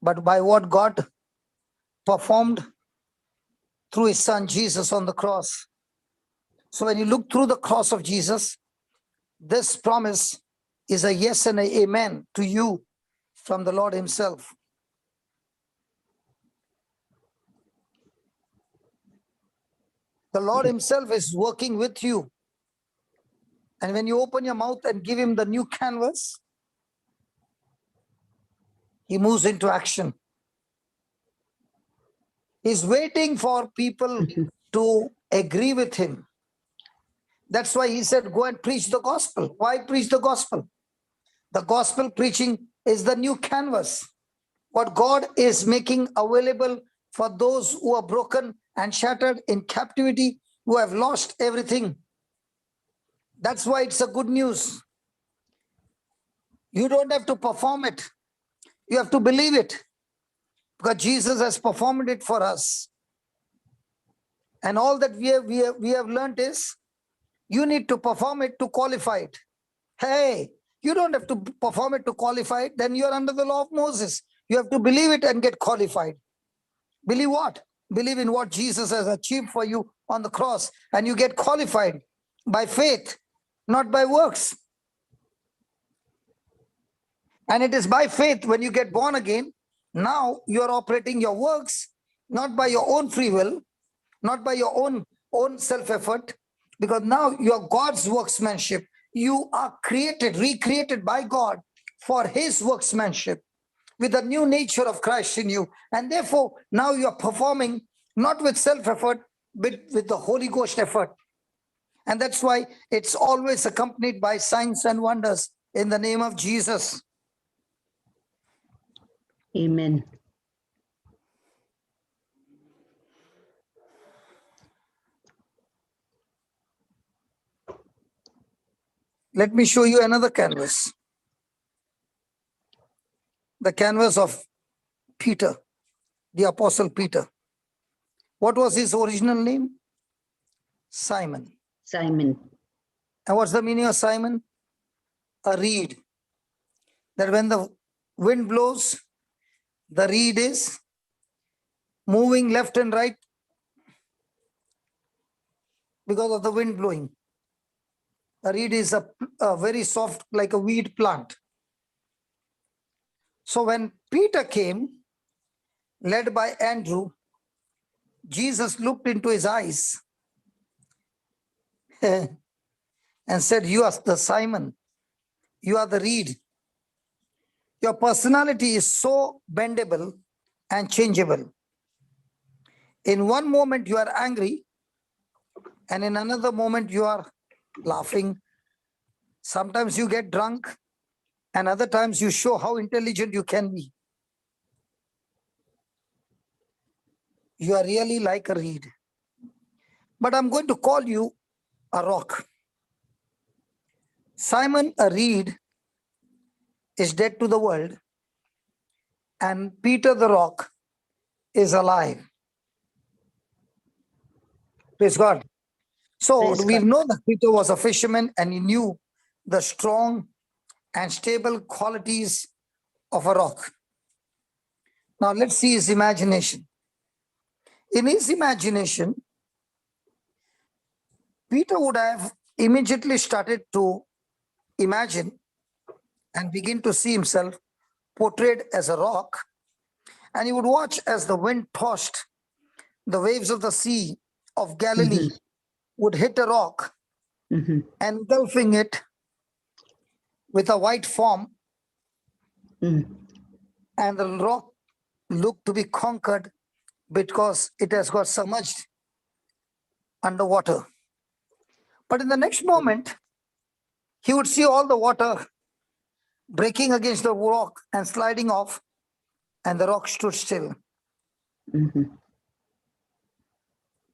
but by what God performed through his son Jesus on the cross. So when you look through the cross of Jesus, this promise is a yes and a amen to you from the Lord himself. The Lord himself is working with you. And when you open your mouth and give him the new canvas, he moves into action. He's waiting for people to agree with him. That's why he said, go and preach the gospel. Why preach the gospel? The gospel preaching is the new canvas. What God is making available for those who are broken and shattered in captivity, who have lost everything. That's why it's a good news. You don't have to perform it. You have to believe it, because Jesus has performed it for us. And all that we have learned is, you need to perform it to qualify it. Hey, you don't have to perform it to qualify it. Then you're under the law of Moses. You have to believe it and get qualified. Believe what? Believe in what Jesus has achieved for you on the cross, and you get qualified by faith, not by works. And it is by faith when you get born again. Now you're operating your works, not by your own free will, not by your own self-effort, because now you're God's workmanship. You are created, recreated by God for his workmanship, with the new nature of Christ in you. And therefore, now you're performing not with self-effort, but with the Holy Ghost effort. And that's why it's always accompanied by signs and wonders in the name of Jesus. Amen. Let me show you another canvas. The canvas of Peter, the Apostle Peter. What was his original name? Simon. Simon. And what's the meaning of Simon? A reed. That when the wind blows, the reed is moving left and right because of the wind blowing. A reed is a very soft, like a weed plant. So when Peter came, led by Andrew, Jesus looked into his eyes and said, you are the Simon, you are the reed. Your personality is so bendable and changeable. In one moment you are angry, and in another moment you are laughing. Sometimes you get drunk, and other times you show how intelligent you can be. You are really like a reed. But I'm going to call you a rock. Simon, a reed, is dead to the world, and Peter, the rock, is alive. Praise God. So Praise we God. know that Peter was a fisherman, and he knew the strong and stable qualities of a rock. Now let's see his imagination. In his imagination, Peter would have immediately started to imagine and begin to see himself portrayed as a rock, and he would watch as the wind tossed the waves of the Sea of Galilee would hit a rock, engulfing it with a white foam, and the rock looked to be conquered because it has got submerged underwater. But in the next moment, he would see all the water breaking against the rock and sliding off, and the rock stood still.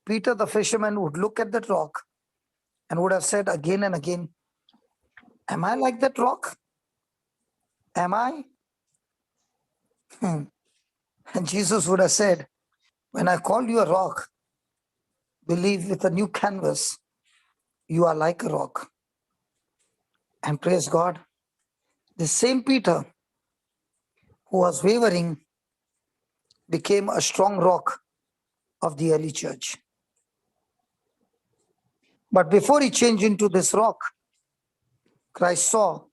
Peter, the fisherman, would look at that rock and would have said again and again, am I like that rock? Am I? And Jesus would have said, when I call you a rock, believe with a new canvas, you are like a rock. And praise God, the same Peter who was wavering became a strong rock of the early church. But before he changed into this rock, Christ saw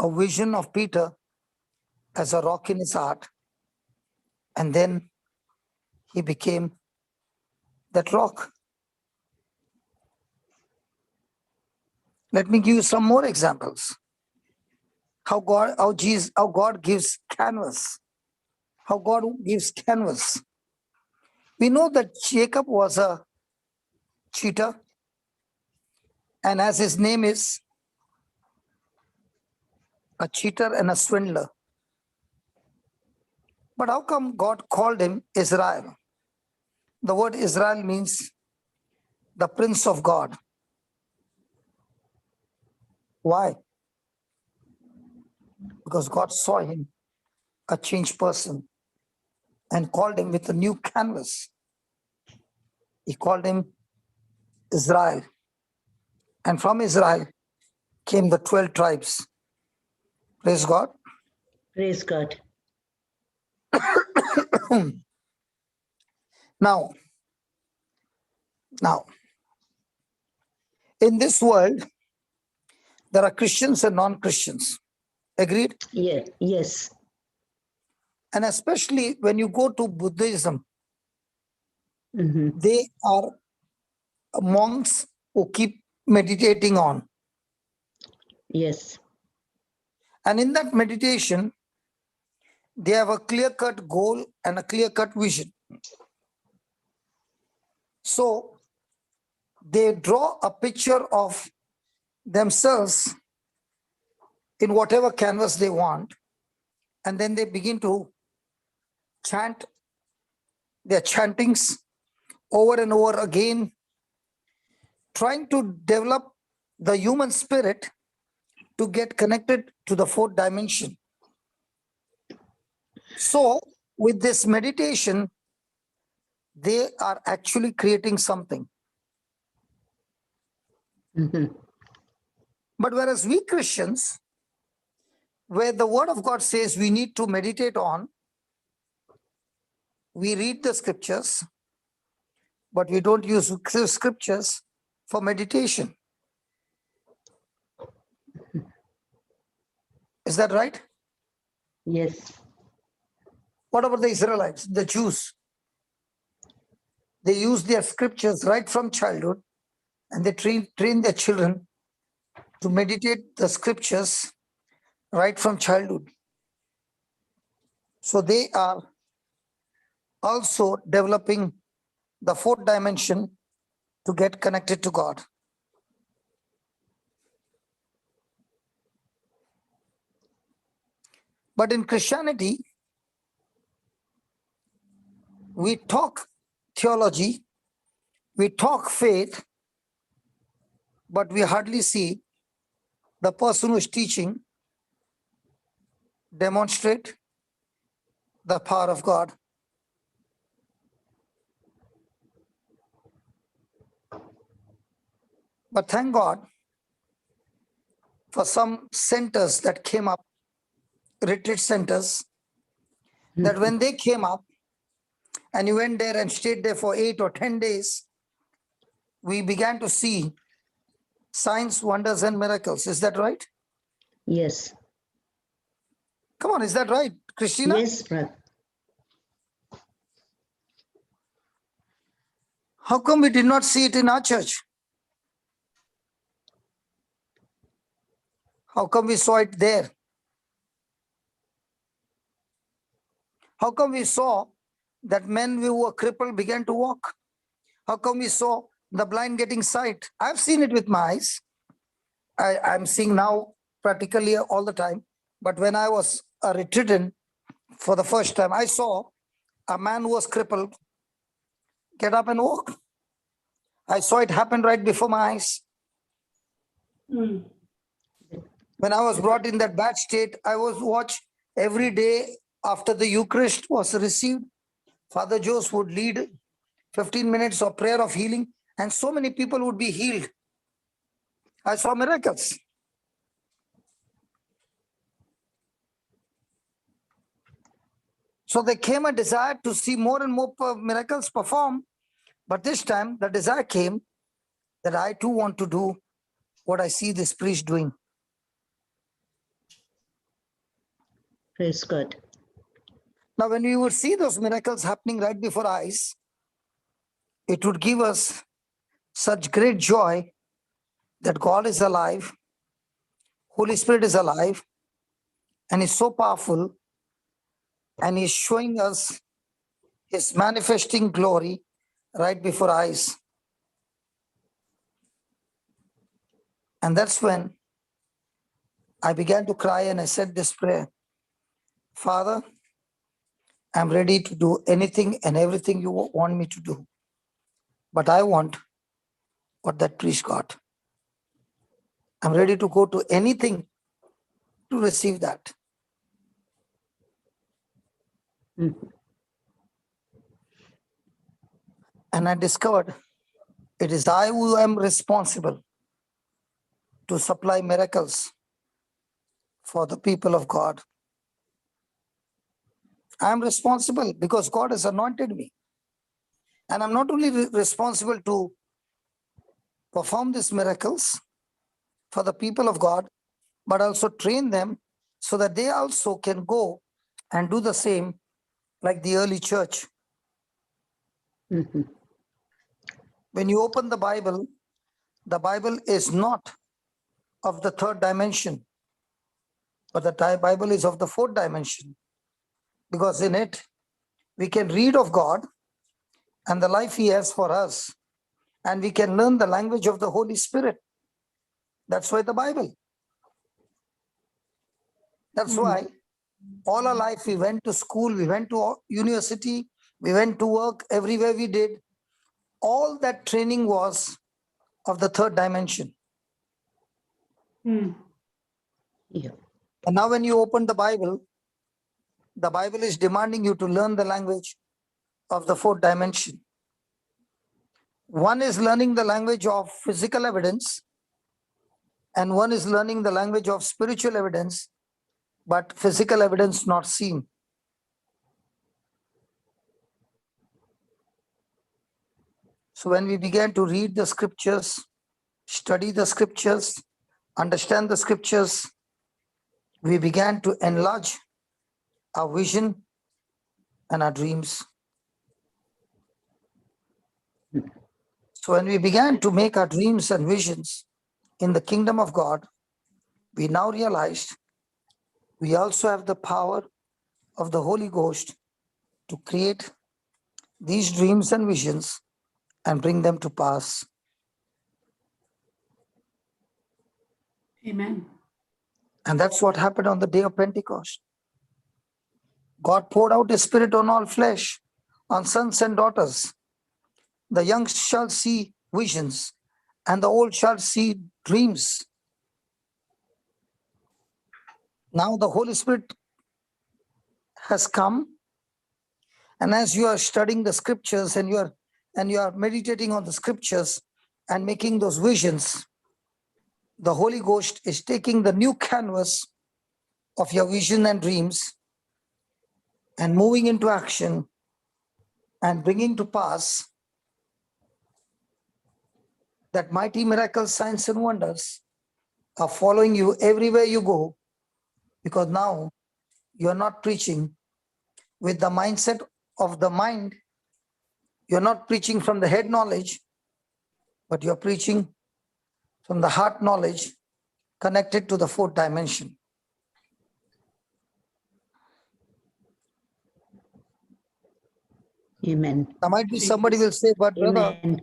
a vision of Peter as a rock in his heart, and then he became that rock. Let me give you some more examples. How God gives canvas. How God gives canvas. We know that Jacob was a cheater, and as his name is, a cheater and a swindler. But how come God called him Israel? The word Israel means the Prince of God. Why? Because God saw him a changed person and called him with a new canvas. He called him Israel. And from Israel came the 12 tribes. Praise God. Praise God. Now, in this world, there are Christians and non-Christians. Agreed? Yeah, yes. And especially when you go to Buddhism, they are monks who keep meditating on. Yes. And in that meditation, they have a clear-cut goal and a clear-cut vision. So they draw a picture of themselves in whatever canvas they want, and then they begin to chant their chantings over and over again, trying to develop the human spirit to get connected to the fourth dimension. So with this meditation, they are actually creating something. But whereas we Christians, where the word of God says we need to meditate on, we read the scriptures, but we don't use scriptures for meditation. Is that right? Yes. What about the Israelites, the Jews? They use their scriptures right from childhood, and they train their children to meditate the scriptures right from childhood. So they are also developing the fourth dimension to get connected to God. But in Christianity, we talk theology, we talk faith, but we hardly see the person who is teaching demonstrate the power of God. But thank God for some centers that came up, retreat centers, that when they came up and you went there and stayed there for 8 or 10 days, we began to see signs, wonders, and miracles. Is that right? Yes. Come on, is that right, Christina? Yes, brother. How come we did not see it in our church? How come we saw it there? How come we saw that men who were crippled began to walk? How come we saw the blind getting sight? I've seen it with my eyes. I'm seeing now practically all the time. But when I was a retreatant for the first time, I saw a man who was crippled get up and walk. I saw it happen right before my eyes. When I was brought in that bad state, I was watched every day after the Eucharist was received. Father Jose would lead 15 minutes of prayer of healing, and so many people would be healed. I saw miracles. So there came a desire to see more and more miracles performed. But this time the desire came that I too want to do what I see this priest doing. Praise God. Now, when we would see those miracles happening right before our eyes, it would give us such great joy that God is alive, Holy Spirit is alive, and is so powerful, and He's showing us His manifesting glory right before our eyes. And that's when I began to cry and I said this prayer: Father, I'm ready to do anything and everything you want me to do. But I want what that priest got. I'm ready to go to anything to receive that. And I discovered it is I who am responsible to supply miracles for the people of God. I am responsible because God has anointed me. And I'm not only responsible to perform these miracles for the people of God, but also train them so that they also can go and do the same like the early church. When you open the Bible is not of the third dimension, but the Bible is of the fourth dimension, because in it we can read of God and the life He has for us, and we can learn the language of the Holy Spirit. That's why the Bible. That's why all our life we went to school, we went to university, we went to work, everywhere we did. All that training was of the third dimension. Yeah. And now when you open the Bible is demanding you to learn the language of the fourth dimension. One is learning the language of physical evidence, and one is learning the language of spiritual evidence, but physical evidence not seen. So when we began to read the scriptures, study the scriptures, understand the scriptures, we began to enlarge our vision and our dreams. So when we began to make our dreams and visions in the kingdom of God, we now realized we also have the power of the Holy Ghost to create these dreams and visions and bring them to pass. Amen. And that's what happened on the day of Pentecost. God poured out His Spirit on all flesh, on sons and daughters. The young shall see visions, and the old shall see dreams. Now the Holy Spirit has come, and as you are studying the scriptures and you are meditating on the scriptures and making those visions, the Holy Ghost is taking the new canvas of your vision and dreams and moving into action and bringing to pass that mighty miracles, signs and wonders are following you everywhere you go, because now you're not preaching with the mindset of the mind. You're not preaching from the head knowledge, but you're preaching from the heart knowledge connected to the fourth dimension. Amen. There might be somebody will say, but brother, Amen.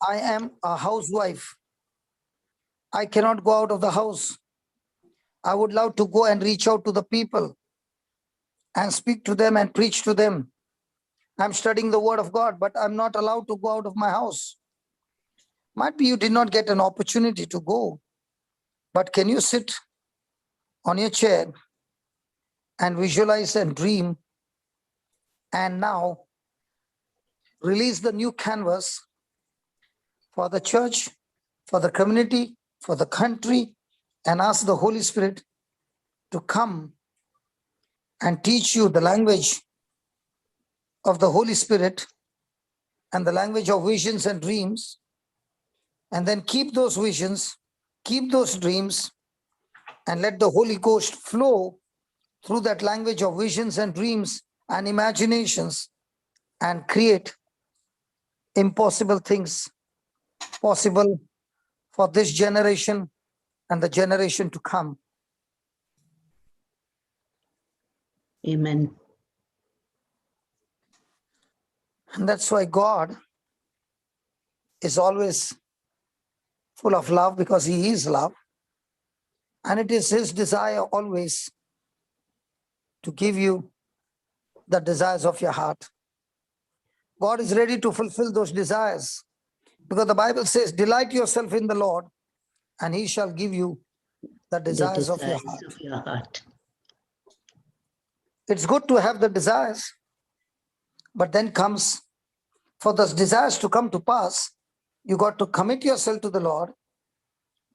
I am a housewife. I cannot go out of the house. I would love to go and reach out to the people and speak to them and preach to them. I'm studying the word of God, but I'm not allowed to go out of my house. Might be you did not get an opportunity to go, but can you sit on your chair and visualize and dream and now release the new canvas for the church, for the community, for the country, and ask the Holy Spirit to come and teach you the language of the Holy Spirit and the language of visions and dreams, and then keep those visions, keep those dreams, and let the Holy Ghost flow through that language of visions and dreams and imaginations and create impossible things possible for this generation and the generation to come. Amen. And that's why God is always full of love, because he is love. And it is his desire always to give you the desires of your heart. God is ready to fulfill those desires, because the Bible says, delight yourself in the Lord and he shall give you the desires of your heart. Of your heart. It's good to have the desires, but then comes, for those desires to come to pass, you got to commit yourself to the Lord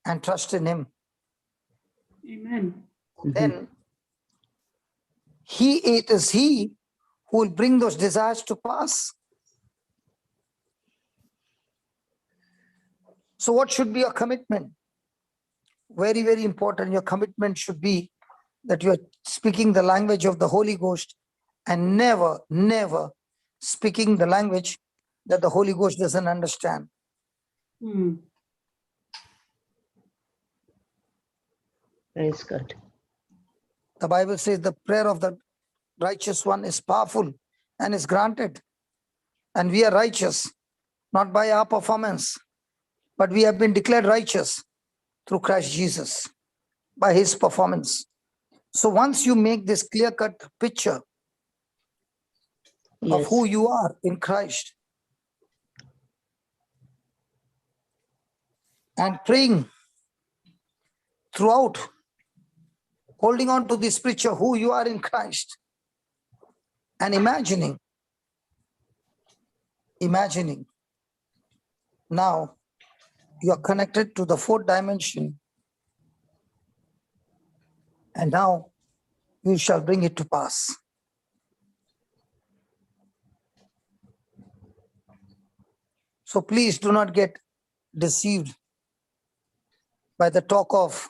and trust in him. Amen. Then it is he who will bring those desires to pass. So what should be your commitment? Very, very important. Your commitment should be that you are speaking the language of the Holy Ghost and never, never speaking the language that the Holy Ghost doesn't understand. Praise God. The Bible says the prayer of the righteous one is powerful and is granted. And we are righteous, not by our performance, but we have been declared righteous through Christ Jesus by his performance. So once you make this clear-cut picture of who you are in Christ and praying throughout, holding on to this picture, who you are in Christ, and imagining, now you are connected to the fourth dimension, and now you shall bring it to pass. So please do not get deceived by the talk of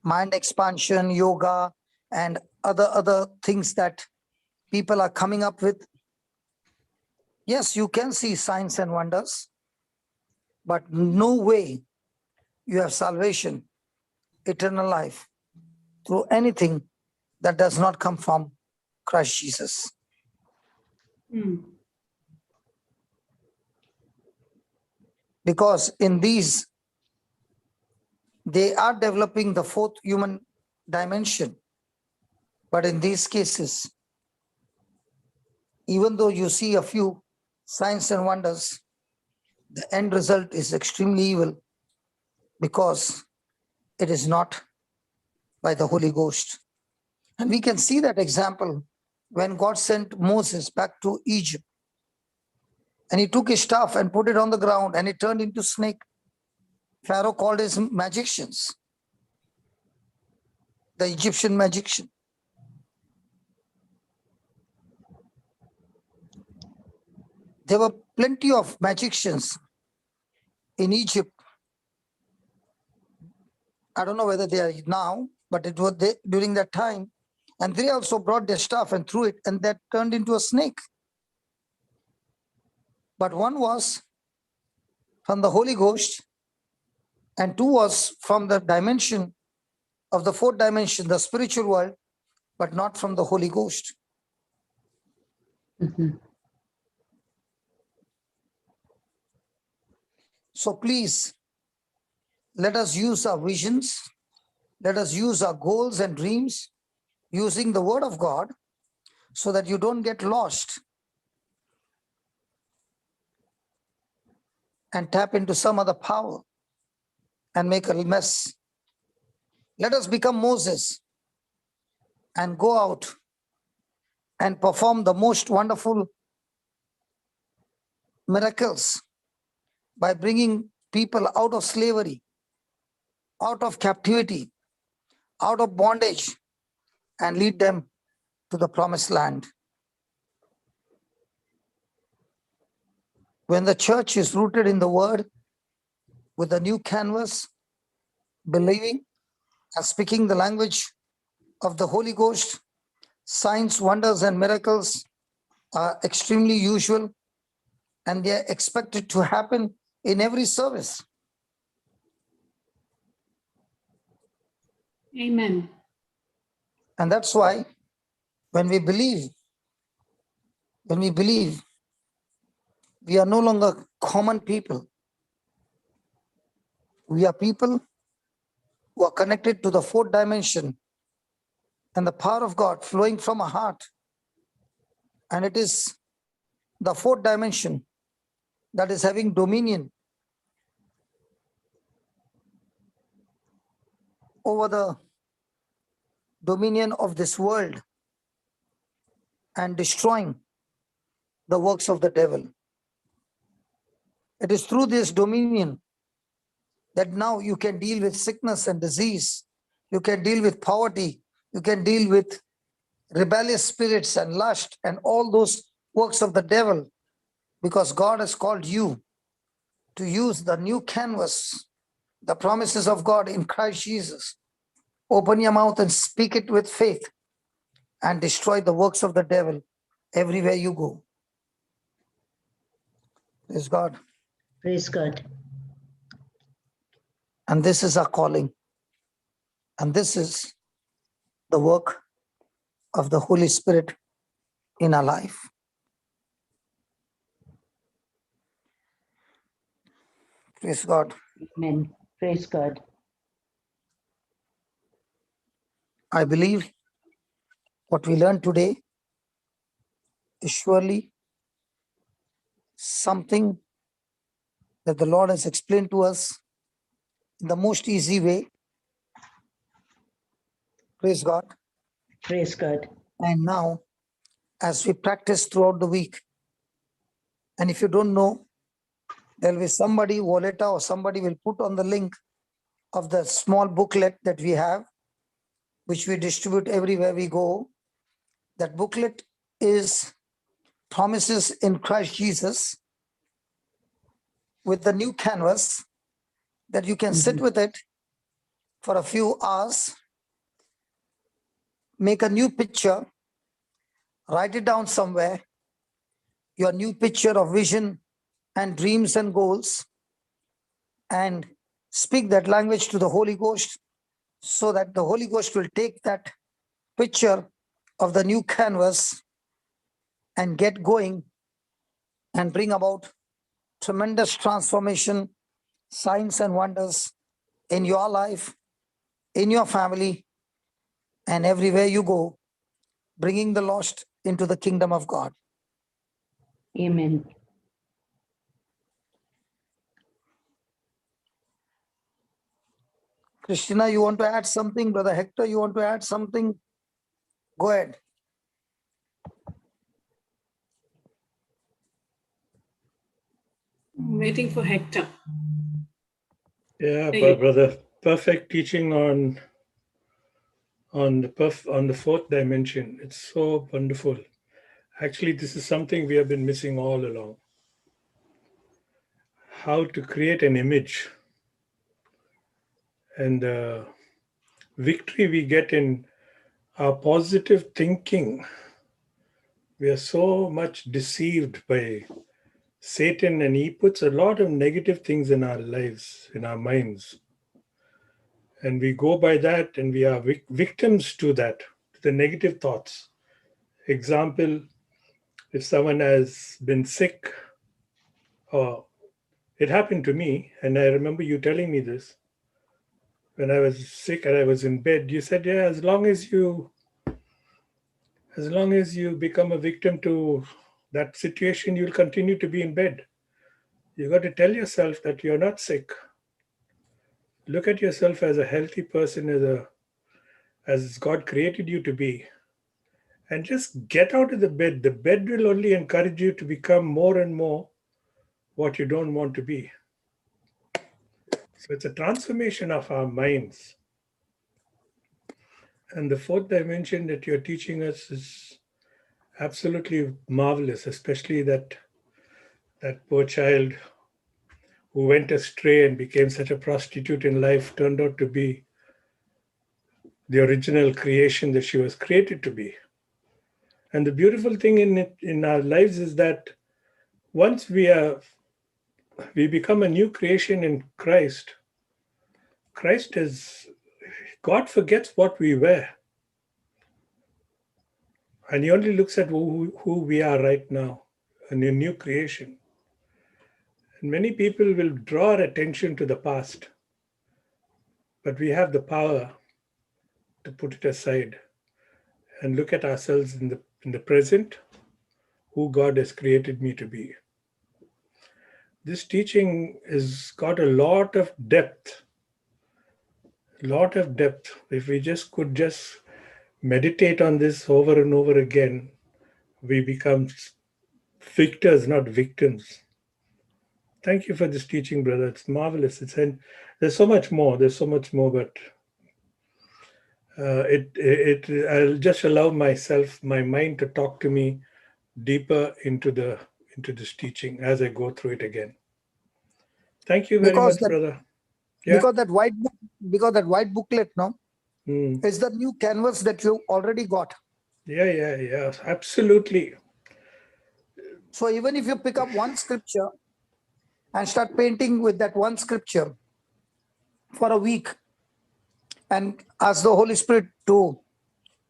mind expansion, yoga, and other things that people are coming up with. Yes, you can see signs and wonders, but no way you have salvation, eternal life, through anything that does not come from Christ Jesus. Because in these, they are developing the fourth human dimension. But in these cases, even though you see a few signs and wonders, the end result is extremely evil, because it is not by the Holy Ghost. And we can see that example when God sent Moses back to Egypt. And he took his staff and put it on the ground and it turned into snake. Pharaoh called his magicians, the Egyptian magician. there were plenty of magicians in Egypt. I don't know whether they are now, but it was during that time. And they also brought their stuff and threw it, and that turned into a snake. But one was from the Holy Ghost, and two was from the dimension of the fourth dimension, the spiritual world, but not from the Holy Ghost. So please, let us use our visions, let us use our goals and dreams, using the word of God, so that you don't get lost and tap into some other power and make a mess. Let us become Moses and go out and perform the most wonderful miracles by bringing people out of slavery, out of captivity, out of bondage, and lead them to the promised land. When the church is rooted in the word, with a new canvas, believing and speaking the language of the Holy Ghost, signs, wonders, and miracles are extremely usual, and they are expected to happen in every service. Amen. And that's why when we believe, we are no longer common people. We are people who are connected to the fourth dimension and the power of God flowing from our heart. And it is the fourth dimension that is having dominion over the dominion of this world and destroying the works of the devil. It is through this dominion that now you can deal with sickness and disease. You can deal with poverty. You can deal with rebellious spirits and lust and all those works of the devil, because God has called you to use the new canvas, the promises of God in Christ Jesus. Open your mouth and speak it with faith and destroy the works of the devil everywhere you go. Praise God. Praise God. And this is our calling. And this is the work of the Holy Spirit in our life. Praise God. Amen. Praise God. I believe what we learned today is surely something that the Lord has explained to us in the most easy way. Praise God. Praise God. And now, as we practice throughout the week, and if you don't know, there will be somebody, Voleta or somebody will put on the link of the small booklet that we have, which we distribute everywhere we go. That booklet is Promises in Christ Jesus, with the new canvas that you can sit with it for a few hours, make a new picture, write it down somewhere, your new picture of vision and dreams and goals, and speak that language to the Holy Ghost, so that the Holy Ghost will take that picture of the new canvas and get going and bring about tremendous transformation, signs and wonders in your life, in your family, and everywhere you go, bringing the lost into the kingdom of God. Amen. Christina, you want to add something? Brother Hector, you want to add something? Go ahead. I'm waiting for Hector. Yeah, There you but brother, perfect teaching on the fourth dimension. It's so wonderful. Actually, this is something we have been missing all along. how to create an image and the victory we get in our positive thinking. We are so much deceived by Satan, and he puts a lot of negative things in our lives, in our minds. And we go by that, and we are victims to that, to the negative thoughts. Example, if someone has been sick, or it happened to me, and I remember you telling me this, when I was sick and I was in bed, you said, yeah, as long as you become a victim to that situation, you'll continue to be in bed. You got to tell yourself that you're not sick. Look at yourself as a healthy person, as God created you to be. And just get out of the bed. The bed will only encourage you to become more and more what you don't want to be. So it's a transformation of our minds. And the fourth dimension that you're teaching us is absolutely marvelous, especially that poor child who went astray and became such a prostitute in life turned out to be the original creation that she was created to be. And the beautiful thing in our lives is that once we become a new creation in Christ, God forgets what we were. And he only looks at who we are right now, a new creation. And many people will draw our attention to the past, but we have the power to put it aside and look at ourselves in the present, who God has created me to be. This teaching has got a lot of depth. If we could meditate on this over and over again, we become victors, not victims. Thank you for this teaching, brother. It's marvelous. There's so much more, but I'll just allow my mind to talk to me deeper into this teaching as I go through it again. Thank you very much, brother. Yeah. Because that white booklet, is the new canvas that you already got. Yeah, absolutely. So even if you pick up one scripture and start painting with that one scripture for a week and ask the Holy Spirit to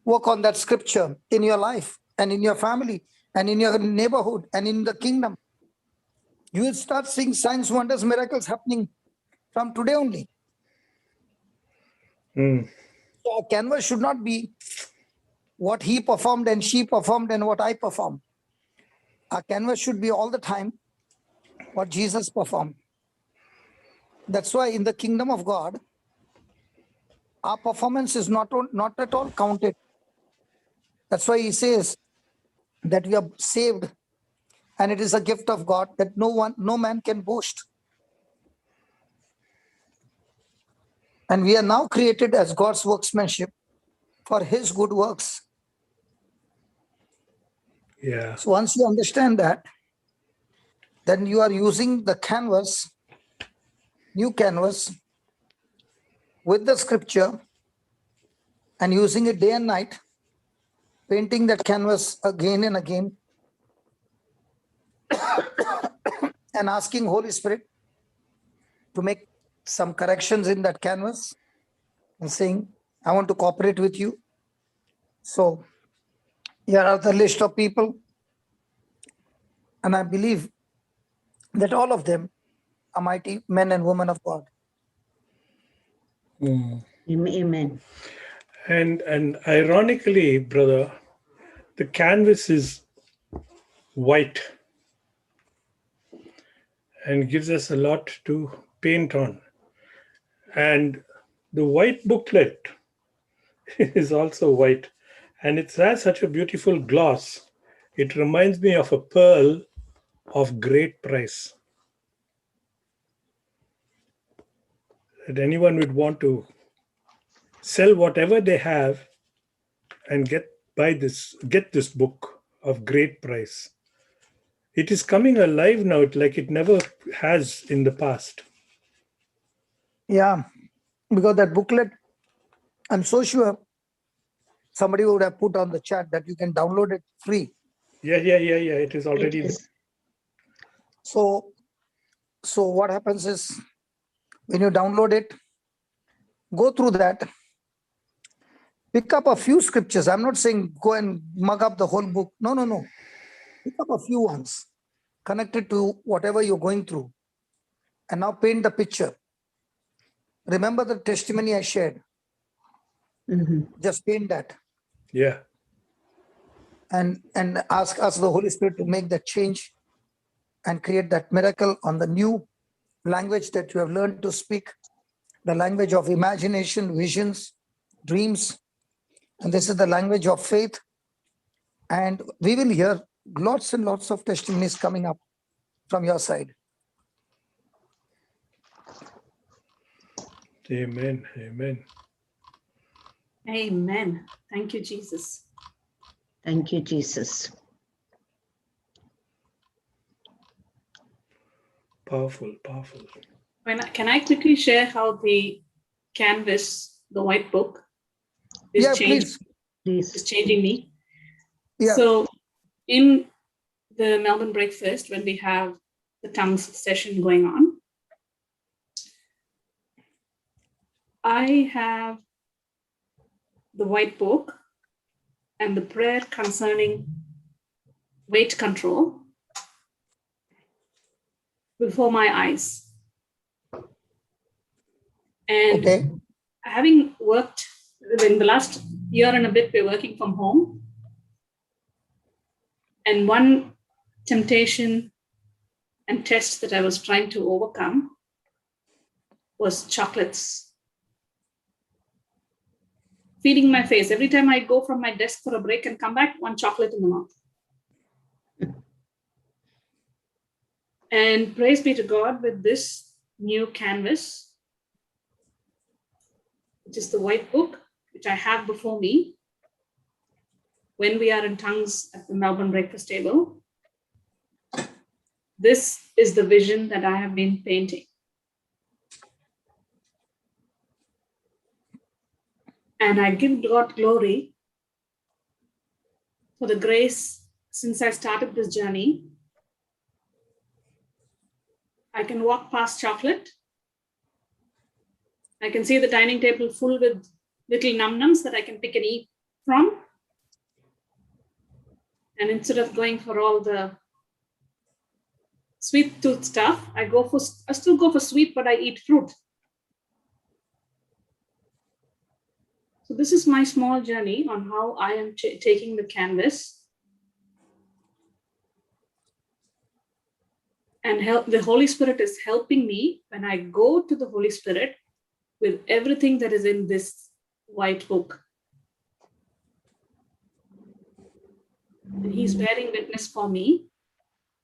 work on that scripture in your life and in your family and in your neighborhood and in the kingdom, you will start seeing signs, wonders, miracles happening from today only. So our canvas should not be what he performed and she performed and what I performed. Our canvas should be all the time what Jesus performed. That's why in the kingdom of God, our performance is not at all counted. That's why he says that we are saved and it is a gift of God that no man can boast. And we are now created as God's workmanship for his good works. Yeah. So once you understand that, then you are using the canvas, new canvas, with the scripture and using it day and night, painting that canvas again and again, and asking Holy Spirit to make some corrections in that canvas and saying, I want to cooperate with you. So here are the list of people. And I believe that all of them are mighty men and women of God. Amen. And ironically, brother, the canvas is white and gives us a lot to paint on. And the white booklet is also white, and it has such a beautiful gloss. It reminds me of a pearl of great price. That anyone would want to sell whatever they have and get this book of great price. it is coming alive now, like it never has in the past. Yeah, because that booklet, I'm so sure somebody would have put on the chat that you can download it free. Yeah. It is already It is. So what happens is when you download it, go through that, pick up a few scriptures. I'm not saying go and mug up the whole book. No. Pick up a few ones connected to whatever you're going through. And now paint the picture. Remember the testimony I shared. Just paint that. Yeah. And ask the Holy Spirit to make that change and create that miracle on the new language that you have learned to speak, the language of imagination, visions, dreams. And this is the language of faith. And we will hear lots and lots of testimonies coming up from your side. Amen. Amen. Thank you, Jesus. Thank you, Jesus. Powerful. Can I quickly share how the canvas, the white book, is Please. changing me? Yeah. So in the Melbourne Breakfast, when we have the tongues session going on, I have the white book and the prayer concerning weight control before my eyes. And having worked in the last year and a bit, we're working from home. And one temptation and test that I was trying to overcome was chocolates. Feeding my face. Every time I go from my desk for a break and come back, one chocolate in the mouth. And praise be to God, with this new canvas, which is the white book, which I have before me, when we are in tongues at the Melbourne Breakfast table, this is the vision that I have been painting. And I give God glory for the grace since I started this journey. I can walk past chocolate. I can see the dining table full with little num-nums that I can pick and eat from. And instead of going for all the sweet tooth stuff, I still go for sweet, but I eat fruit. So this is my small journey on how I am taking the canvas and the Holy Spirit is helping me when I go to the Holy Spirit with everything that is in this white book. And He's bearing witness for me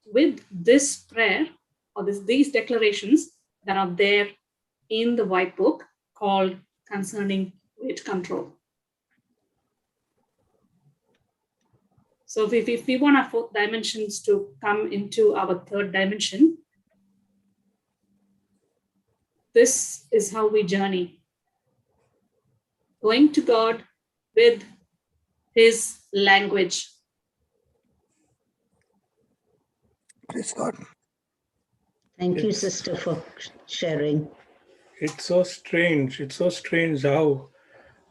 with this prayer or these declarations that are there in the white book called Concerning Weight Control. So if we want our fourth dimensions to come into our third dimension, this is how we journey. Going to God with His language. Praise God. Thank you, sister, for sharing. It's so strange. It's so strange how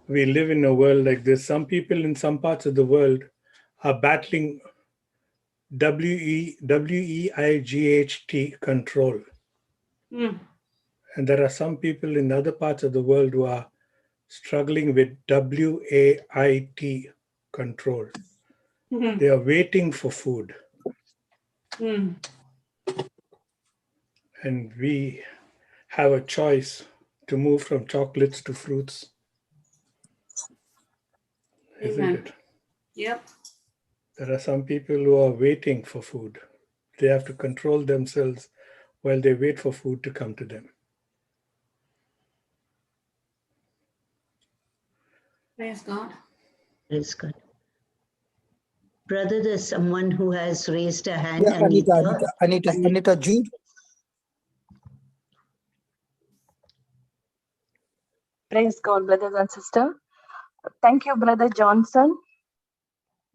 we live in a world like this. Some people in some parts of the world are battling WEIGHT control. And there are some people in other parts of the world who are struggling with WAIT control. They are waiting for food. And we have a choice to move from chocolates to fruits. Isn't it? Yep. There are some people who are waiting for food. They have to control themselves while they wait for food to come to them. Praise God. Praise God. Brother, there's someone who has raised a hand. Yeah, Anita Jude. Praise God, brothers and sisters. Thank you, Brother Johnson,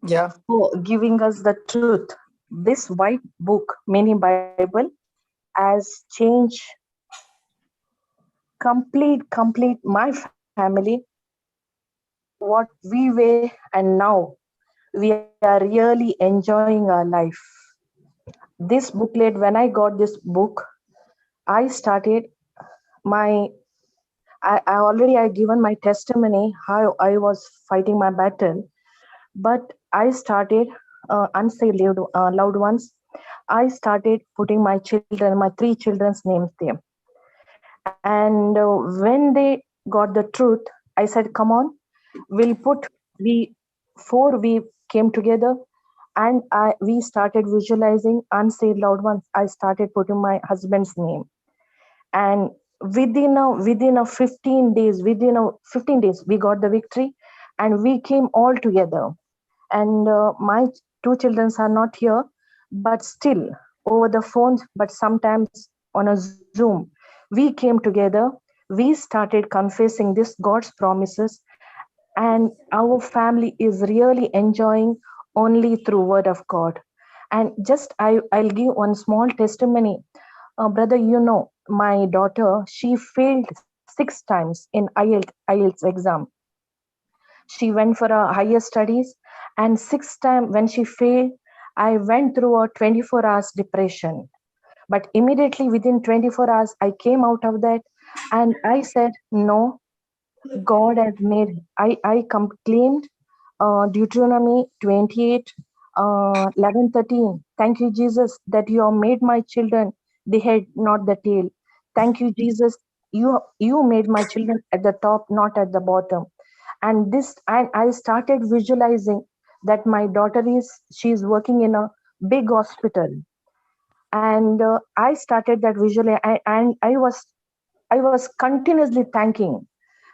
Yeah. for giving us the truth. This white book, Mini Bible, has changed complete my family, what we were, and now we are really enjoying our life. This booklet, when I got this book, I started my I given my testimony how I was fighting my battle, but I started unsaved loved ones. I started putting my 3 children's names there. And when they got the truth, I said, come on, we came together, and we started visualizing unsaved loved ones. I started putting my husband's name. And within a 15 days, we got the victory, and we came all together. And my 2 children are not here, but still over the phone, but sometimes on a Zoom, we came together. We started confessing this God's promises, and our family is really enjoying only through Word of God. And just I'll give one small testimony. Brother, my daughter, she failed 6 times in IELTS exam. She went for a higher studies, and 6th time when she failed, I went through a 24 hours depression. But immediately within 24 hours, I came out of that, and I said, no, God has made, I claimed Deuteronomy 28, 11, 13. Thank you, Jesus, that you have made my children the head, not the tail. Thank you, Jesus, you made my children at the top, not at the bottom. And I started visualizing that my daughter she's working in a big hospital. And I started that visually, and I was continuously thanking.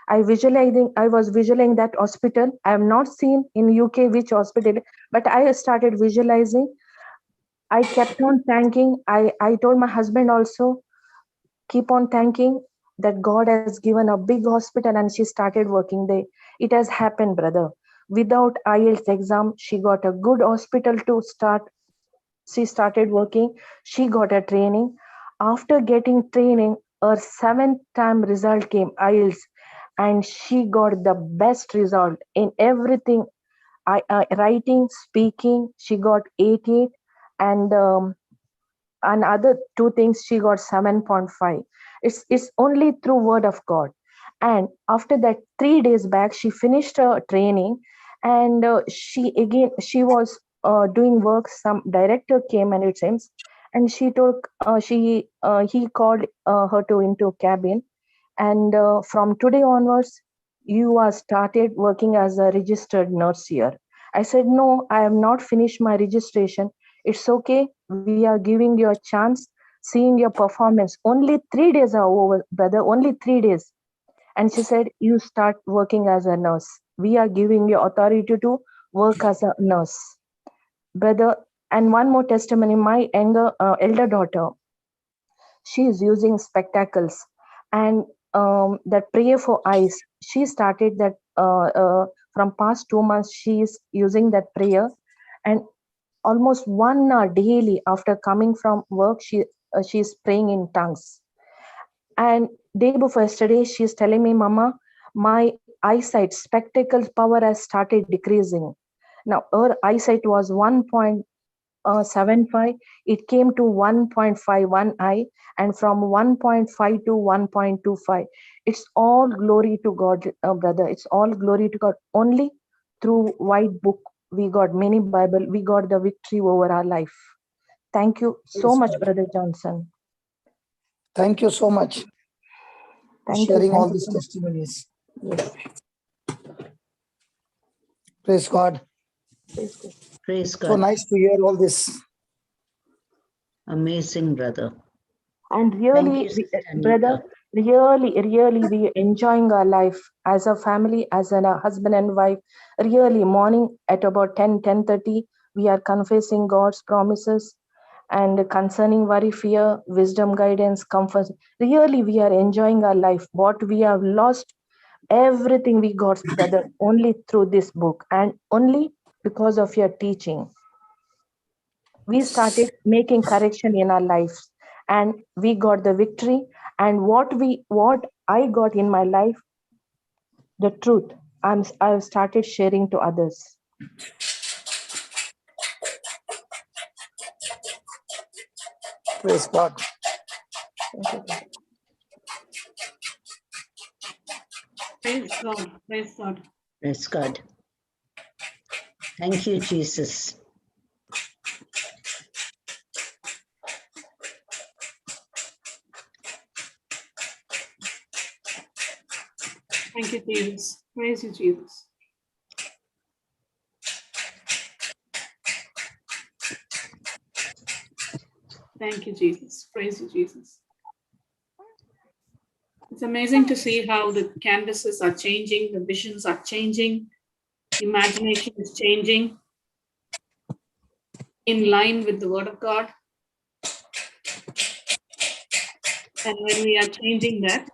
I was visualizing that hospital. I have not seen in UK which hospital, but I started visualizing. I kept on thanking. I told my husband also, keep on thanking that God has given a big hospital, and she started working there. It has happened, brother. Without IELTS exam, she got a good hospital to start. She started working. She got a training. After getting training, her 7th time result came, IELTS, and she got the best result in everything. Writing, speaking, she got 88, and other 2 things she got 7.5. It's only through Word of God. And after that, 3 days back, she finished her training, and she was doing work. Some director came, and it seems, and he called her to into cabin, and from today onwards, you are started working as a registered nurse here. I said, no, I have not finished my registration. It's okay. We are giving you a chance, seeing your performance. Only 3 days are over, brother, only 3 days. And she said, you start working as a nurse. We are giving you authority to work as a nurse. Brother, and one more testimony, my elder daughter, she is using spectacles, and that prayer for eyes, she started that from past 2 months, she is using that prayer, and almost 1 hour daily after coming from work, she's praying in tongues. And day before yesterday, she's telling me, Mama, my eyesight, spectacles power has started decreasing. Now her eyesight was 1.75, it came to 1.51 eye, and from 1.5 to 1.25. It's all glory to God, brother. It's all glory to God. Only through white book we got Mini Bible, we got the victory over our life. Thank you so much, Brother Johnson. Thank you so much for sharing all these testimonies. Yes. Praise God. Praise God. Praise God. So nice to hear all this. Amazing, brother. And really, brother, really, we enjoying our life as a family, as a husband and wife. Really, morning at about 10:30, we are confessing God's promises, and concerning worry, fear, wisdom, guidance, comfort. Really, we are enjoying our life. What we have lost, everything we got together only through this book, and only because of your teaching. We started making correction in our lives, and we got the victory. And what I got in my life, the truth, I've started sharing to others. Praise God. Praise God. Praise God. Praise God. Thank you, Jesus. Thank you, Jesus. Praise you, Jesus. Thank you, Jesus. Praise you, Jesus. It's amazing to see how the canvases are changing, the visions are changing, imagination is changing in line with the Word of God. And when we are changing that,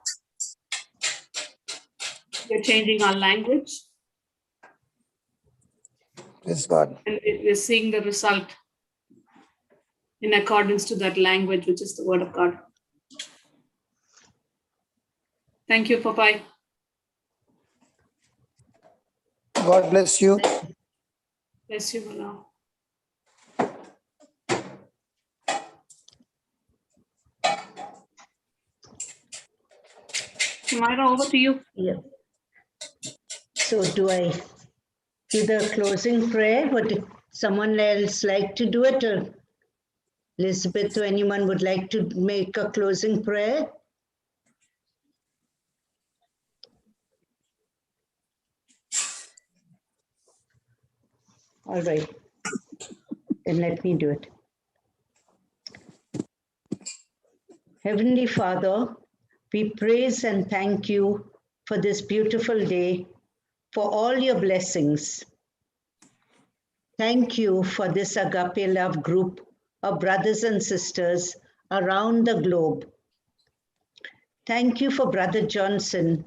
we're changing our language. Praise God. And we're seeing the result in accordance to that language, which is the Word of God. Thank you, Papai. God bless you. Bless you, Mala. Myra, over to you. Yeah. So do I do the closing prayer? Would someone else like to do it? Or Elizabeth or anyone would like to make a closing prayer? All right. Then let me do it. Heavenly Father, we praise and thank you for this beautiful day, for all your blessings. Thank you for this Agape Love group of brothers and sisters around the globe. Thank you for Brother Johnson,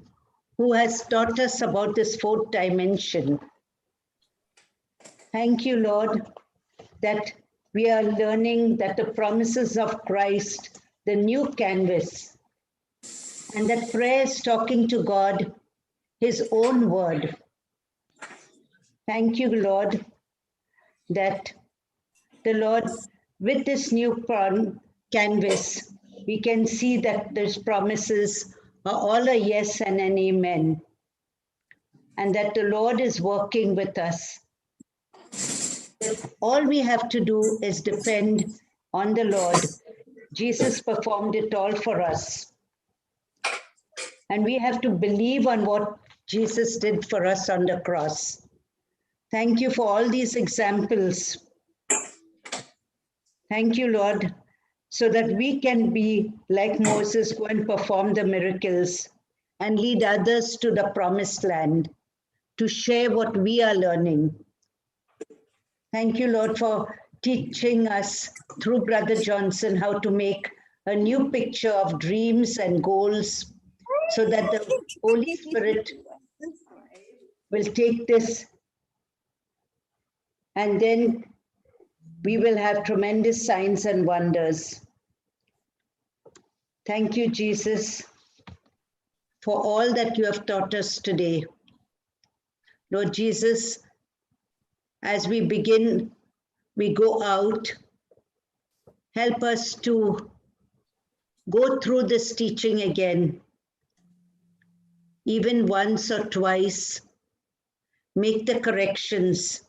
who has taught us about this fourth dimension. Thank you, Lord, that we are learning that the promises of Christ, the new canvas, and that prayer is talking to God, his own word. Thank you, Lord, that the Lord, with this new canvas, we can see that those promises are all a yes and an amen, and that the Lord is working with us. All we have to do is depend on the Lord. Jesus performed it all for us. And we have to believe on what Jesus did for us on the cross. Thank you for all these examples. Thank you, Lord, so that we can be like Moses, go and perform the miracles and lead others to the promised land to share what we are learning. Thank you, Lord, for teaching us through Brother Johnson how to make a new picture of dreams and goals so that the Holy Spirit will take this and then we will have tremendous signs and wonders. Thank you, Jesus, for all that you have taught us today. Lord Jesus, as we begin, we go out, help us to go through this teaching again, even once or twice, make the corrections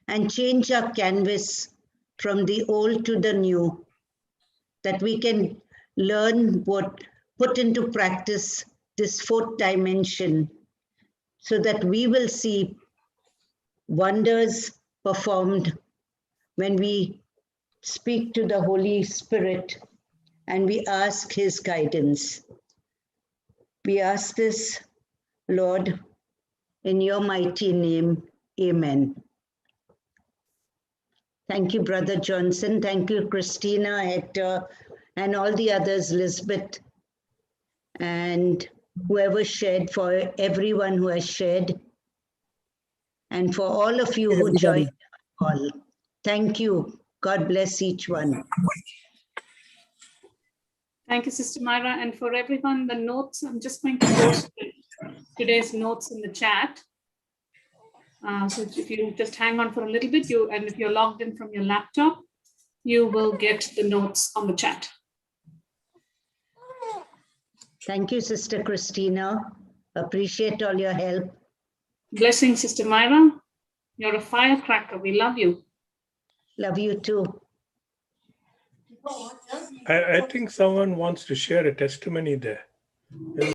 and change our canvas from the old to the new, that we can learn what, put into practice this fourth dimension, so that we will see wonders performed when we speak to the Holy Spirit and we ask his guidance. We ask this, Lord, in your mighty name, amen. Thank you, Brother Johnson. Thank you, Christina, Hector, and all the others, Lisbeth, and whoever shared, for everyone who has shared, and for all of you who joined the call. Thank you. God bless each one. Thank you, Sister Myra. And for everyone, the notes, I'm just going to post today's notes in the chat. So if you just hang on for a little bit, and if you're logged in from your laptop, you will get the notes on the chat. Thank you, Sister Christina. Appreciate all your help. Blessing, Sister Myra. You're a firecracker. We love you. Love you too. I think someone wants to share a testimony there.